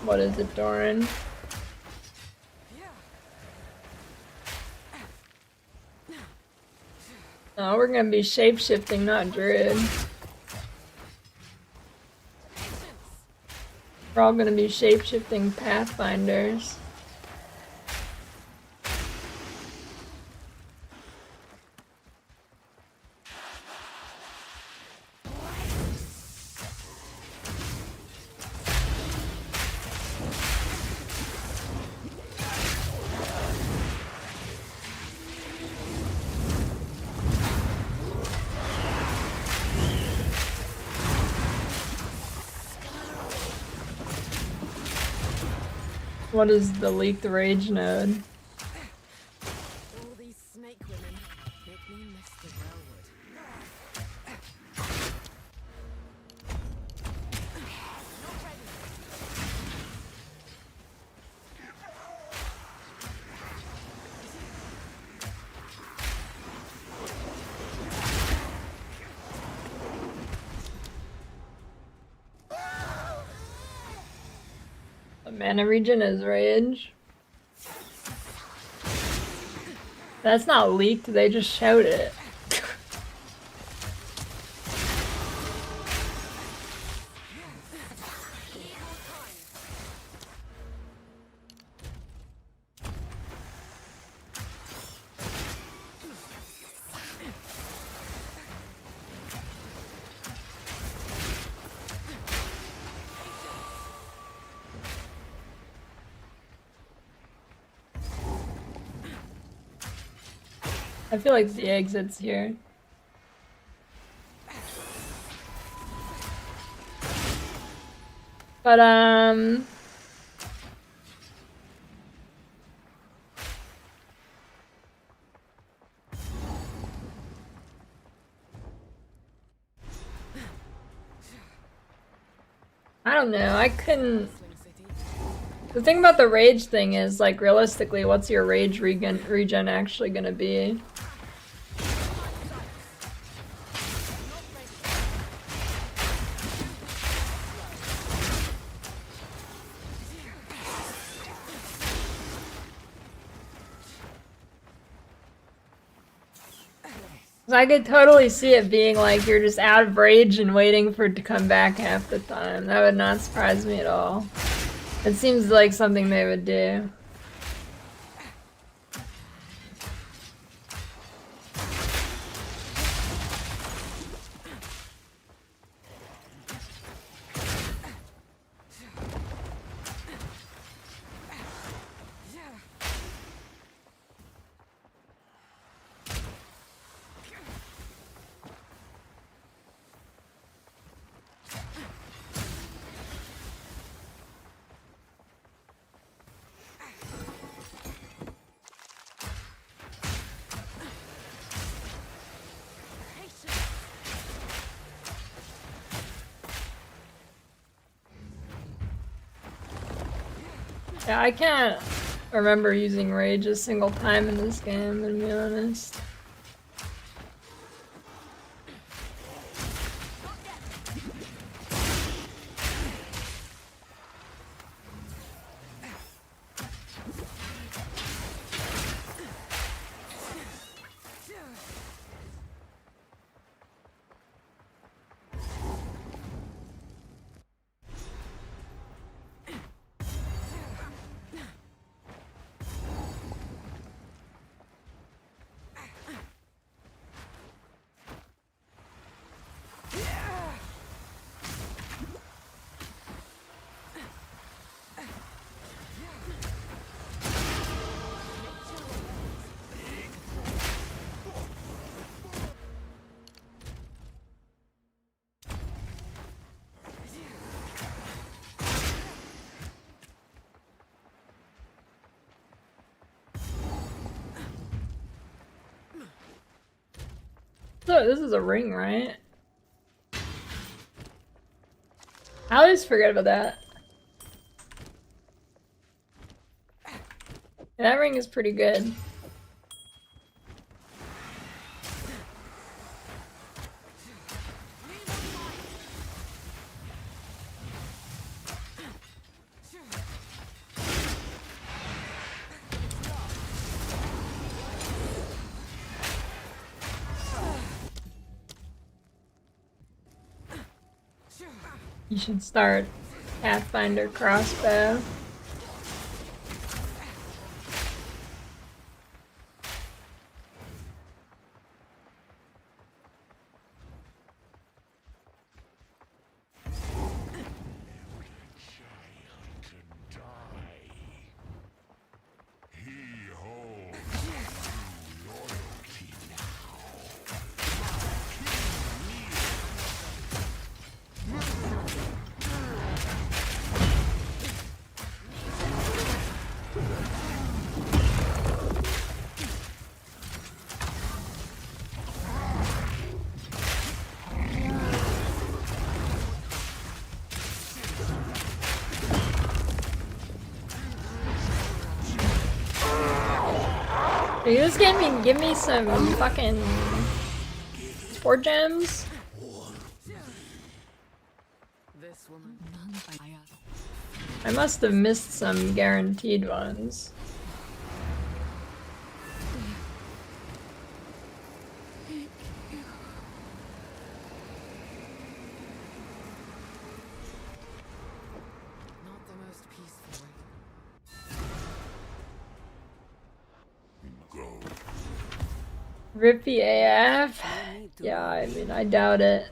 What is it, Doran? Oh, we're gonna be shape-shifting, not druid. We're all gonna be shape-shifting Pathfinders. What is the leaked rage node? All these snake women make me miss the railwood. The mana region is rage. That's not leaked, they just showed it. I feel like the exit's here. But I don't know, I couldn't... The thing about the rage thing is, like, realistically, what's your rage regen actually gonna be? I could totally see it being like you're just out of rage and waiting for it to come back half the time. That would not surprise me at all. It seems like something they would do. Yeah, I can't remember using rage a single time in this game, to be honest. So this is a ring, right? I always forget about that. Yeah, that ring is pretty good. You should start Pathfinder crossbow. Are you just gonna give me some fucking sport gems? I must have missed some guaranteed ones. Rippy AF? Yeah, I mean, I doubt it.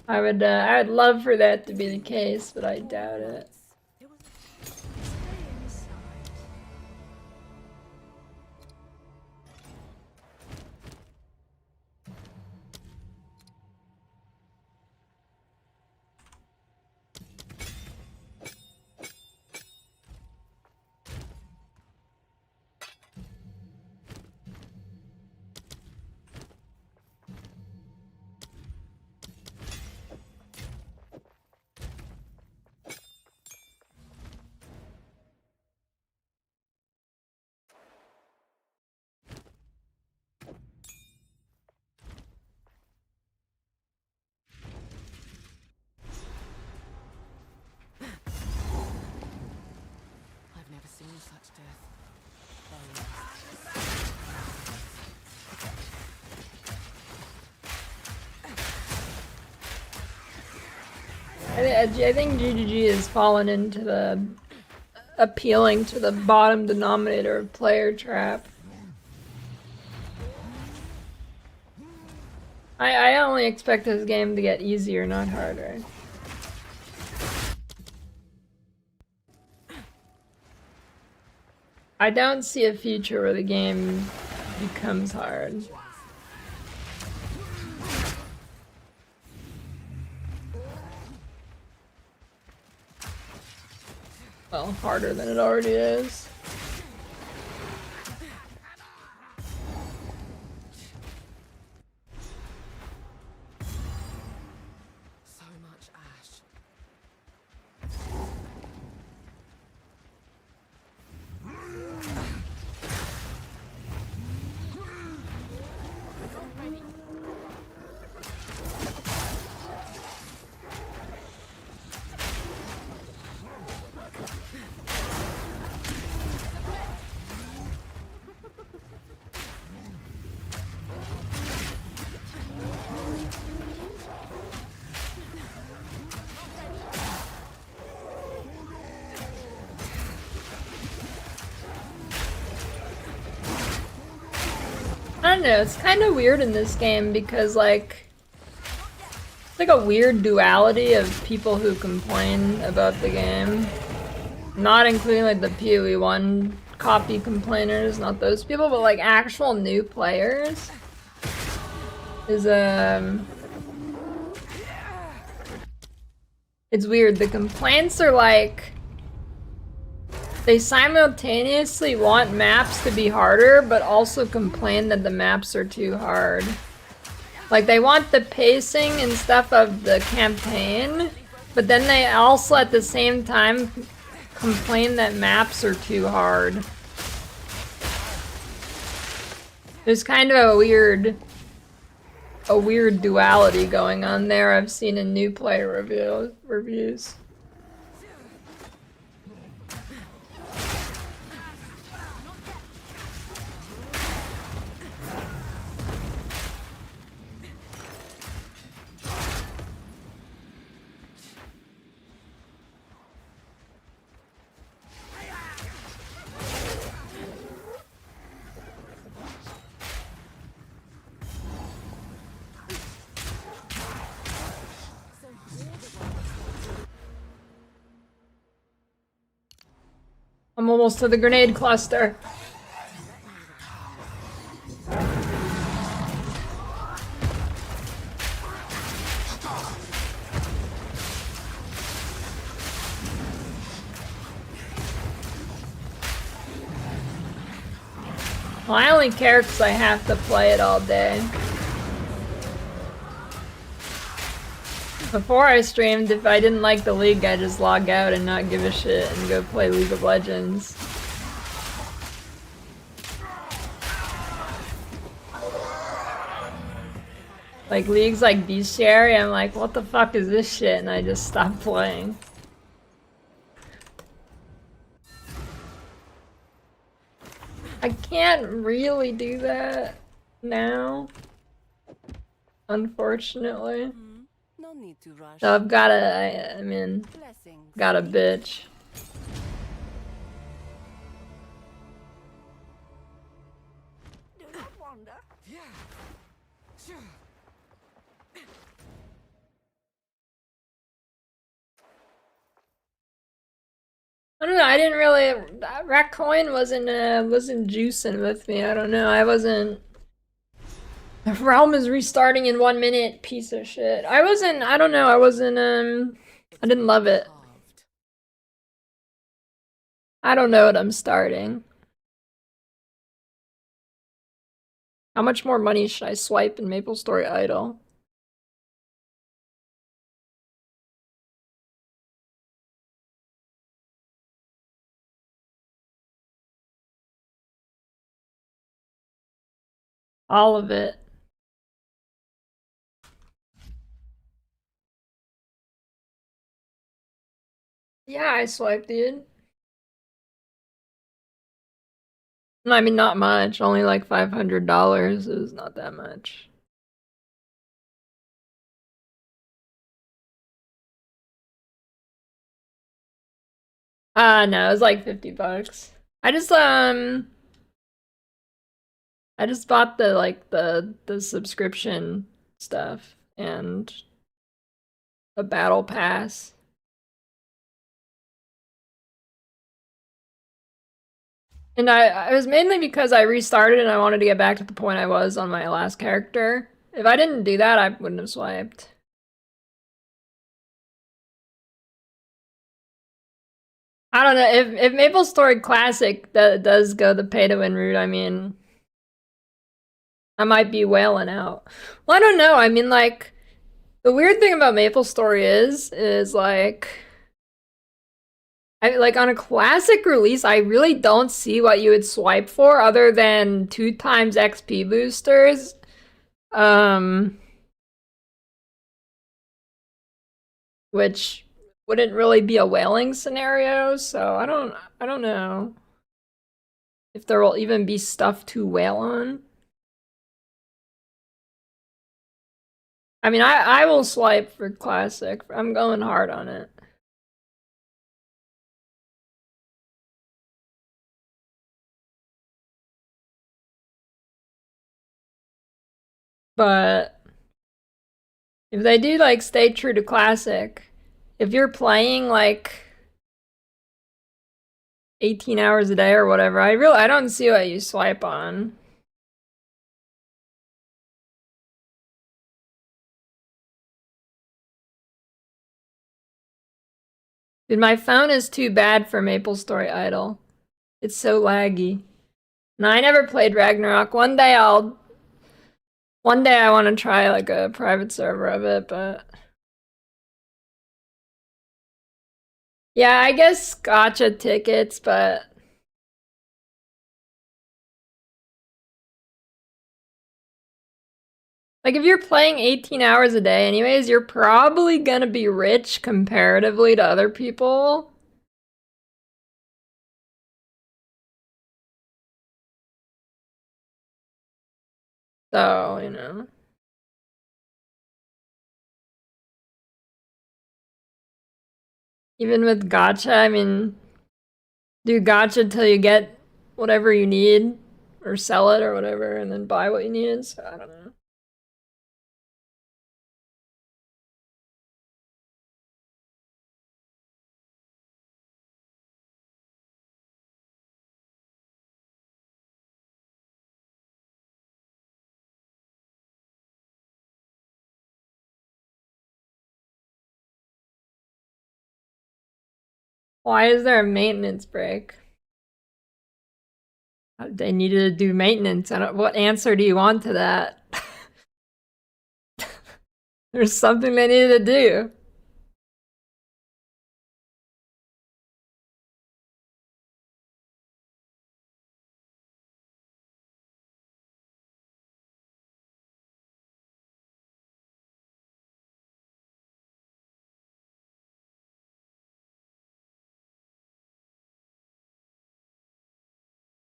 I would love for that to be the case, but I doubt it. I've never seen such death. I think GGG has fallen into the appealing to the bottom denominator of player trap. I only expect this game to get easier, not harder. I don't see a future where the game becomes hard. Well, harder than it already is. So much ash. don't know, it's kind of weird in this game because like it's like a weird duality of people who complain about the game. Not including like the PoE 1 copy complainers, not those people, but like actual new players. Is it's weird. The complaints are like they simultaneously want maps to be harder, but also complain that the maps are too hard. Like they want the pacing and stuff of the campaign, but then they also at the same time complain that maps are too hard. There's kind of a weird duality going on there I've seen in new player reviews. I'm almost to the grenade cluster. Well, I only care because I have to play it all day. Before I streamed, if I didn't like the league, I'd just log out and not give a shit and go play League of Legends. Like leagues like Bestiary, I'm like, what the fuck is this shit? And I just stop playing. I can't really do that now, unfortunately. No need to rush. So I've got a, I mean, got a bitch. Do not wander. Yeah. Sure. I don't know, I didn't really, that coin wasn't juicing with me, I don't know, I wasn't. The realm is restarting in 1 minute, piece of shit. I don't know, I didn't love it. I don't know what I'm starting. How much more money should I swipe in MapleStory Idle? All of it. Yeah, I swiped, dude. I mean, not much. Only like $500. It was not that much. No, it was like $50. I just bought the subscription stuff and a battle pass. And it was mainly because I restarted and I wanted to get back to the point I was on my last character. If I didn't do that, I wouldn't have swiped. I don't know, if MapleStory Classic does go the pay-to-win route, I mean, I might be wailing out. Well, I don't know, I mean, like, the weird thing about MapleStory is like, like on a classic release, I really don't see what you would swipe for other than 2 times XP boosters. Which wouldn't really be a whaling scenario, so I don't know if there will even be stuff to whale on. I mean, I will swipe for classic. I'm going hard on it. But if they do like stay true to classic, if you're playing like 18 hours a day or whatever, I don't see what you swipe on. Dude, my phone is too bad for MapleStory Idle. It's so laggy. No, I never played Ragnarok. One day I want to try like a private server of it, but yeah, I guess gotcha tickets, but like if you're playing 18 hours a day anyways, you're probably gonna be rich comparatively to other people. So, you know. Even with gotcha, I mean, do gotcha till you get whatever you need, or sell it or whatever, and then buy what you need, so I don't know. Why is there a maintenance break? They needed to do maintenance. What answer do you want to that? There's something they needed to do.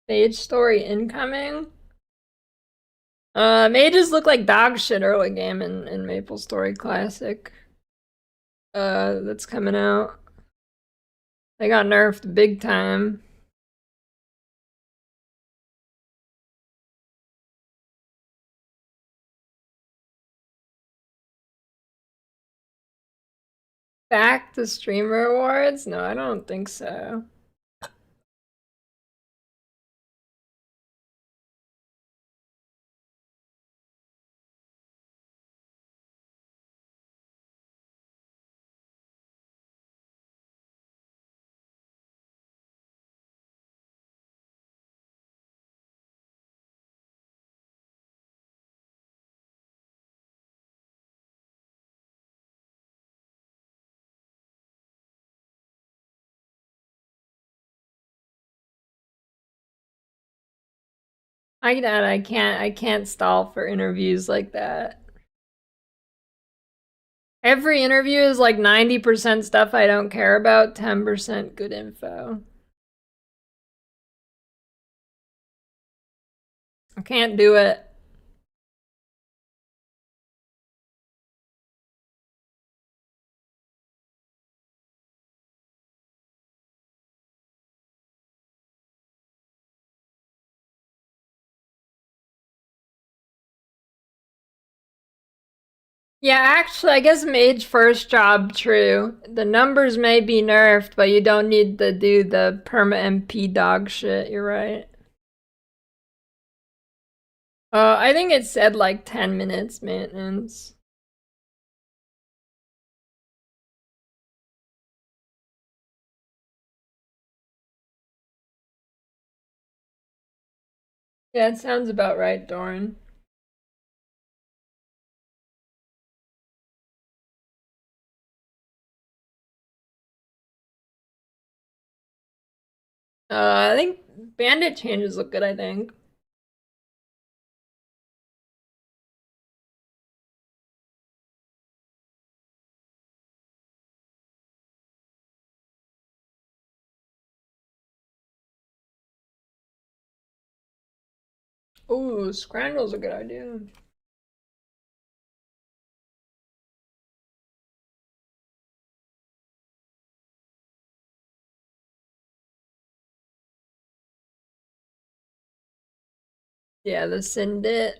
Mage story incoming? Mages look like dog shit early game in MapleStory Classic. That's coming out. They got nerfed big time. Back to streamer awards? No, I don't think so. I can't stall for interviews like that. Every interview is like 90% stuff I don't care about, 10% good info. I can't do it. Yeah, actually, I guess mage first job, true. The numbers may be nerfed, but you don't need to do the perma MP dog shit, you're right. I think it said like 10 minutes maintenance. Yeah, it sounds about right, Doran. I think bandit changes look good, I think. Ooh, scrandal's a good idea. Yeah, the Syndit.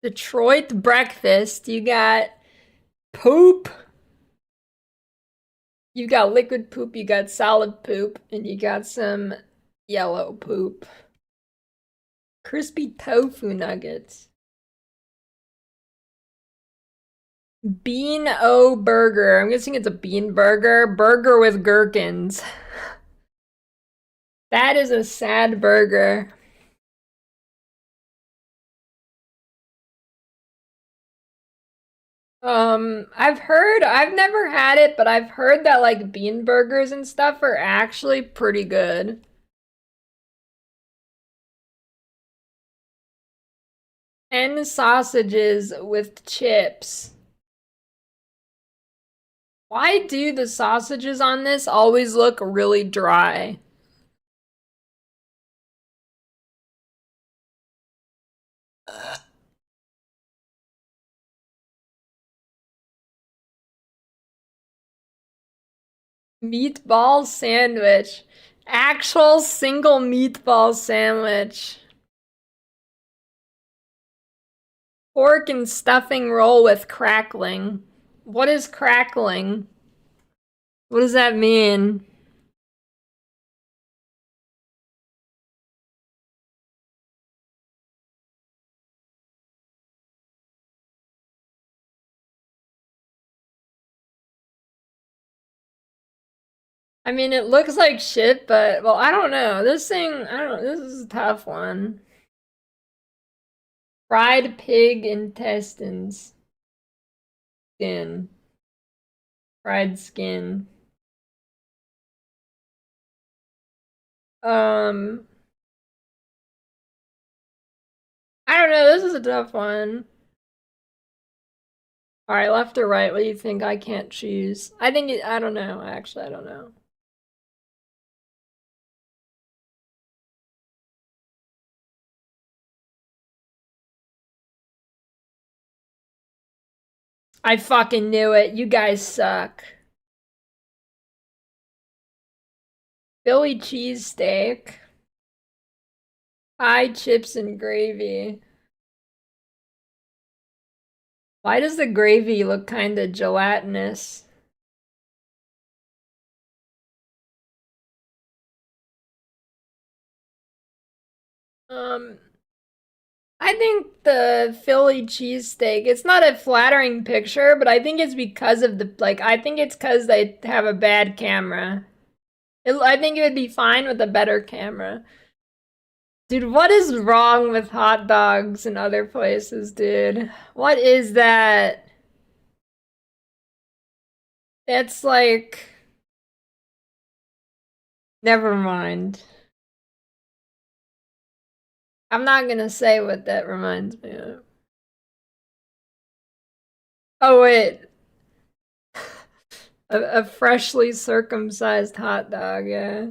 Detroit breakfast. You got poop. You got liquid poop, you got solid poop, and you got some yellow poop. Crispy tofu nuggets. Bean O burger. I'm guessing it's a bean burger. Burger with gherkins. That is a sad burger. I've never had it, but I've heard that like bean burgers and stuff are actually pretty good. And sausages with chips. Why do the sausages on this always look really dry? Meatball sandwich. Actual single meatball sandwich. Pork and stuffing roll with crackling. What is crackling? What does that mean? I mean, it looks like shit, but, well, I don't know. This is a tough one. Fried pig intestines. Skin. Fried skin. I don't know. This is a tough one. Alright, left or right? What do you think? I can't choose. I don't know. Actually, I don't know. I fucking knew it. You guys suck. Philly cheesesteak. Pie, chips, and gravy. Why does the gravy look kinda gelatinous? I think the Philly cheesesteak, it's not a flattering picture, but I think it's because of I think it's because they have a bad camera. I think it would be fine with a better camera. Dude, what is wrong with hot dogs in other places, dude? What is that? That's like... Never mind. I'm not gonna say what that reminds me of. Oh, wait. A freshly circumcised hot dog, yeah.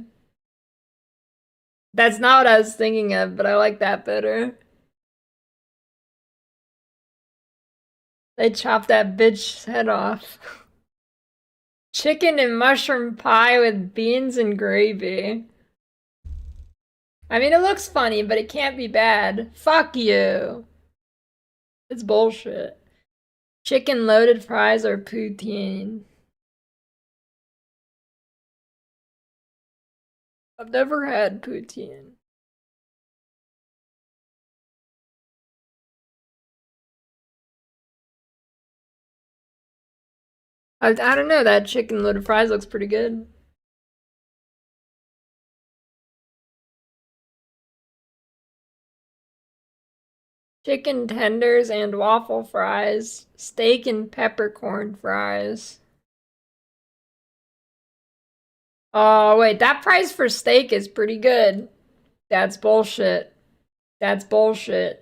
That's not what I was thinking of, but I like that better. They chopped that bitch's head off. Chicken and mushroom pie with beans and gravy. I mean, it looks funny, but it can't be bad. Fuck you. It's bullshit. Chicken loaded fries or poutine. I've never had poutine. I don't know, that chicken loaded fries looks pretty good. Chicken tenders and waffle fries. Steak and peppercorn fries. Oh, wait, that price for steak is pretty good. That's bullshit. That's bullshit.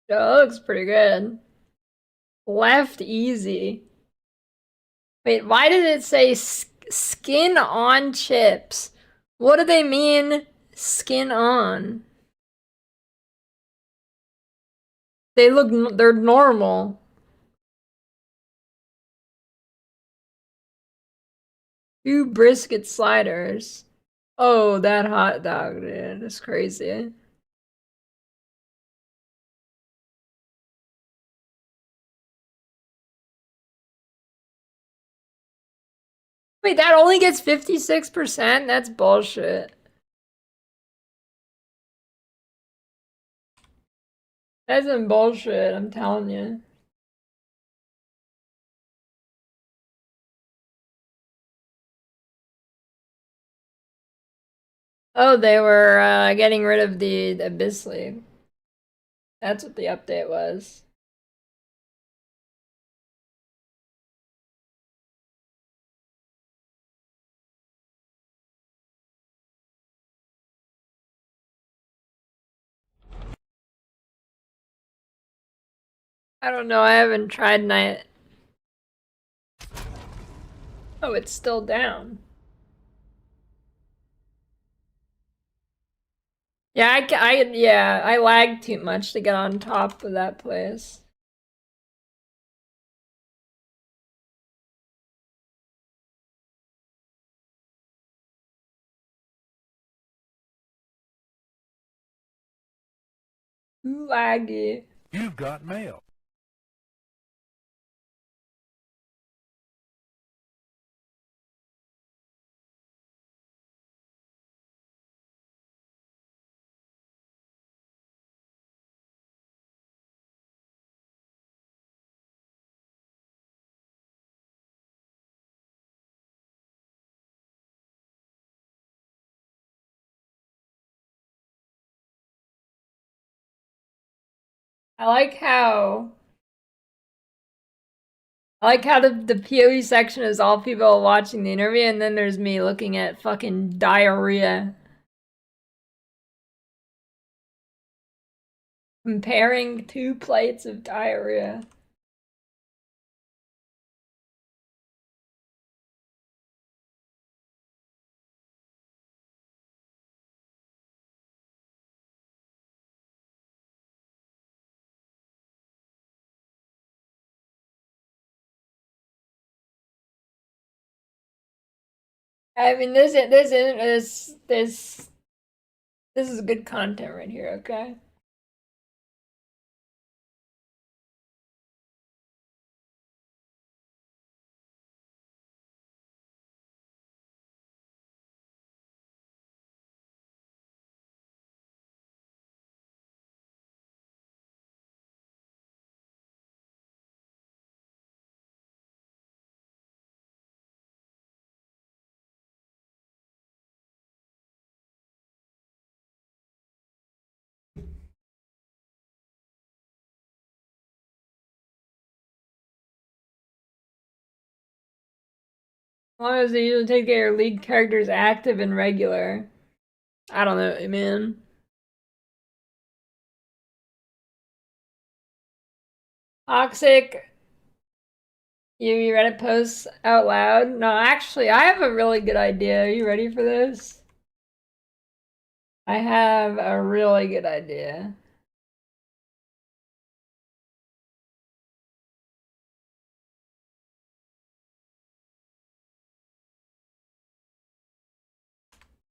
That looks pretty good. Left easy. Wait, why did it say skin on chips? What do they mean? Skin on. They're normal. Two brisket sliders. Oh, that hot dog, dude. That's crazy. Wait, that only gets 56%? That's bullshit. That's some bullshit, I'm telling you. Oh, they were getting rid of the Abyss League. That's what the update was. I don't know, I haven't tried night. Oh, it's still down. Yeah, I lagged too much to get on top of that place. Too laggy. You've got mail. I like how the PoE section is all people watching the interview, and then there's me looking at fucking diarrhea. Comparing 2 plates of diarrhea. I mean, this is good content right here, okay? As long as they usually take your league characters active and regular. I don't know, man. Toxic. You read it posts out loud? No, actually, I have a really good idea. Are you ready for this? I have a really good idea.